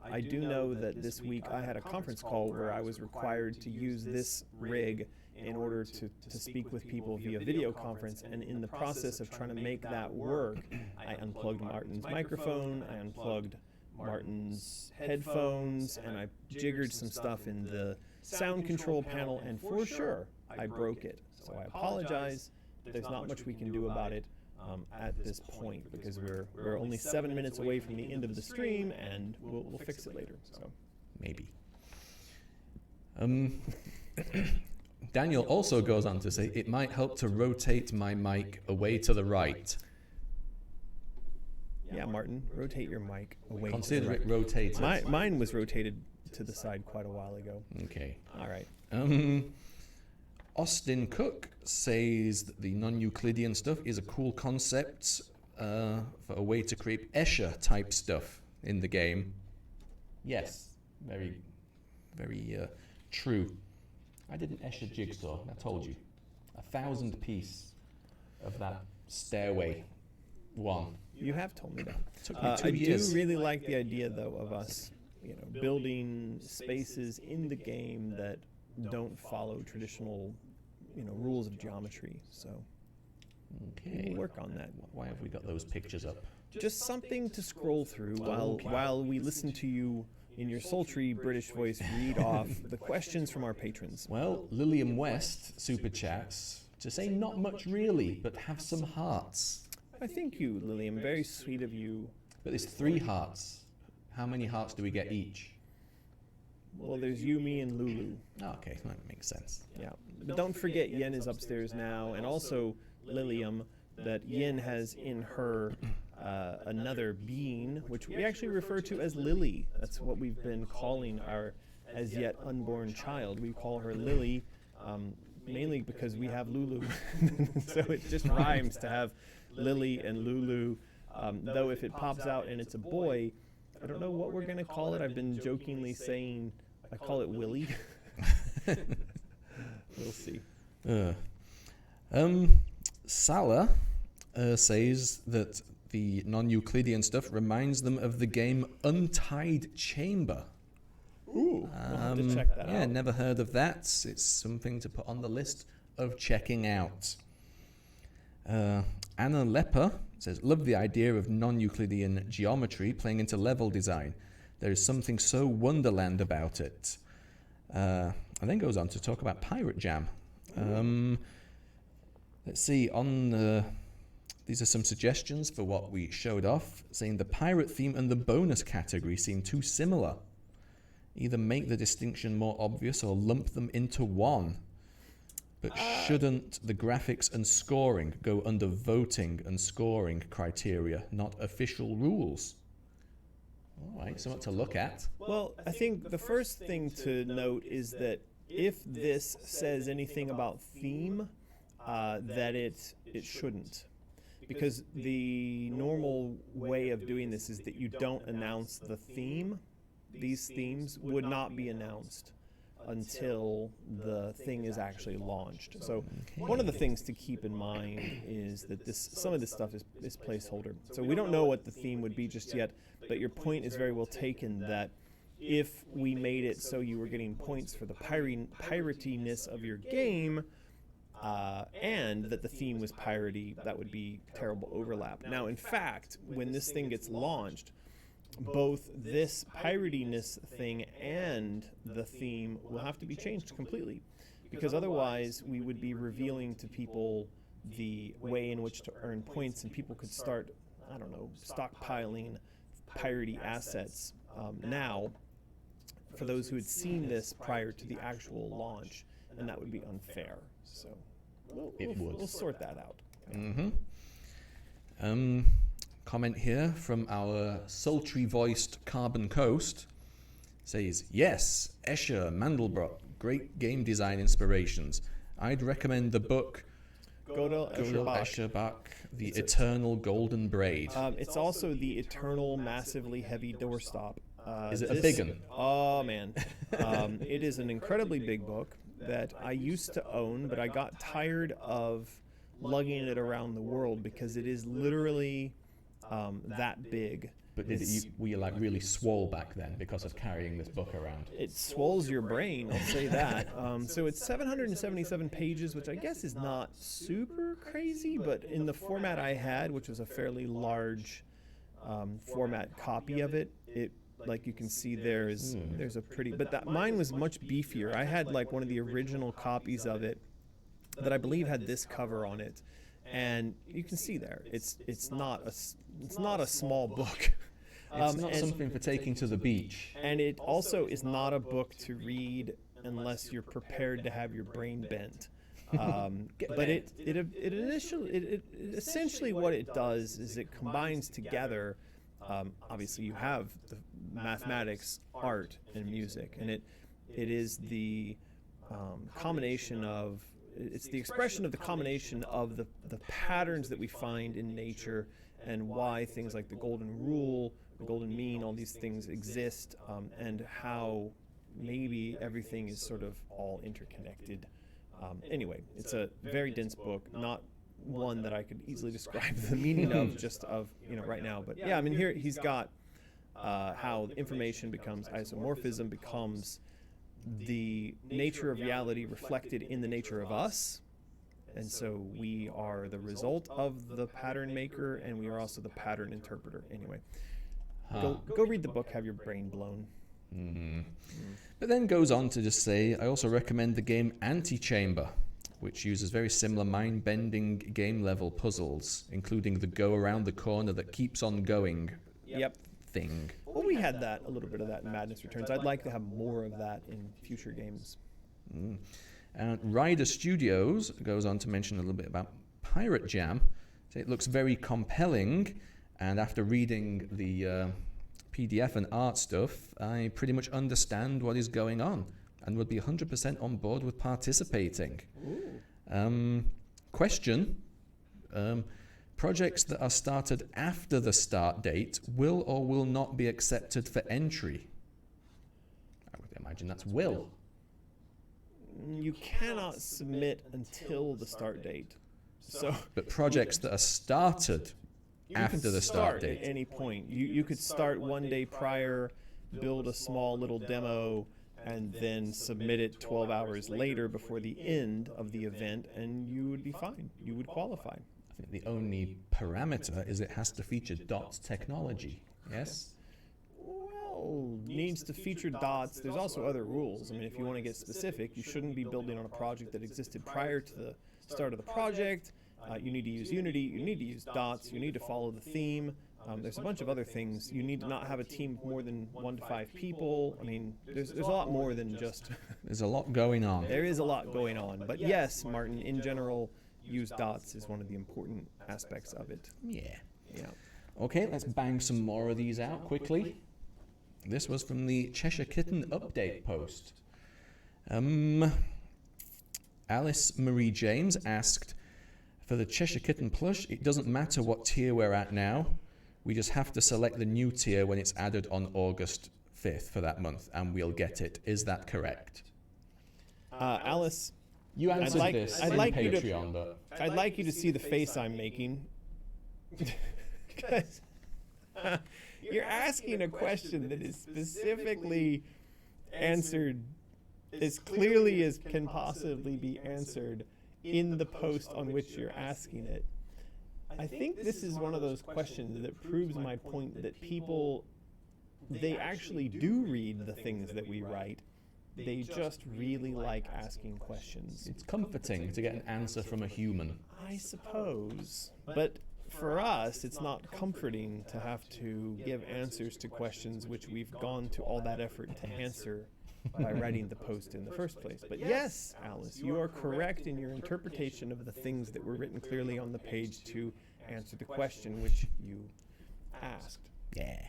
I do know that this week I had a conference call where I was required to use this rig in order to speak with people via video conference, and in the process of trying to make that work, I unplugged Martin's microphone, I unplugged Martin's headphones, and I jiggered some stuff in the sound control panel, and for sure I broke it. So I apologize. There's not much we can do about it at this point, because we're only 7 minutes away from the end of the stream, and we'll fix it later. So maybe. Daniel also goes on to say it might help to rotate my mic away to the right. Yeah, Martin, rotate your mic away. Consider to the right. it rotated. Mine was rotated to the side quite a while ago. Okay. All right. Austin Cook says that the non-Euclidean stuff is a cool concept. for a way to create Escher type stuff in the game. Yes, very, very true. I did an Escher jigsaw, I told you. 1,000 piece of that stairway one. You have told me that. Took me 2 I years. do really like the idea, though, of us, building spaces in the game that don't follow traditional, rules of geometry. So Okay. we'll work on that. Why have we got those pictures up? Just something to scroll through while we listen to you in your sultry British voice read off the questions from our patrons. Well, Lillian West super chats to say not much really, but have some hearts. I thank you, Lillian. Very sweet of you. But there's 3 hearts. How many hearts do we get each? Well, there's you, me, and Lulu. Oh, okay, that makes sense. Yeah. But don't forget, Yen is upstairs now, and also Lilium, that Yen has in her another being, which we actually refer to as Lily. That's what we've been calling our as yet unborn child. We call her Lily, mainly because we have Lulu. So it just rhymes to have Lily and Lulu. Though if it pops out and it's a boy, I don't know what we're going to call it. I've been jokingly saying I call it Willie. We'll see. Salah says that the non-Euclidean stuff reminds them of the game Untied Chamber. Ooh, we'll have to check that out. Yeah, never heard of that. It's something to put on the list of checking out. Anna Lepper says, love the idea of non-Euclidean geometry playing into level design. There is something so Wonderland about it. And then goes on to talk about Pirate Jam. Let's see, these are some suggestions for what we showed off, saying the pirate theme and the bonus category seem too similar. Either make the distinction more obvious or lump them into one. But shouldn't the graphics and scoring go under voting and scoring criteria, not official rules? All right, something to look at. Well, I think the first thing to note is that if this says anything about theme, that it shouldn't. Because the normal way of doing this is that you don't announce the theme. These themes would not be announced until the thing is actually launched. So one of the things to keep in mind is that some of this stuff is placeholder. So we don't know what the theme would be just yet, but your point is very well taken that if we made it so you were getting points for the piratiness of your game, and that the theme was piratey, that would be terrible overlap. Now, in fact, when this thing gets launched, both this piratiness thing and the theme will have to be changed completely, because otherwise we would be revealing to people the way in which to earn points, and people could start, I don't know, stockpiling piratey assets now for those who had seen this prior to the actual launch, and that would be unfair. So we'll sort that out. Comment here from our sultry-voiced Carbon Coast says, yes, Escher, Mandelbrot, great game design inspirations. I'd recommend the book Godel Escherbach, The Eternal Golden Braid. It's also the eternal, massively heavy doorstop. Is it a big one? Oh, man. It is an incredibly big book that I used to own, but I got tired of lugging it around the world because it is literally that big. But were you like really swole back then because of carrying this book around? It swells your brain, I'll say that. So it's 777 pages, which I guess is not super crazy, but in the format I had, which was a fairly large format copy of it, like you can see there's a pretty, but mine was much beefier. I had like one of the original copies of it that I believe had this cover on it, and you can see there it's not a small book. It's not something for taking to the beach. And it also is not a book to read unless you're prepared to have your brain bent. But it essentially what it does is it combines together. Obviously, you have the mathematics, art, and music, and it is the combination of it's the expression of the combination of the patterns that we find in nature and why things like the golden rule, the golden mean, all these things exist, and how maybe everything is sort of all interconnected. Anyway, it's a very dense book, not one that I could easily describe the meaning of just of, right now. But yeah, I mean, here he's got how information becomes isomorphism, becomes the nature of reality reflected in the nature of us. And so we are the result of the pattern maker, and we are also the pattern interpreter. Anyway, go read the book, have your brain blown. But then goes on to just say, I also recommend the game Antechamber, which uses very similar mind-bending game-level puzzles, including the go around the corner that keeps on going thing. Well, we had that, a little bit of that in Madness Returns. I'd like to have more of that in future games. And Ryder Studios goes on to mention a little bit about Pirate Jam. So it looks very compelling, and after reading the PDF and art stuff, I pretty much understand what is going on and would be 100% on board with participating. Question, projects that are started after the start date will or will not be accepted for entry? I would imagine that's will. You cannot submit until the start date. But projects that are started after the start date. At any point. You could start one day prior, build a small little demo, and then submit it 12 hours later before the end of the event, and you would be fine. You would qualify. I think the only parameter is it has to feature DOTS technology, yes? Well, needs to feature DOTS. There's also other rules. I mean, if you want to get specific, you shouldn't be building on a project that existed prior to the start of the project. You need to use Unity, you need to use DOTS, you need to follow the theme. There's a bunch of other things. You need to not have a team of more than 1 to 5 people. I mean, there's a lot more than just... There's a lot going on. There is a lot going on. But yes, Martin, in general, use DOTS is one of the important aspects of it. Yeah. Yeah. Okay, let's bang some more of these out quickly. This was from the Cheshire Kitten update post. Alice Marie James asked, for the Cheshire Kitten plush, it doesn't matter what tier we're at now. We just have to select the new tier when it's added on August 5th for that month, and we'll get it. Is that correct? Alice, you answered this on Patreon, but I'd like you to see the face I'm making. Because you're asking a question that is specifically answered as clearly as can possibly be answered in the post on which you're asking it. I think this is one of those questions that proves my point that people, they actually do read the things that we write. They just really like asking questions. It's comforting to get an answer from a human. I suppose. But for us, it's not comforting to have to give answers to questions which we've gone to all that effort to answer by writing the post in the first place. But yes, Alice, you are correct in your interpretation of the things that were written clearly on the page to answer the question which you asked. Yeah.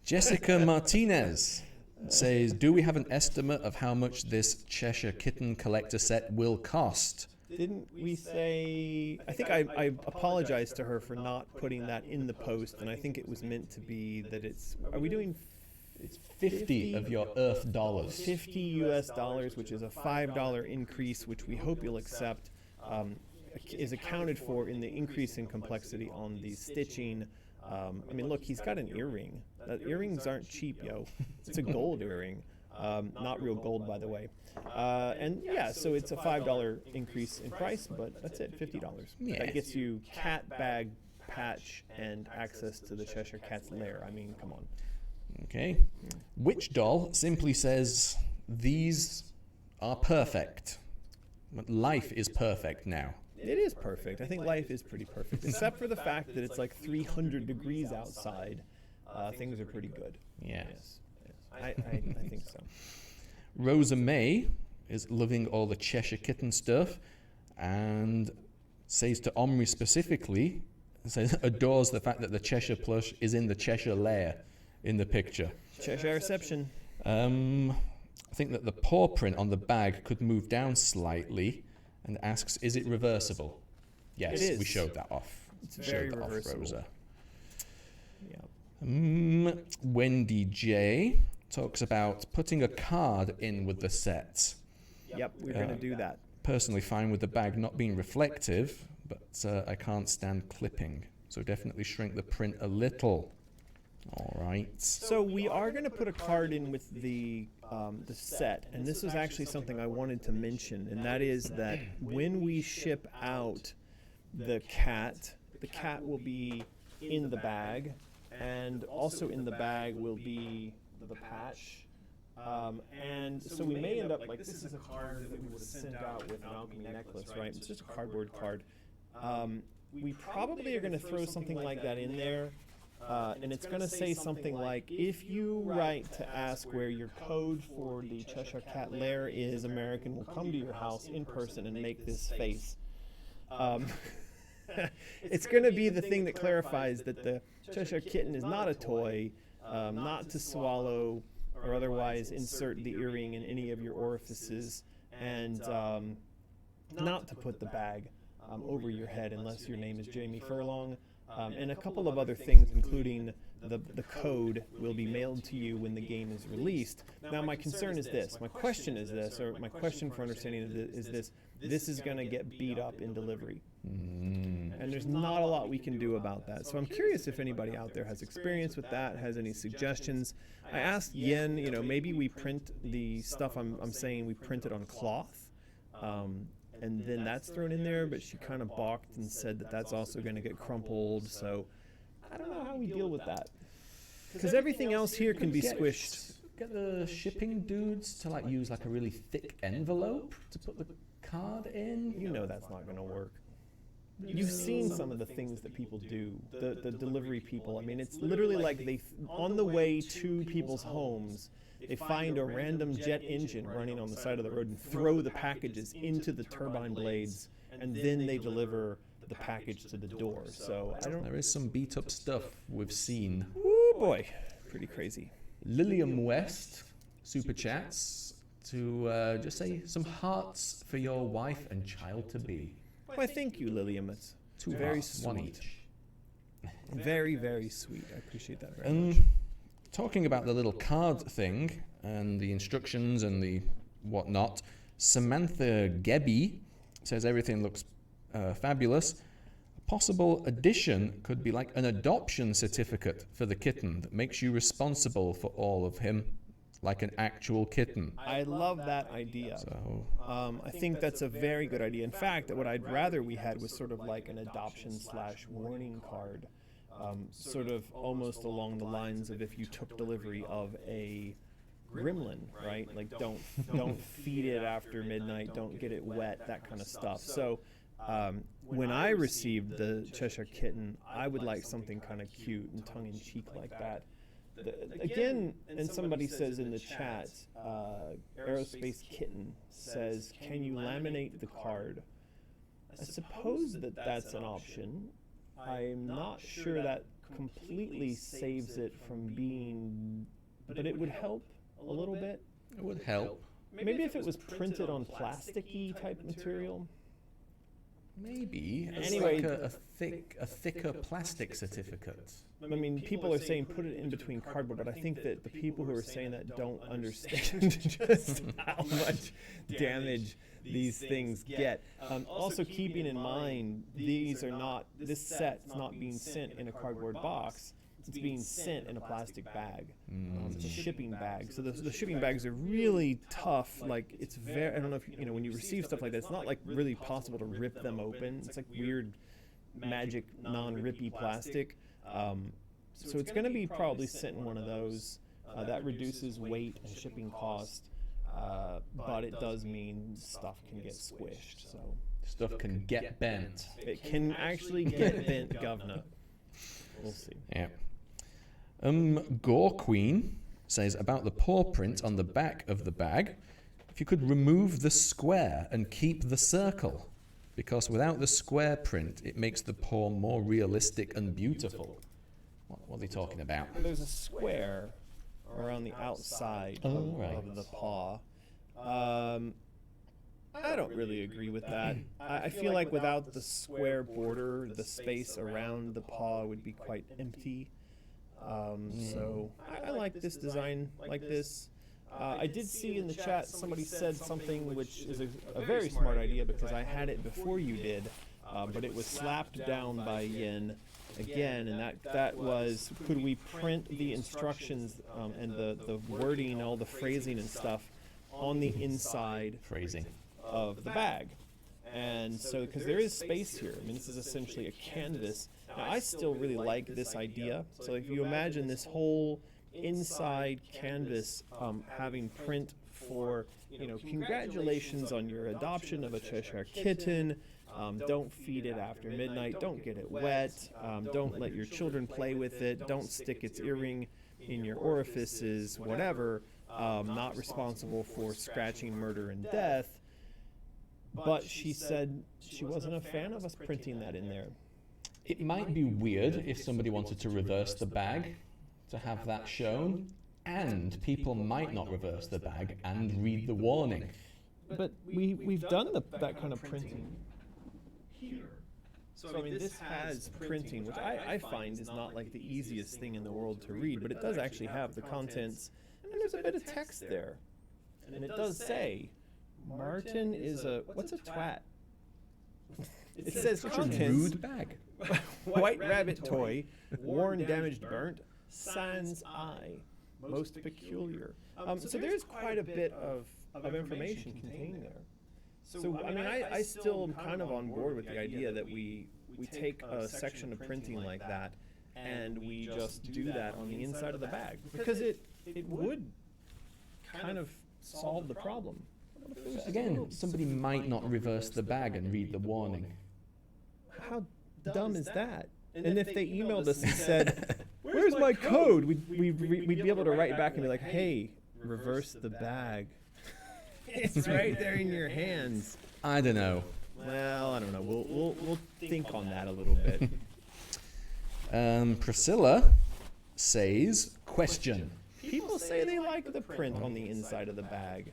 Jessica Martinez says, do we have an estimate of how much this Cheshire Kitten collector set will cost? Didn't we say... I think I apologized to her for not putting that in the post, and I think it was meant to be that it's... Are we doing... It's 50 of your Earth dollars. 50 US dollars, which is a $5 increase, which we hope you'll accept, is accounted for in the increase in complexity on the stitching. I mean, look, he's got an earring. Earrings aren't cheap, yo. It's a gold earring. Not real gold, by the way. And yeah, so it's a $5 increase in price, but that's it, $50. Yeah. That gets you cat bag, patch, and access to the Cheshire Cat's lair. I mean, come on. Okay. Witch Doll simply says, these are perfect. Life is perfect now. It is perfect. I think life is pretty perfect, except for the fact that it's like 300 degrees outside. Things are pretty good. Yeah. Yes. I think so. Rosa May is loving all the Cheshire Kitten stuff and says to Omri specifically, says, adores the fact that the Cheshire plush is in the Cheshire lair in the picture. Cheshire reception. I think that the paw print on the bag could move down slightly, and asks, is it reversible? Yes, It is. we showed that off. It's very Showed that off, reversible. Rosa. Yeah. Wendy J talks about putting a card in with the set. Yep, we're going to do that. Personally fine with the bag not being reflective, but I can't stand clipping. So definitely shrink the print a little. All right. So we are going to put a card in with the set, and this was actually something I wanted to mention, and that is that when we ship out the cat will be in the bag, and also in the bag will be the patch. And so we may end up, like, this is a card that we would have sent out with an alchemy necklace, right? It's just a cardboard card. We probably are going to throw something like that in there. And it's going to say something like, if you write to ask where your code for the Cheshire Cat lair is, American will come to your house in person and make this face. It's going to be the thing that clarifies that the Cheshire Kitten is not a toy, not to swallow or otherwise insert the earring in any of your orifices, and not to put the bag over your head unless your name is Jamie Furlong. And a couple of other things, including the code will be mailed to you when the game is released. Now, my concern is this. My question is this, or my question for understanding is this. This is going to get beat up in delivery. And there's not a lot we can do about that. So I'm curious if anybody out there has experience with that, has any suggestions. I asked Yen, maybe we print the stuff I'm saying we print it on cloth. And then that's thrown in there, but she kind of balked and said that that's also going to get crumpled. So I don't know how we deal with that. Because everything else here can be squished. Get the shipping dudes to use a really thick envelope to put the card in. That's not going to work. You've seen some of the things that people do, the delivery people. I mean, it's literally like on the way to people's homes, they find a random jet engine running on the side of the road and throw the packages into the turbine blades, and then they deliver the package to the door. So There is some beat up stuff we've seen. Oh boy, pretty crazy. Lillian West super chats to just say some hearts for your wife and child to be. Why, thank you, Lillian. That's Two very hearts, one sweet. each. Very, very sweet. I appreciate that very much. Talking about the little card thing and the instructions and the whatnot, Samantha Gebby says everything looks fabulous. A possible addition could be like an adoption certificate for the kitten that makes you responsible for all of him, like an actual kitten. I love that idea. So, I think that's a very good idea. In fact, what I'd rather we had was sort of like an adoption/warning card. Sort of almost along the lines of if you took delivery of a gremlin, right? Like don't feed it after midnight, don't get it wet, that kind of stuff. So when I received the Cheshire Kitten, I would like something kind of cute and tongue-in-cheek like that. Again, and somebody says in the chat, Aerospace Kitten says, can you laminate the card? I suppose that's an option. I'm not sure that completely saves it from being, but it would help a little bit. it would help. Maybe if it was printed on plasticky type material. Maybe. It's Anyway, like a thicker plastic certificate. I mean, people are saying put it in between cardboard, but I think that the people who are saying that don't understand just how much damage these things get. Also, keeping in mind, this set's not being sent in a cardboard box. It's being sent in a plastic bag. It's a shipping bag. So the shipping bags are really tough. Like, it's very, I don't know if, when you receive stuff like that, it's not like really possible to rip them open. It's like weird magic non-rippy plastic. So it's going to be probably sent in one of those. That reduces weight and shipping cost. But it does mean stuff can get squished. So Stuff can get bent. it can actually get bent, governor. We'll see. Yeah. Gore Queen says about the paw print on the back of the bag, if you could remove the square and keep the circle, because without the square print, it makes the paw more realistic and beautiful. What are they talking about? There's a square around the outside of the paw. I don't really agree with that. I feel like without the square border, the space around the paw would be quite empty. So I like this design like this. I did see in the chat somebody said something which is a very smart idea because I had it before you did, but it was slapped down by Yin again, and that was, could we print the instructions and the wording, all the phrasing and stuff on the inside Phrasing. of the bag? And so, because there is space here, I mean, this is essentially a canvas. Now, I still really like this idea. So if you imagine this whole inside canvas having print for, congratulations on your adoption of a Cheshire Kitten. Don't feed it after midnight. Don't get it wet. Don't let your children play with it. Don't stick its earring in your orifices, whatever. Not responsible for scratching, murder, and death. But she said she wasn't a fan of us printing that in there. It might be weird if somebody wanted to reverse the bag to have that shown, and people might not reverse the bag and read the warning. But we've done that kind of printing here. So I mean, this has printing, which I find is not like the easiest thing in the world to read, but it does actually have the contents, and there's a bit of text there. And it does say, Martin is what's a twat? It says Such a contents, rude bag. white rabbit toy, worn, damaged, burnt, sans eye, most peculiar. So there's quite a bit of information contained there. So I mean, I still am kind of on board with the idea that we take a section of printing like that and we just do that on the inside of the bag, because it would kind of solve the problem. Again, somebody might not reverse the bag and read the warning. How dumb is that? And if they emailed us and said, "Where's my code?" we'd be able to write back and be like, "Hey, reverse the bag. It's right there in your hands." I don't know. Well, I don't know. We'll think on that a little bit. Priscilla says, question. People say they like the print on the inside of the bag.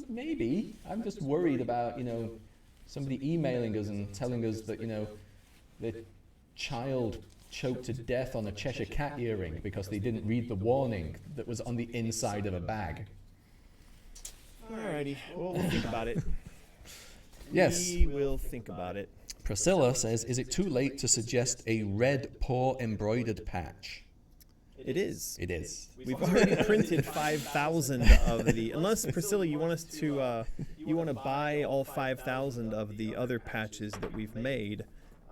Maybe. I'm just worried about, somebody emailing us and telling us that, the child choked to death on a Cheshire Cat earring because they didn't read the warning that was on the inside of a bag. Alrighty, well, we'll think about it. Yes. We will think about it. Priscilla says, is it too late to suggest a red paw embroidered patch? It is. It is. We've already printed 5,000 of the. Unless Priscilla, you want us to, you want to buy all 5,000 of the other patches that we've made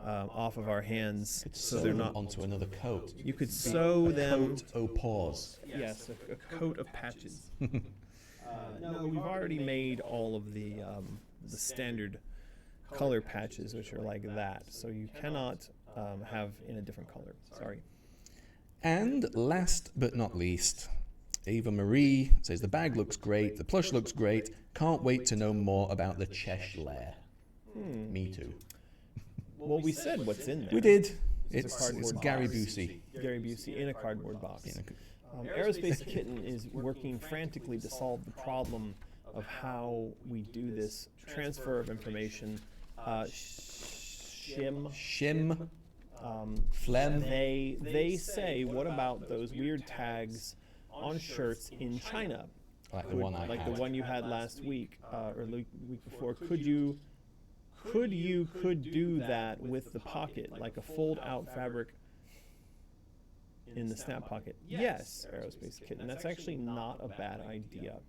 off of our hands, so they're not onto another coat. You could sew them. Coat o' paws. Yes, a coat of patches. No, we've already made all of the standard color patches, which are like that. So you cannot have in a different color. Sorry. And last but not least, Ava Marie says, the bag looks great, the plush looks great, can't wait to know more about the Cheshire. Me too. Well, we said what's in there. We did. It's a cardboard box. Gary Busey. Gary Busey in a cardboard box. Aerospace Kitten is working frantically to solve the problem of how we do this transfer of information. Shim. Phlegm. They say, what about those weird tags on shirts in China? Like the one I had. The one you had last week or the week before. Could you do that with the pocket, like a fold-out fabric in the snap pocket? Yes, Aerospace Kitten. That's actually not a bad idea.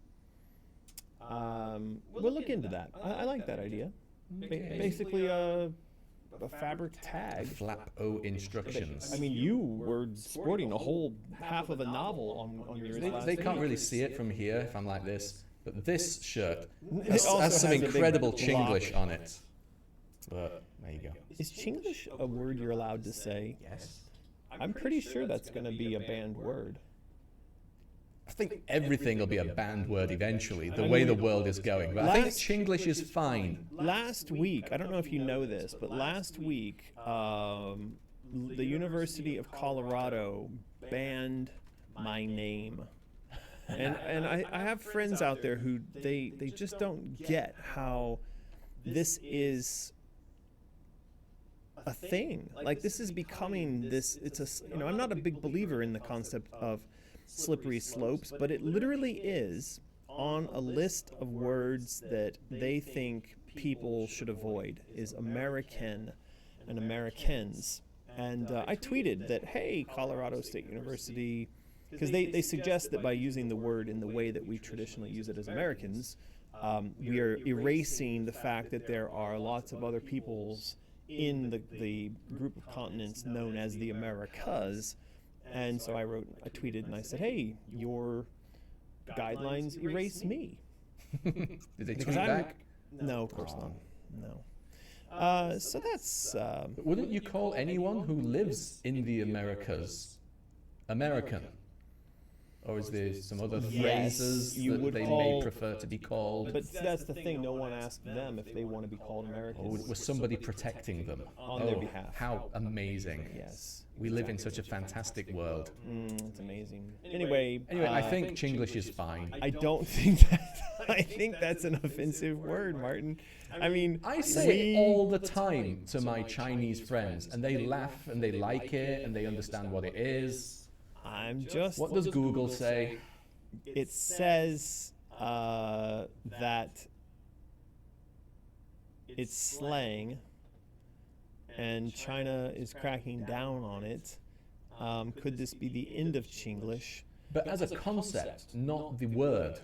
We'll look into that. I like that idea. Basically, a fabric tag. Flap O instructions. I mean, you were sporting a whole half of a novel on yours last They week. can't really see it from here if I'm like this, but this shirt It also has some has a big incredible block. Chinglish on it. But there you go. Is Chinglish a word you're allowed to say? Yes. I'm pretty sure that's going to be a banned word. I think everything will be a banned word eventually, the way the world is going. But I think Chinglish is fine. Last week, I don't know if you know this, but last week, the University of Colorado banned my name. And I have friends out there who they just don't get how this is a thing. Like, this is becoming this. It's a, I'm not a big believer in the concept of slippery slopes, but it literally is on a list of words that they think people should avoid is American and Americans. And I tweeted that, hey, Colorado State University, because they suggest that by using the word in the way that we traditionally use it as Americans, we are erasing the fact that there are lots of other peoples in the group of continents known as the Americas. And so I tweeted and I said, hey, your guidelines erase me. Did they tweet back? No, of course not. No. So that's... Wouldn't you call anyone who lives in the Americas American? Or is there some other phrases that they may prefer to be called? But that's the thing, no one asked them if they want to be called Americans. Or was somebody protecting them? On their behalf. How amazing. Yes. We live in such a fantastic world. It's amazing. Anyway, I think Chinglish is fine. I don't think that... I think that's an offensive word, Martin. I mean... I say it all the time to my Chinese friends, and they laugh, and they like it, and they understand what it is. I'm just... What does Google say? It says that it's slang, and China is cracking down on it. Could this be the end of Chinglish? But as a concept, not the word.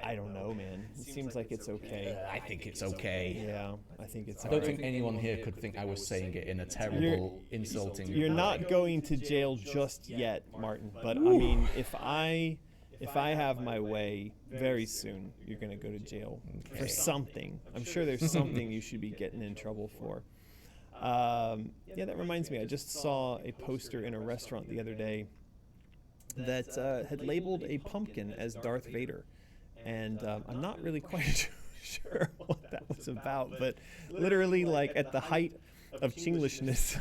I don't know, man. It seems like it's okay. I think it's okay. Yeah, I think it's I don't think anyone here could think I was saying it in a terrible, insulting way. You're not going to jail just yet, Martin. But I mean, if I have my way, very soon you're going to go to jail for something. I'm sure there's something you should be getting in trouble for. Yeah, that reminds me. I just saw a poster in a restaurant the other day that had labeled a pumpkin as Darth Vader. And I'm not really quite sure what that was about, but literally, like, at the height of Chinglishness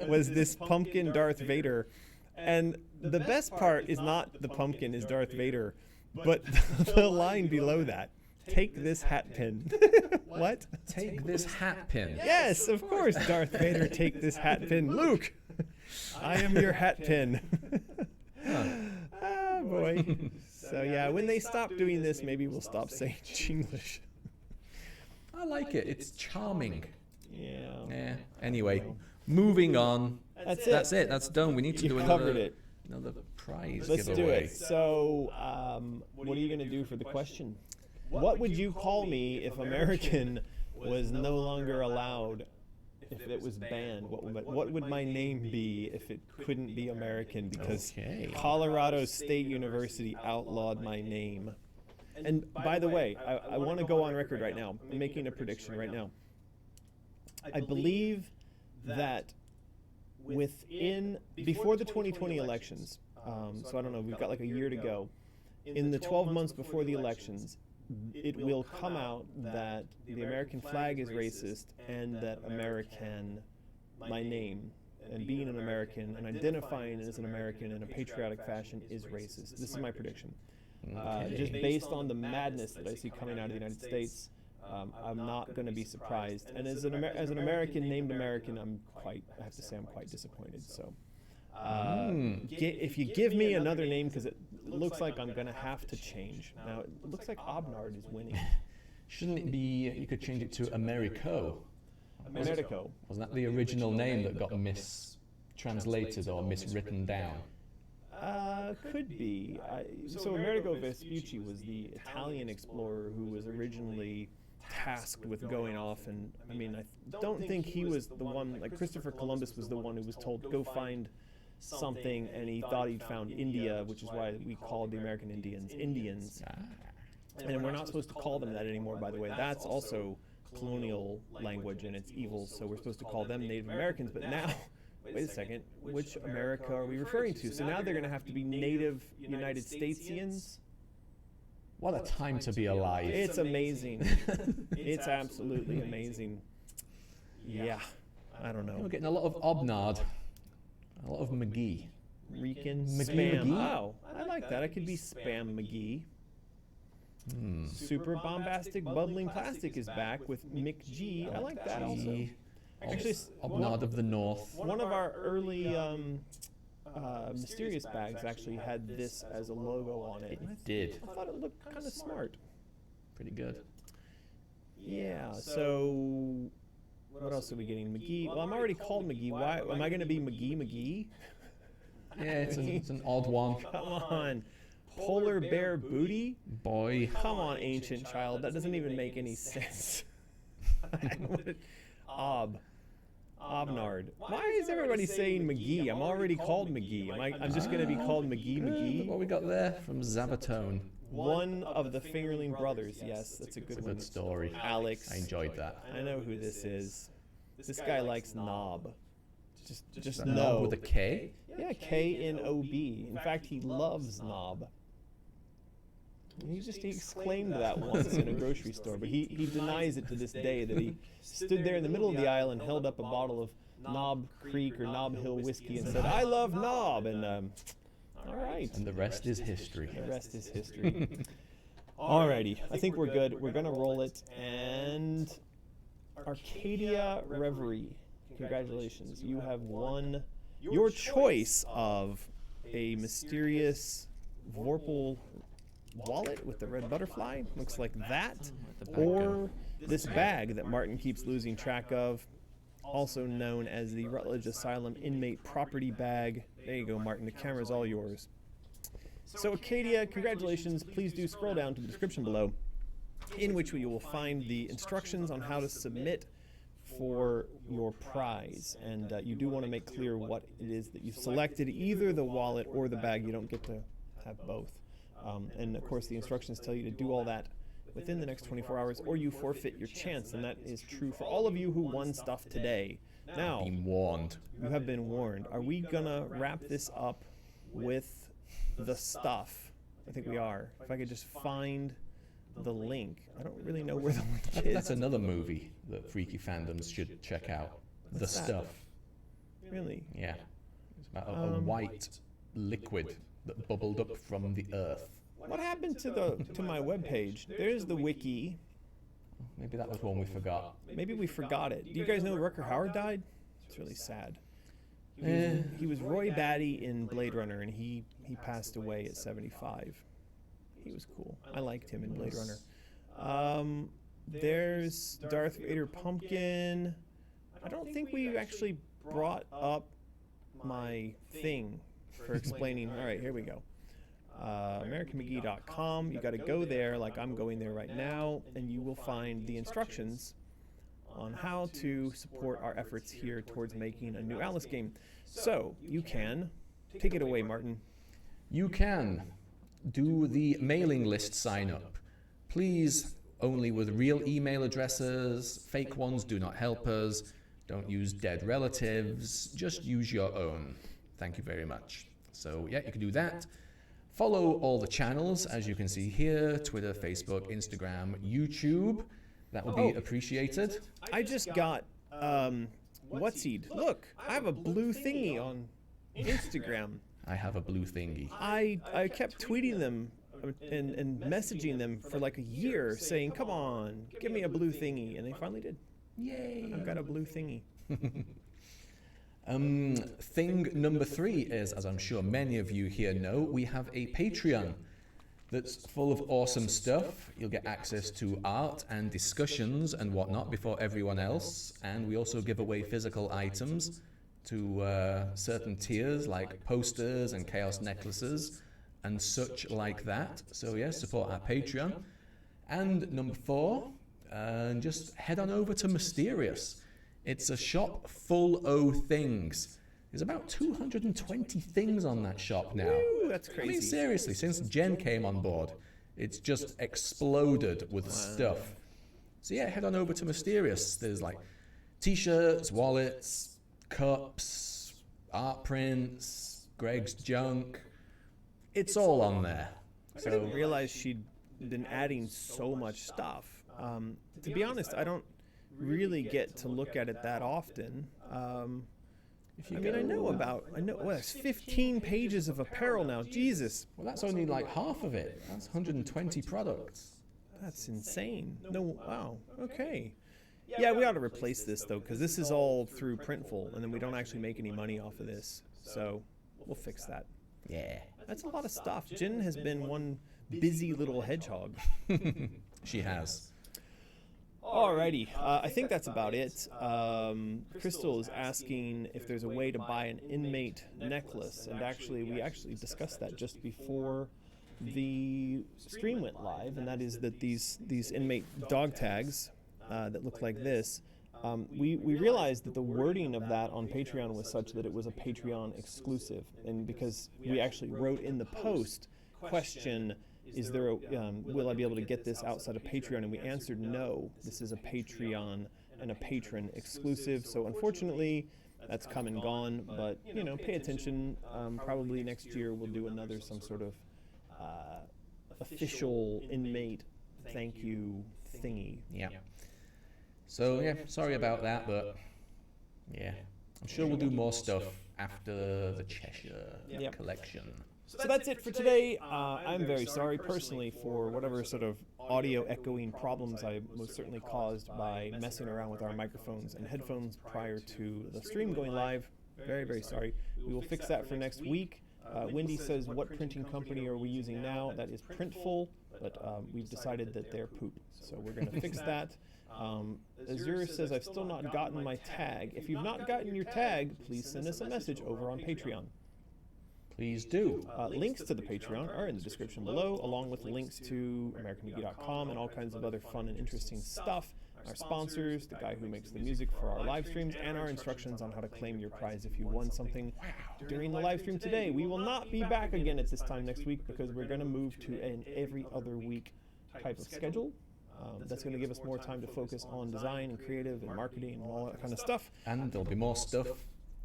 was this pumpkin Darth Vader. And the best part is not the pumpkin is Darth Vader, but the line below that. Take this hat pin. What? Take this hat pin. Yes, of course, Darth Vader, take this hat pin. Luke, I am your hat pin. Ah, boy. So yeah, when they stop doing this, maybe we'll stop saying Chinglish. I like it. It's charming. Yeah. Anyway, moving on. That's it. That's it. That's done. We need to do another prize Let's giveaway. do it. So, what are you going to do for the question? What would you call me if American was no longer allowed? If it was banned, what would my name be if it couldn't be American because Colorado State University outlawed my name? And by the way, I want to go on record right now. I'm making a prediction right now. I believe that before the 2020 elections, so I don't know, we've got like a year to go, in the 12 months before the elections, it will come out that the American flag is racist and that my name, and being an American and identifying as an American in a patriotic fashion is racist. This is my prediction. Just based on the madness that I see coming out of the United States, I'm not going to be surprised. And as an American named American, I have to say I'm quite disappointed. So if you give me another name, because it looks like I'm going to have to change. Now, it looks like Obnard is winning. Shouldn't it be, you could change it to Americo? Americo. Wasn't that the original name that got mistranslated or miswritten down? Could be. So Amerigo Vespucci was the Italian explorer who was originally tasked with going off, and I mean, I don't think he was the one, like Christopher Columbus was the one who was told, go find something, and he thought he'd found India, which is why we called the American Indians Indians. And we're not supposed to call them that anymore, by the way. That's also colonial language, and it's evil, so we're supposed to call them Native Americans, but now, wait a second, which America are we referring to? So now they're going to have to be Native United Statesians? What a time to be alive. It's amazing. It's absolutely amazing. Yeah, I don't know. We're getting a lot of Obnard, a lot of McGee. Rican McGee spam. McGee? Oh, I like that. I could be Spam McGee. Super bombastic bubbling plastic is back with McGee. I like that also. Actually, Obnod of the North. one of our early mysterious bags actually had this as a logo on it. It did. I thought it looked kind of smart. Pretty good. Yeah, so what else are we getting? McGee. Well, I'm already called McGee. Why am I going to be McGee? Yeah, it's an odd one. Come on. Polar bear booty? Boy. Come on, ancient child. That doesn't even make any sense. Obnard. Why is everybody saying McGee? I'm already called McGee. I'm just going to be called McGee. What we got there from Zabatone. One of the Fingerling brothers. Yes, that's a good one. Good story. Alex. I enjoyed that. I know who this is. This guy likes knob. Just Knob know. with a K? Yeah, K-N-O-B. In fact, he loves knob. He exclaimed that once in a grocery store, but he denies it to this day that he stood there in the middle of the aisle and held up a bottle of Knob Creek or Knob Hill whiskey and said, "I love knob," and all right. And the rest is history. The rest is history. Alrighty, I think we're good. We're gonna roll it, and Arcadia Reverie. Congratulations, you have won your choice of a mysterious Vorpal wallet with the red butterfly. Looks like that, or this bag that Martin keeps losing track of, also known as the Rutledge Asylum inmate property bag. There you go, Martin. The camera's all yours. So Acadia, congratulations. Please do scroll down to the description below, in which you will find the instructions on how to submit for your prize. And you do want to make clear what it is that you've selected, either the wallet or the bag. You don't get to have both. And of course, the instructions tell you to do all that within the next 24 hours, or you forfeit your chance. And that is true for all of you who won stuff today. Now, Been warned. you have been warned. Are we gonna wrap this up with the stuff? I think we are. If I could just find the link. I don't really know where the link is. That's another movie that Freaky Fandoms should check out. The Stuff. Really? Yeah. It's about a white liquid that bubbled up from the earth. What happened to my webpage? There's the wiki. Maybe that was one we forgot. Maybe we forgot it. Do you guys know Rutger Hauer died? It's really sad. He was Roy Batty in Blade Runner, and he passed away at 75. He was cool. I liked him in Blade Runner. There's Darth Vader Pumpkin. I don't think we actually brought up my thing for explaining. All right, here we go. AmericanMcGee.com. You got to go there, like I'm going there right now, and you will find the instructions on how to support our efforts here towards making a new Alice game. So you can take it away, Martin. You can do the mailing list sign up. Please, only with real email addresses. Fake ones do not help us. Don't use dead relatives. Just use your own. Thank you very much. So yeah, you can do that. Follow all the channels, as you can see here: Twitter, Facebook, Instagram, YouTube. That would be appreciated. I just got Whatseed. Look, I have a blue thingy on Instagram. I have a blue thingy. I kept tweeting them and messaging them for like a year, saying, "Come on, give me a blue thingy," and they finally did. Yay! I've got a blue thingy. Thing number 3 is, as I'm sure many of you here know, we have a Patreon that's full of awesome stuff. You'll get access to art and discussions and whatnot before everyone else, and we also give away physical items to certain tiers like posters and chaos necklaces and such like that. So yes, support our Patreon. And number 4, just head on over to Mysterious. It's a shop full of things. There's about 220 things on that shop now. Ooh, that's crazy. I mean, seriously, since Jen came on board, it's just exploded with stuff. So yeah, head on over to Mysterious. There's like t-shirts, wallets, cups, art prints, Greg's junk. It's all on there. I didn't realize she'd been adding so much stuff. To be honest, I don't really get to look at it that often. If you I mean, I know, well, it's 15 pages of apparel now. Jesus. Well, that's only like half of it. That's 120 products. That's insane. No, wow. Okay. Yeah, we ought to replace this, though, because this is all through Printful, and then we don't actually make any money off of this. So we'll fix that. Yeah. That's a lot of stuff. Jen has been one busy little hedgehog. She has. Alrighty, I think that's about it. Crystal is asking if there's a way to buy an inmate necklace, and we actually discussed that just before the stream went live, and that is that these inmate dog tags that look like this, we realized that the wording of that on Patreon was such that it was a Patreon exclusive, and because we actually wrote in the post, question, is there a, will I be able to get this outside of Patreon? And we answered no, this is a Patreon and a patron exclusive. So unfortunately, that's come and gone, but you know, pay attention. Probably next year we'll do some sort of official inmate thank you thingy. Yeah. So yeah, sorry about that, but yeah, I'm sure we'll do more stuff after the Cheshire collection. So that's it for today. I'm very sorry personally for whatever sort of audio echoing problems I most certainly caused by messing around with our microphones and headphones prior to the stream going live. Very, very sorry. We will fix that for next week. Wendy says, what printing company are we using now? That is Printful, but we've decided that they're poop. So we're going to fix that. Azure says, I've still not gotten my tag. If you've not gotten your tag, please send us a message over on Patreon. Please do. Links to the Patreon are in the description below, along with links to AmericanMcGee.com and all kinds of other fun and interesting stuff. Our sponsors, the guy who makes the music for our live streams, and our instructions on how to claim your prize if you won something during the live stream today. We will not be back again at this time next week because we're going to move to an every other week type of schedule. That's going to give us more time to focus on design and creative and marketing and all that kind of stuff. And there'll be more stuff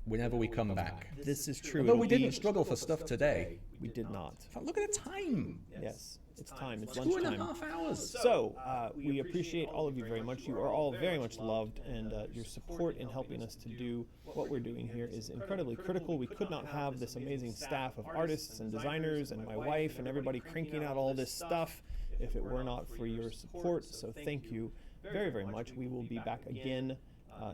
whenever we come back. This is true. Although we didn't struggle for stuff today. We did not. Look at the time. Yes, it's time. It's lunchtime. 2.5 hours. So we appreciate all of you very much. You are all very much loved, and your support in helping us to do what we're doing here is incredibly critical. We could not have this amazing staff of artists and designers and my wife and everybody cranking out all this stuff if it were not for your support. So thank you very, very much. We will be back again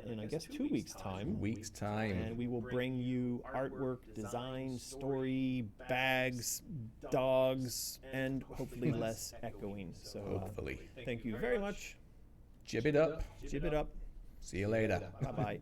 in, I guess, 2 weeks' time. And we will bring you artwork, design, story, bags, dogs, and hopefully less echoing. So hopefully. Thank you very much. Jib it up. Jib it up. See you later. Bye-bye.